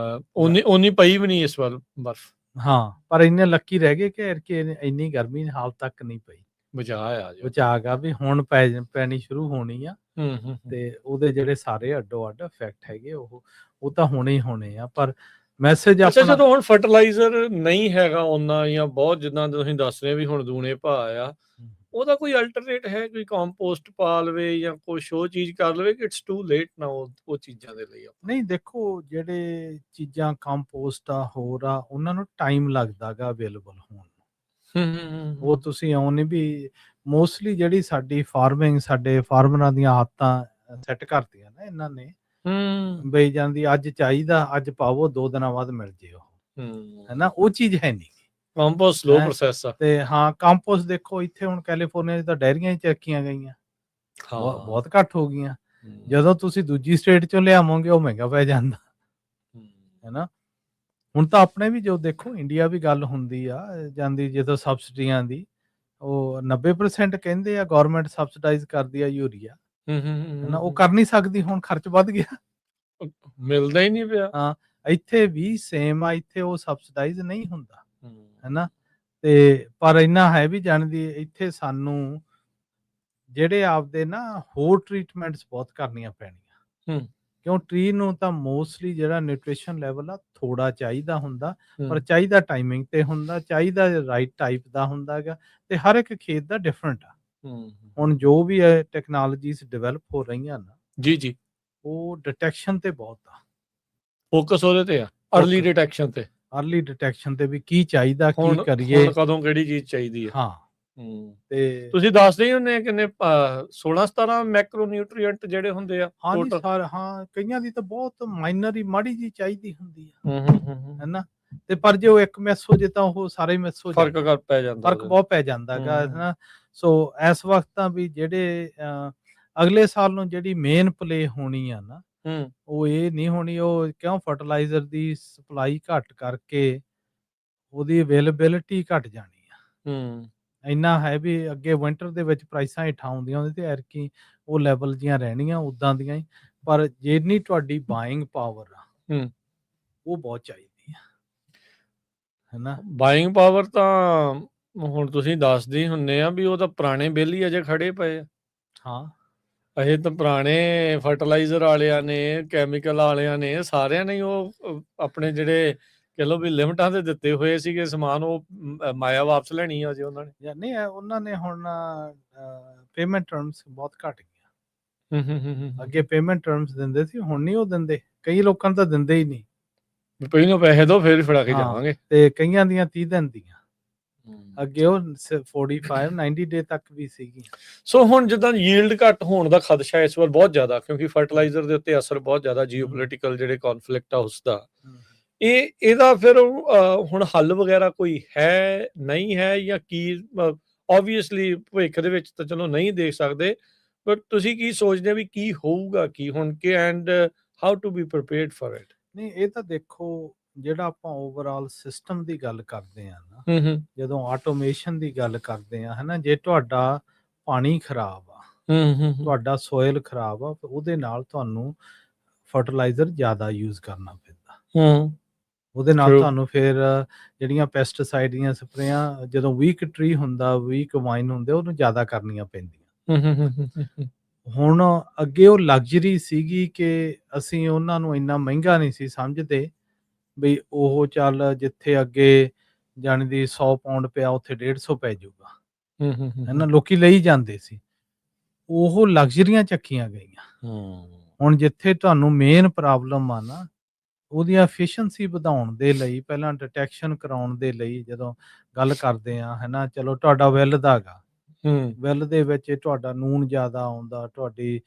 ਓਨੀ ਪਈ ਵੀ ਨਹੀਂ ਇਸ ਵਾਰ ਬਰਫ਼। ਹਾਂ, ਪਰ ਇੰਨੇ ਲੱਕੀ ਰਹਿ ਗਏ ਕਿ ਐਰਕੀ ਇੰਨੀ ਗਰਮੀ ਹਾਲ ਤੱਕ ਨਹੀਂ ਪਈ। ਬਚਾ ਗਾ ਵੀ ਹੁਣ ਪੈਣੀ ਸ਼ੁਰੂ ਹੋਣੀ ਆ, ਤੇ ਉਹਦੇ ਜਿਹੜੇ ਸਾਰੇ ਅੱਡੋ ਅੱਡ ਇਫੈਕਟ ਹੈਗੇ ਉਹ ਤਾਂ ਹੋਣੇ ਹੀ ਹੋਣੇ ਆ। ਪਰ ਮੈਸੇਜ ਜਦੋਂ ਹੁਣ ਫਰਟੀਲਾਈਜ਼ਰ ਨਹੀਂ ਹੈਗਾ ਉਹਨਾਂ, ਜਾਂ ਬਹੁਤ ਜਿੱਦਾਂ ਤੁਸੀਂ ਦੱਸ ਰਹੇ ਵੀ ਹੁਣ ਦੂਣੇ ਭਾਅ ਆ, ਉਹਦਾ ਕੋਈ ਅਲਟਰਨੇਟ ਹੈ, ਕੋਈ ਕੰਪੋਸਟ ਪਾ ਲਵੇ ਜਾਂ ਕੁਛ ਉਹ ਚੀਜ਼ ਕਰ ਲਵੇ ਕਿ ਇਟਸ ਟੂ ਲੇਟ ਨਾ ਉਹ ਚੀਜ਼ਾਂ ਦੇ ਲਈ? ਨਹੀਂ, ਦੇਖੋ ਜਿਹੜੇ ਚੀਜ਼ਾਂ ਕੰਪੋਸਟ ਆ ਹੋਰ ਆ, ਉਹਨਾਂ ਨੂੰ ਟਾਈਮ ਲੱਗਦਾ ਗਾ ਅਵੇਲੇਬਲ ਹੋਣ ਨੂੰ। ਉਹ ਤੁਸੀਂ ਆਉਂ ਨਹੀਂ ਵੀ ਮੋਸਟਲੀ ਜਿਹੜੀ ਸਾਡੀ ਫਾਰਮਿੰਗ, ਸਾਡੇ ਫਾਰਮਰਾਂ ਦੀਆਂ ਆਦਤਾਂ ਸੈੱਟ ਕਰਤੀਆਂ ਨਾ ਇਹਨਾਂ ਨੇ, ਬਈ ਜਾਂਦੀ ਅੱਜ ਚਾਹੀਦਾ, ਅੱਜ ਪਾਵੋ, 2 ਦਿਨਾਂ ਬਾਅਦ ਮਿਲ ਜੇ ਉਹ, ਹੈ ਨਾ। ਉਹ ਚੀਜ਼ ਹੈ ਨਹੀਂ। ਕੰਪੋਸਟ ਸਲੋ ਪ੍ਰੋਸੈਸ ਆ। ਤੇ ਹਾਂ, ਕੰਪੋਸਟ ਦੇਖੋ ਇੱਥੇ ਹੁਣ ਕੈਲੀਫੋਰਨੀਆ 'ਚ ਤਾਂ ਡੈਰੀਆਂ ਹੀ ਚੱਕੀਆਂ ਗਈਆਂ, ਬਹੁਤ ਘੱਟ ਹੋ ਗਈਆਂ। ਜਦੋਂ ਤੁਸੀਂ ਦੂਜੀ ਸਟੇਟ ਚੋਂ ਲਿਆਵੋਗੇ, ਉਹ ਮਹਿੰਗਾ ਪੈ ਜਾਂਦਾ, ਹੈ ਨਾ। ਹੁਣ ਤਾਂ ਆਪਣੇ ਵੀ ਜੋ ਦੇਖੋ, ਇੰਡੀਆ ਵੀ ਗੱਲ ਹੁੰਦੀ ਆ ਜਾਂਦੀ ਜਦੋਂ ਸਬਸਿਡੀਆਂ ਦੀ, ਉਹ 90% ਕਹਿੰਦੇ ਆ ਗੌਰਮੈਂਟ ਸਬਸਿਡਾਈਜ਼ ਕਰਦੀ ਆ ਯੂਰੀਆ, ਹੈ ਨਾ। ਉਹ ਕਰ ਨਹੀਂ ਸਕਦੀ, ਹੁਣ ਖਰਚ ਵੱਧ ਗਿਆ, ਮਿਲਦਾ ਹੀ ਨਹੀਂ ਪਿਆ। ਹਾਂ, ਇੱਥੇ ਵੀ ਸੇਮ ਆ, ਇੱਥੇ ਉਹ ਸਬਸਿਡਾਈਜ਼ ਨਹੀਂ ਹੁੰਦਾ, ਹੈ ਨਾ। ਤੇ ਪਰ ਇੰਨਾ ਹੈ ਵੀ ਜਾਣਦੀ, ਇੱਥੇ ਸਾਨੂੰ ਜਿਹੜੇ ਆਪਦੇ ਨਾ ਹੋਰ ਟਰੀਟਮੈਂਟਸ ਬਹੁਤ ਕਰਨੀਆਂ ਪੈਣੀਆਂ, ਕਿਉਂ ਟਰੀ ਨੂੰ ਤਾਂ ਮੋਸਟਲੀ ਜਿਹੜਾ ਨਿਊਟ੍ਰੀਸ਼ਨ ਲੈਵਲ ਆ ਥੋੜਾ ਚਾਹੀਦਾ ਹੁੰਦਾ, ਪਰ ਚਾਹੀਦਾ ਟਾਈਮਿੰਗ ਤੇ ਹੁੰਦਾ, ਚਾਹੀਦਾ ਰਾਈਟ ਟਾਈਪ ਦਾ ਹੁੰਦਾ ਗਾ, ਤੇ ਹਰ ਇੱਕ ਖੇਤ ਦਾ ਡਿਫਰੈਂਟ ਆ। ਹੁਣ ਜੋ ਵੀ ਟੈਕਨੋਲੋਜੀਜ਼ ਡਿਵੈਲਪ ਹੋ ਰਹੀਆਂ ਨਾ, ਜੀ, ਉਹ ਡਿਟੈਕਸ਼ਨ ਤੇ ਬਹੁਤ ਆ, ਫੋਕਸ ਉਹਦੇ ਤੇ ਆ, ਅਰਲੀ ਡਿਟੈਕਸ਼ਨ ਤੇ ਵੀ ਕੀ ਚਾਹੀਦਾ, ਕੀ ਕਰੀਏ, ਕਦੋਂ ਕਿਹੜੀ ਚੀਜ਼ ਚਾਹੀਦੀ ਹੈ। ਹਾਂ, ਤੇ ਤੁਸੀਂ ਦੱਸਦੇ ਹੀ ਹੁੰਦੇ ਕਿੰਨੇ 16-17 ਮੈਕਰੋ ਨਿਊਟ੍ਰੀਐਂਟ ਜਿਹੜੇ ਹੁੰਦੇ ਆ। ਹਾਂ, ਕਈਆਂ ਦੀ ਤਾਂ ਬਹੁਤ ਮਾਈਨਰ ਹੀ ਮਾੜੀ ਜੀ ਚਾਹੀਦੀ ਹੁੰਦੀ ਆ, ਹੈ ਨਾ। ਤੇ ਪਰ ਜੇ ਉਹ ਇੱਕ ਮਿਸ ਹੋ ਜੇ ਤਾਂ ਉਹ ਸਾਰੇ ਹੀ ਮਿਸ ਹੋ ਜਾਂਦੇ, ਫਰਕ ਬਹੁਤ ਪੈ ਜਾਂਦਾ ਗਾ, ਹੈ ਨਾ। ਸੋ ਇਸ ਵਕਤ ਤਾਂ ਵੀ ਜਿਹੜੇ ਅਗਲੇ ਸਾਲ ਨੂੰ ਜਿਹੜੀ ਮੇਨ ਪਲੇ ਹੋਣੀ ਆ ਨਾ, ਉਹ ਇਹ ਨਹੀਂ ਹੋਣੀ, ਉਹ ਕਿਉਂ ਫਰਟੀਲਾਈਜ਼ਰ ਦੀ ਸਪਲਾਈ ਘੱਟ ਕਰਕੇ ਉਹਦੀ ਅਵੇਲੇਬਿਲਿਟੀ ਘੱਟ ਜਾਣੀ ਆ। ਇੰਨਾ ਹੈ ਵੀ ਅੱਗੇ ਵਿੰਟਰ ਦੇ ਵਿੱਚ ਪ੍ਰਾਈਸਾਂ ਹੇਠਾਂ ਆਉਂਦੀਆਂ ਹੁੰਦੀਆਂ, ਤੇ ਐਰਕੀ ਉਹ ਲੈਵਲ ਦੀਆਂ ਰਹਿਣੀਆਂ ਉੱਦਾਂ ਦੀਆਂ ਹੀ, ਪਰ ਜਿੰਨੀ ਤੁਹਾਡੀ ਬਾਇੰਗ ਪਾਵਰ ਆ, ਉਹ ਬਹੁਤ ਚਾਹੀਦੀ ਆ, ਹੈ ਨਾ। ਬਾਇੰਗ ਪਾਵਰ ਤਾਂ ਹੁਣ ਤੁਸੀਂ ਦੱਸਦੇ ਹੀ ਹੁੰਦੇ ਆ ਵੀ ਉਹ ਤਾਂ ਪੁਰਾਣੇ ਬਿੱਲ ਹੀ ਅਜੇ ਖੜੇ ਪਏ ਆ। ਹਾਂ, ਇਹ ਤਾਂ ਪੁਰਾਣੇ ਫਰਟੀਲਾਈਜ਼ਰ ਵਾਲਿਆਂ ਨੇ, ਕੈਮੀਕਲ ਵਾਲਿਆਂ ਨੇ, ਸਾਰਿਆਂ ਨੇ ਉਹ ਆਪਣੇ ਜਿਹੜੇ ਕਹ ਲਓ ਵੀ ਲਿਮਟਾਂ ਤੇ ਦਿੱਤੇ ਹੋਏ ਸੀਗੇ ਸਮਾਨ, ਉਹ ਮਾਇਆ ਵਾਪਸ ਲੈਣੀ ਆ ਜੇ ਉਹਨਾਂ ਨੇ, ਜਾਂ ਨਹੀਂ ਉਹਨਾਂ ਨੇ ਹੁਣ ਪੇਮੈਂਟ ਟਰਮਸ ਬਹੁਤ ਘੱਟ ਗਈਆਂ। ਅੱਗੇ ਪੇਮੈਂਟ ਟਰਮਸ ਦਿੰਦੇ ਸੀ, ਹੁਣ ਨਹੀਂ ਉਹ ਦਿੰਦੇ, ਕਈ ਲੋਕਾਂ ਨੂੰ ਤਾਂ ਦਿੰਦੇ ਹੀ ਨਹੀਂ, ਪਹਿਲੋਂ ਪੈਸੇ ਦਿਓ ਫਿਰ ਫੜਾ ਕੇ ਜਾਵਾਂਗੇ, ਤੇ ਕਈਆਂ ਦੀਆਂ 30 ਦਿਨ ਦੀਆਂ, ਅੱਗੇ ਉਹ 45-90 ਡੇ ਤੱਕ ਵੀ ਸੀਗੀ। ਸੋ ਹੁਣ ਜਿੱਦਾਂ ਯੀਲਡ ਘੱਟ ਹੋਣ ਦਾ ਖਦਸ਼ਾ ਇਸ ਵਾਰ ਬਹੁਤ ਜ਼ਿਆਦਾ, ਕਿਉਂਕਿ ਫਰਟੀਲਾਈਜ਼ਰ ਦੇ ਉੱਤੇ ਅਸਰ ਬਹੁਤ ਜ਼ਿਆਦਾ, ਜੀਓਪੋਲਿਟੀਕਲ ਜਿਹੜੇ ਕੌਨਫਲਿਕਟ ਆ ਉਸਦਾ, ਇਹਦਾ ਫਿਰ ਹੁਣ ਹੱਲ ਵਗੈਰਾ ਕੋਈ ਹੈ, ਨਹੀਂ ਹੈ, ਜਾਂ ਕੀ? ਓਬਵੀਅਸਲੀ ਭਵਿੱਖ ਦੇ ਵਿੱਚ ਤਾਂ ਚਲੋ ਨਹੀਂ ਦੇਖ ਸਕਦੇ, ਬਟ ਤੁਸੀਂ ਕੀ ਸੋਚਦੇ ਹੋ ਵੀ ਕੀ ਹੋਊਗਾ ਕੀ ਹੁਣ ਕਿ, and how to be prepared for it? ਨਹੀਂ, ਇਹ ਤਾਂ ਦੇਖੋ ਜਿਹੜਾ ਆਪਾਂ ਓਵਰਆਲ ਸਿਸਟਮ ਦੀ ਗੱਲ ਕਰਦੇ ਆ ਨਾ, ਜਦੋਂ ਆਟੋਮੇਸ਼ਨ ਦੀ ਗੱਲ ਕਰਦੇ ਆ, ਹੈ ਨਾ, ਜੇ ਤੁਹਾਡਾ ਪਾਣੀ ਖਰਾਬ ਆ, ਤੁਹਾਡਾ ਸੋਇਲ ਖਰਾਬ ਆ, ਉਹਦੇ ਨਾਲ ਤੁਹਾਨੂੰ ਫਰਟੀਲਾਈਜ਼ਰ ਜ਼ਿਆਦਾ ਯੂਜ਼ ਕਰਨਾ ਪੈਂਦਾ। ਉਹਦੇ ਨਾਲ ਤੁਹਾਨੂੰ ਫਿਰ ਜਿਹੜੀਆਂ ਪੈਸਟੀਸਾਈਡ ਦੀਆਂ ਸਪਰੇਆਂ, ਜਦੋਂ ਵੀਕ ਟਰੀ ਹੁੰਦਾ, ਵੀਕ ਵਾਈਨ ਹੁੰਦੇ, ਉਹਨੂੰ ਜ਼ਿਆਦਾ ਕਰਨੀਆਂ ਪੈਂਦੀਆਂ। ਹੁਣ ਅੱਗੇ ਉਹ ਲਗਜ਼ਰੀ ਸੀਗੀ ਕਿ ਅਸੀਂ ਉਹਨਾਂ ਨੂੰ ਇੰਨਾ ਮਹਿੰਗਾ ਨਹੀਂ ਸੀ ਸਮਝਦੇ, ਬਈ ਉਹ ਚੱਲ ਜਿੱਥੇ ਅੱਗੇ ਜਾਣੀ ਦੀ 100 ਪਾਉਂਡ ਪਿਆ ਉੱਥੇ 150 ਪੈ ਜਾਊਗਾ, ਹੈ ਨਾ, ਲੋਕੀ ਲਈ ਜਾਂਦੇ ਸੀ। ਉਹ ਲਗਜ਼ਰੀਆਂ ਚੱਕੀਆਂ ਗਈਆਂ। ਹੁਣ ਜਿੱਥੇ ਤੁਹਾਨੂੰ ਮੇਨ ਪ੍ਰੋਬਲਮ ਆ ਨਾ, ਉਹਦੀ ਐਫੀਸ਼ੀਐਂਸੀ ਵਧਾਉਣ ਦੇ ਲਈ, ਪਹਿਲਾਂ ਡਿਟੈਕਸ਼ਨ ਕਰਾਉਣ ਦੇ ਲਈ ਜਦੋਂ ਗੱਲ ਕਰਦੇ ਆ, ਹੈ ਨਾ, ਚਲੋ ਤੁਹਾਡਾ ਵੈੱਲ ਦਾ ਗਾ, ਵੈੱਲ ਦੇ ਵਿੱਚ ਤੁਹਾਡਾ ਨੂਣ ਜ਼ਿਆਦਾ ਆਉਂਦਾ, ਤੁਹਾਡੀ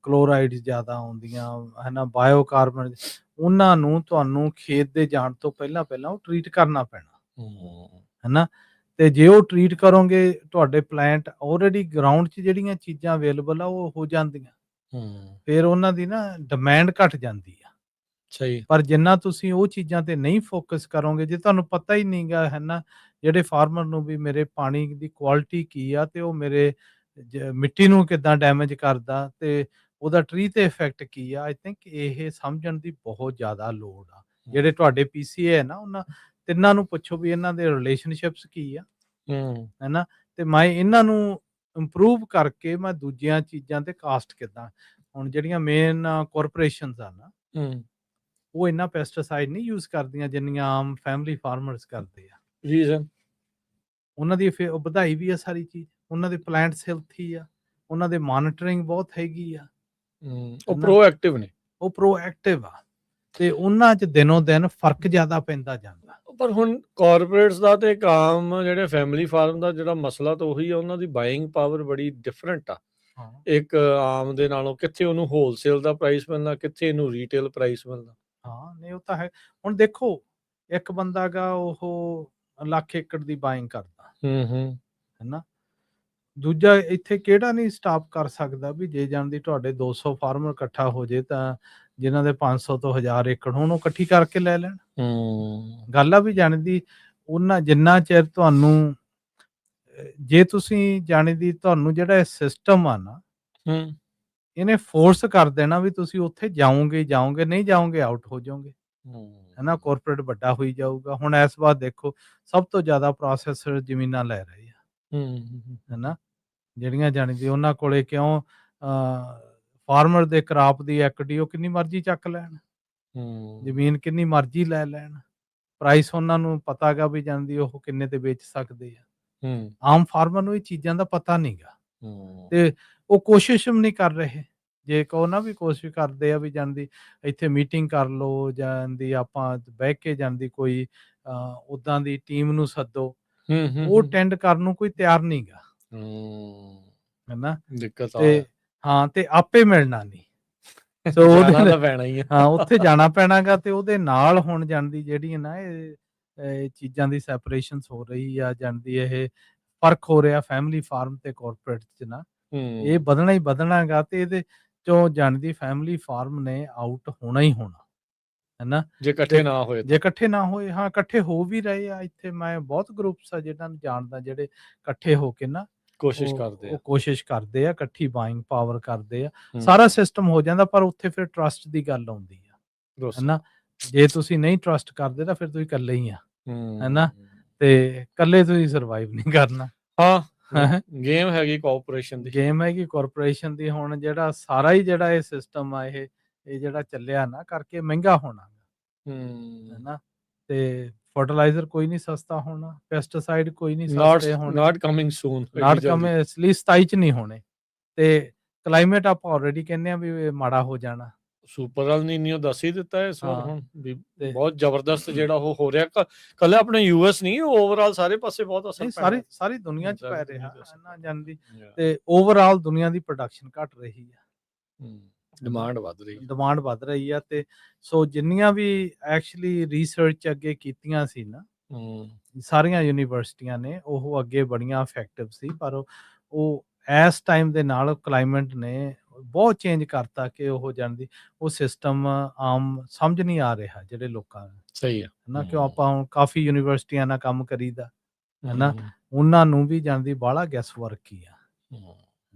ਕਲੋਰਾਈਡ ਜ਼ਿਆਦਾ ਆਉਂਦੀਆਂ, ਹੈ ਨਾ, ਬਾਇਓਕਾਰਬਨ, ਉਹਨਾਂ ਨੂੰ ਤੁਹਾਨੂੰ ਖੇਤ ਦੇ ਜਾਣ ਤੋਂ ਪਹਿਲਾਂ ਉਹ ਟਰੀਟ ਕਰਨਾ ਪੈਣਾ, ਹੈ ਨਾ। ਤੇ ਜੇ ਉਹ ਟਰੀਟ ਕਰੋਗੇ, ਤੁਹਾਡੇ ਪਲਾਂਟ ਆਲਰੇਡੀ ਗਰਾਊਂਡ 'ਚ ਜਿਹੜੀਆਂ ਚੀਜ਼ਾਂ ਅਵੇਲੇਬਲ ਆ ਉਹ ਹੋ ਜਾਂਦੀਆਂ, ਫਿਰ ਉਹਨਾਂ ਦੀ ਨਾ ਡਿਮਾਂਡ ਘਟ ਜਾਂਦੀ ਆ। ਸਹੀ। ਪਰ ਜਿੰਨਾ ਤੁਸੀਂ ਉਹ ਚੀਜ਼ਾਂ ਤੇ ਨਹੀਂ ਫੋਕਸ ਕਰੋਗੇ, ਜੇ ਤੁਹਾਨੂੰ ਪਤਾ ਹੀ ਨਹੀਂਗਾ, ਹੈ ਨਾ, ਜਿਹੜੇ ਫਾਰਮਰ ਨੂੰ ਵੀ ਮੇਰੇ ਪਾਣੀ ਦੀ ਕੁਆਲਿਟੀ ਕੀ ਆ, ਤੇ ਉਹ ਮੇਰੇ ਮਿੱਟੀ ਨੂੰ ਕਿੱਦਾਂ ਡੈਮੇਜ ਕਰਦਾ, ਤੇ ਉਹਦਾ ਟਰੀ ਤੇ ਇਫੈਕਟ ਕੀ ਆ, ਆਈ ਥਿੰਕ ਇਹ ਸਮਝਣ ਦੀ ਬਹੁਤ ਜ਼ਿਆਦਾ ਲੋੜ ਆ। ਜਿਹੜੇ ਤੁਹਾਡੇ PCA ਹੈ ਨਾ, ਉਹਨਾਂ ਤਿੰਨਾਂ ਨੂੰ ਪੁੱਛੋ ਵੀ ਇਹਨਾਂ ਦੇ ਰਿਲੇਸ਼ਨਸ਼ਿਪਸ ਕੀ ਆ, ਹੈ ਨਾ, ਤੇ ਮੈਂ ਇਹਨਾਂ ਨੂੰ ਇੰਪਰੂਵ ਕਰਕੇ ਮੈਂ ਦੂਜੀਆਂ ਚੀਜ਼ਾਂ ਤੇ ਕਾਸਟ ਕਿੱਦਾਂ। ਹੁਣ ਜਿਹੜੀਆਂ ਮੇਨ ਕਾਰਪੋਰੇਸ਼ਨਸ ਆ ਨਾ, ਉਹ ਇੰਨਾ ਪੈਸਟੀਸਾਈਡ ਨਹੀਂ ਯੂਜ਼ ਕਰਦੀਆਂ ਜਿੰਨੀਆਂ ਆਮ ਫੈਮਿਲੀ ਫਾਰਮਰਸ ਕਰਦੇ ਆ। ਰੀਜ਼ਨ ਉਹਨਾਂ ਦੀ ਫਿਰ ਵਧਾਈ ਵੀ ਆ ਸਾਰੀ ਚੀਜ਼, ਉਹਨਾਂ ਦੇ ਪਲਾਂਟਸ ਹੈਲਥੀ ਆ, ਉਹਨਾਂ ਦੇ ਮੋਨੀਟਰਿੰਗ ਬਹੁਤ ਹੈਗੀ ਆ, ਉਹ ਪ੍ਰੋਐਕਟਿਵ ਨੇ, ਉਹ ਪ੍ਰੋਐਕਟਿਵ ਆ, ਤੇ ਉਹਨਾਂ 'ਚ ਦਿਨੋਂ ਦਿਨ ਫਰਕ ਜ਼ਿਆਦਾ ਪੈਂਦਾ ਜਾਂਦਾ। ਪਰ ਹੁਣ ਕਾਰਪੋਰੇਟਸ ਦਾ ਤੇ ਆਮ ਜਿਹੜੇ ਫੈਮਿਲੀ ਫਾਰਮ ਦਾ ਜਿਹੜਾ ਮਸਲਾ ਤਾਂ ਉਹੀ ਆ, ਉਹਨਾਂ ਦੀ ਬਾਇੰਗ ਪਾਵਰ ਬੜੀ ਡਿਫਰੈਂਟ ਆ ਇੱਕ ਆਮ ਦੇ ਨਾਲੋਂ। ਕਿੱਥੇ ਉਹਨੂੰ ਹੋਲਸੇਲ ਦਾ ਪ੍ਰਾਈਸ ਮਿਲਣਾ, ਕਿੱਥੇ ਇਹਨੂੰ ਰੀਟੇਲ ਪ੍ਰਾਈਸ ਮਿਲਣਾ। ਹਾਂ, ਨਹੀਂ ਉਹ ਤਾਂ ਹੈ। ਹੁਣ ਦੇਖੋ, ਇੱਕ ਬੰਦਾ ਗਾ ਉਹ ਲੱਖ ਏਕੜ ਦੀ ਬਾਇੰਗ ਕਰਦਾ, ਹੈ ਨਾ, ਦੂਜਾ ਇੱਥੇ ਕਿਹੜਾ ਨਹੀਂ ਸਟਾਪ ਕਰ ਸਕਦਾ ਵੀ ਜੇ ਜਾਣਦੀ ਤੁਹਾਡੇ 200 ਫਾਰਮਰ ਇਕੱਠਾ ਹੋ ਜੇ, ਤਾਂ ਜਿਨ੍ਹਾਂ ਦੇ 500 ਤੋਂ 1000 ਏਕੜ ਹੋਣ, ਉਹ ਇਕੱਠੀ ਕਰਕੇ ਲੈ ਲੈਣ। ਗੱਲ ਆ ਵੀ ਜਾਣਦੀ ਉਹਨਾਂ ਜਿੰਨਾ ਚਿਰ ਤੁਹਾਨੂੰ, ਜੇ ਤੁਸੀਂ ਜਾਣਦੀ ਤੁਹਾਨੂੰ ਜਿਹੜਾ ਇਹ ਸਿਸਟਮ ਆ ਨਾ, ਇਹਨੇ ਫੋਰਸ ਕਰ ਦੇਣਾ ਵੀ ਤੁਸੀਂ ਉੱਥੇ ਜਾਓਗੇ, ਨਹੀਂ ਜਾਓਗੇ ਆਊਟ ਹੋ ਜਾਓਗੇ, ਹੈ ਨਾ, ਕਾਰਪੋਰੇਟ ਵੱਡਾ ਹੋਈ ਜਾਊਗਾ। ਹੁਣ ਇਸ ਵਾਰ ਦੇਖੋ, ਸਭ ਤੋਂ ਜ਼ਿਆਦਾ ਪ੍ਰੋਸੈਸਰ ਜ਼ਮੀਨਾਂ ਲੈ ਰਹੇ ਆ, ਹੈ ਨਾ, ਜਿਹੜੀਆਂ ਜਾਣਦੀ ਉਹਨਾਂ ਕੋਲੇ ਕਿਉਂ ਫਾਰਮਰ ਦੇ ਕਰਾਪ ਦੀ ਐਕਟੀ ਉਹ ਕਿੰਨੀ ਮਰਜ਼ੀ ਚੱਕ ਲੈਣ, ਜ਼ਮੀਨ ਕਿੰਨੀ ਮਰਜ਼ੀ ਲੈ ਲੈਣ, ਪ੍ਰਾਈਸ ਉਹਨਾਂ ਨੂੰ ਪਤਾ ਗਾ ਵੀ ਜਾਂਦੀ ਉਹ ਕਿੰਨੇ ਤੇ ਵੇਚ ਸਕਦੇ ਆ। ਆਮ ਫਾਰਮਰ ਨੂੰ ਇਹ ਚੀਜ਼ਾਂ ਦਾ ਪਤਾ ਨਹੀਂਗਾ, ਤੇ ਉਹ ਕੋਸ਼ਿਸ਼ ਵੀ ਨਹੀਂ ਕਰ ਰਹੇ। ਜੇ ਕਹੋ ਨਾ ਵੀ ਕੋਸ਼ਿਸ਼ ਕਰਦੇ ਆ ਵੀ ਜਾਂਦੀ ਇੱਥੇ ਮੀਟਿੰਗ ਕਰ ਲਓ, ਜਾਂਦੀ ਆਪਾਂ ਬਹਿ ਕੇ ਜਾਂਦੀ ਕੋਈ ਉੱਦਾਂ ਦੀ ਟੀਮ ਨੂੰ ਸੱਦੋ, ਉਹ ਅਟੈਂਡ ਕਰਨ ਨੂੰ ਕੋਈ ਤਿਆਰ ਨਹੀਂਗਾ, ਹੈ ਨਾ, ਤੇ ਹਾਂ, ਤੇ ਆਪੇ ਮਿਲਣਾ ਨਹੀਂ, ਸੋ ਹਾਂ ਉੱਥੇ ਜਾਣਾ ਪੈਣਾਗਾ। ਤੇ ਉਹਦੇ ਨਾਲ ਹੁਣ ਜਾਂਦੀ ਜਿਹੜੀ ਨਾ ਇਹ ਚੀਜ਼ਾਂ ਦੀ ਸੈਪਰੇਸ਼ਨਸ ਹੋ ਰਹੀ ਆ, ਜਾਂਦੀ ਇਹ ਫਰਕ ਹੋ ਰਿਹਾ ਫੈਮਿਲੀ ਫਾਰਮ ਤੇ ਕਾਰਪੋਰੇਟ 'ਚ ਨਾ, ਇਹ ਵਧਣਾ ਹੀ ਵਧਣਾਗਾ। ਤੇ ਇਹਦੇ ਚੋਂ ਜਾਣਦੀ ਫੈਮਿਲੀ ਫਾਰਮ ਨੇ ਆਊਟ ਹੋਣਾ ਹੀ ਹੋਣਾ, ਹੈ ਨਾ, ਜੇ ਇਕੱਠੇ ਨਾ ਹੋਏ। ਹਾਂ, ਇਕੱਠੇ ਹੋ ਵੀ ਰਹੇ ਆ, ਇੱਥੇ ਮੈਂ ਬਹੁਤ ਗਰੁੱਪਸ ਆ ਜਿਹਨਾਂ ਨੂੰ ਜਾਣਦਾ, ਜਿਹੜੇ ਇਕੱਠੇ ਹੋ ਕੇ ਨਾ ਕੋਸ਼ਿਸ਼ ਕਰਦੇ ਆ, ਇਕੱਠੀ ਬਾਇੰਗ ਪਾਵਰ ਕਰਦੇ ਆ, ਸਾਰਾ ਸਿਸਟਮ ਹੋ ਜਾਂਦਾ। ਪਰ ਉੱਥੇ ਫਿਰ ਟਰਸਟ ਦੀ ਗੱਲ ਆਉਂਦੀ ਆ, ਹੈ ਨਾ, ਜੇ ਤੁਸੀਂ ਨਹੀਂ ਟਰਸਟ ਕਰਦੇ ਤਾਂ ਫਿਰ ਤੁਸੀਂ ਇਕੱਲੇ ਹੀ ਆ, ਹੈ ਨਾ, ਤੇ ਇਕੱਲੇ ਤੁਸੀਂ ਸਰਵਾਈਵ ਨਹੀਂ ਕਰਨਾ। ਗੇਮ ਹੈਗੀ ਕਾਰਪੋਰੇਸ਼ਨ ਦੀ। ਹੁਣ ਜਿਹੜਾ ਸਾਰਾ ਹੀ ਜਿਹੜਾ ਇਹ ਸਿਸਟਮ ਆ, ਇਹ ਜਿਹੜਾ ਚੱਲਿਆ ਨਾ ਕਰਕੇ ਮਹਿੰਗਾ ਹੋਣਾ, ਹੈ ਨਾ, ਤੇ ਫਰਟੀਲਾਈਜ਼ਰ ਕੋਈ ਨਹੀਂ ਸਸਤਾ ਹੋਣਾ, ਪੈਸਟੀਸਾਈਡ ਕੋਈ ਨਹੀਂ ਸਸਤੇ ਹੋਣੇ, ਨਾਟ ਕਮਿੰਗ, ਇਸ ਲਈ 27 'ਚ ਨਹੀਂ ਹੋਣੇ। ਤੇ ਕਲਾਈਮੇਟ ਆਪਾਂ ਆਲਰੇਡੀ ਕਹਿੰਦੇ ਆ ਵੀ ਮਾੜਾ ਹੋ ਜਾਣਾ। ਸੁਪਰ ਐਲ ਨੀਨੋ ਦੱਸ ਹੀ ਦਿੱਤਾ ਇਸ ਵਾਰ, ਹੁਣ ਵੀ ਬਹੁਤ ਜ਼ਬਰਦਸਤ ਜਿਹੜਾ ਉਹ ਹੋ ਰਿਹਾ। ਕੱਲੇ ਆਪਣੇ US ਨਹੀਂ, ਓਵਰਆਲ ਸਾਰੇ ਪਾਸੇ ਬਹੁਤ ਅਸਰ ਪੈ ਰਿਹਾ, ਸਾਰੀ ਦੁਨੀਆ 'ਚ ਪੈ ਰਿਹਾ ਨਾ ਜਾਂਦੀ। ਤੇ ਓਵਰਆਲ ਦੁਨੀਆ ਦੀ ਪ੍ਰੋਡਕਸ਼ਨ ਘਟ ਰਹੀ ਆ, ਡਿਮਾਂਡ ਵੱਧ ਰਹੀ ਆ। ਤੇ ਸੋ ਜਿੰਨੀਆਂ ਵੀ ਐਕਚੁਅਲੀ ਰਿਸਰਚ ਅੱਗੇ ਕੀਤੀਆਂ ਸੀ ਨਾ ਸਾਰੀਆਂ ਯੂਨੀਵਰਸਿਟੀਆਂ ਨੇ, ਉਹ ਅੱਗੇ ਬੜੀਆਂ ਇਫੈਕਟਿਵ ਸੀ, ਪਰ ਉਹ ਇਸ ਟਾਈਮ ਦੇ ਨਾਲ ਕਲਾਈਮੇਟ ਨੇ ਬਹੁਤ ਚੇਂਜ ਕਰਤਾ ਕਿ ਉਹ ਜਾਣਦੀ ਉਹ ਸਿਸਟਮ ਆਮ ਸਮਝ ਨਹੀਂ ਆ ਰਿਹਾ ਜਿਹੜੇ ਲੋਕਾਂ ਨੂੰ। ਸਹੀ ਆ ਨਾ, ਕਿਉਂ ਆਪਾਂ ਹੁਣ ਕਾਫੀ ਯੂਨੀਵਰਸਿਟੀਆਂ ਨਾਲ ਕੰਮ ਕਰੀਦਾ, ਹੈ ਨਾ, ਉਹਨਾਂ ਨੂੰ ਵੀ ਜਾਣਦੀ ਬਾਹਲਾ ਗੈਸ ਵਰਕ ਹੀ ਆ,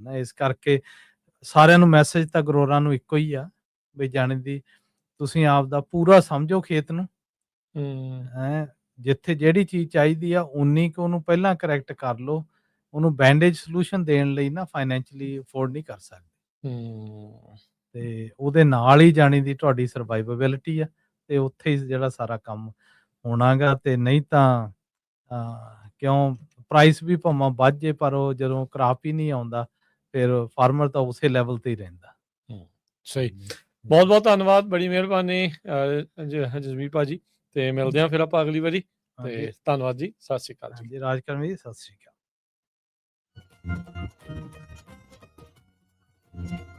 ਨਾ ਇਸ ਕਰਕੇ ਸਾਰਿਆਂ ਨੂੰ ਮੈਸੇਜ ਤਾਂ ਗਰੋਰਾਂ ਨੂੰ ਇੱਕੋ ਹੀ ਆ ਵੀ ਜਾਣੀ ਦੀ ਤੁਸੀਂ ਆਪਦਾ ਪੂਰਾ ਸਮਝੋ ਖੇਤ ਨੂੰ ਹੈਂ ਜਿੱਥੇ ਜਿਹੜੀ ਚੀਜ਼ ਚਾਹੀਦੀ ਆ ਉਨੀ ਕੁ ਉਹਨੂੰ ਪਹਿਲਾਂ ਕਰੈਕਟ ਕਰ ਲਓ ਉਹਨੂੰ ਬੈਂਡੇਜ ਸੋਲੂਸ਼ਨ ਦੇਣ ਲਈ ਨਾ ਫਾਈਨੈਂਸ਼ਲੀ ਅਫੋਰਡ ਨਹੀਂ ਕਰ ਸਕਦੇ ਤੇ ਉਹਦੇ ਨਾਲ ਹੀ ਜਾਣੀ ਦੀ ਤੁਹਾਡੀ ਸਰਵਾਈਵੇਬਿਲਿਟੀ ਆ ਤੇ ਉੱਥੇ ਹੀ ਜਿਹੜਾ ਸਾਰਾ ਕੰਮ ਹੋਣਾਗਾ ਤੇ ਨਹੀਂ ਤਾਂ ਕਿਉਂ ਪ੍ਰਾਈਸ ਵੀ ਭਾਵੇਂ ਵੱਧ ਜੇ ਪਰ ਉਹ ਜਦੋਂ ਕ੍ਰਾਪ ਹੀ ਨਹੀਂ ਆਉਂਦਾ ਫਿਰ ਫਾਰਮਰ ਤਾਂ ਉਸੇ ਲੈਵਲ ਤੇ ਹੀ ਰਹਿੰਦਾ। ਸਹੀ, ਬਹੁਤ ਬਹੁਤ ਧੰਨਵਾਦ, ਬੜੀ ਮਿਹਰਬਾਨੀ ਜਸਬੀਰ ਭਾਜੀ, ਤੇ ਮਿਲਦੇ ਹਾਂ ਫਿਰ ਆਪਾਂ ਅਗਲੀ ਵਾਰੀ। ਤੇ ਧੰਨਵਾਦ ਜੀ, ਸਤਿ ਸ਼੍ਰੀ ਅਕਾਲ ਜੀ। ਰਾਜਕਰਮ ਜੀ, ਸਤਿ ਸ਼੍ਰੀ ਅਕਾਲ।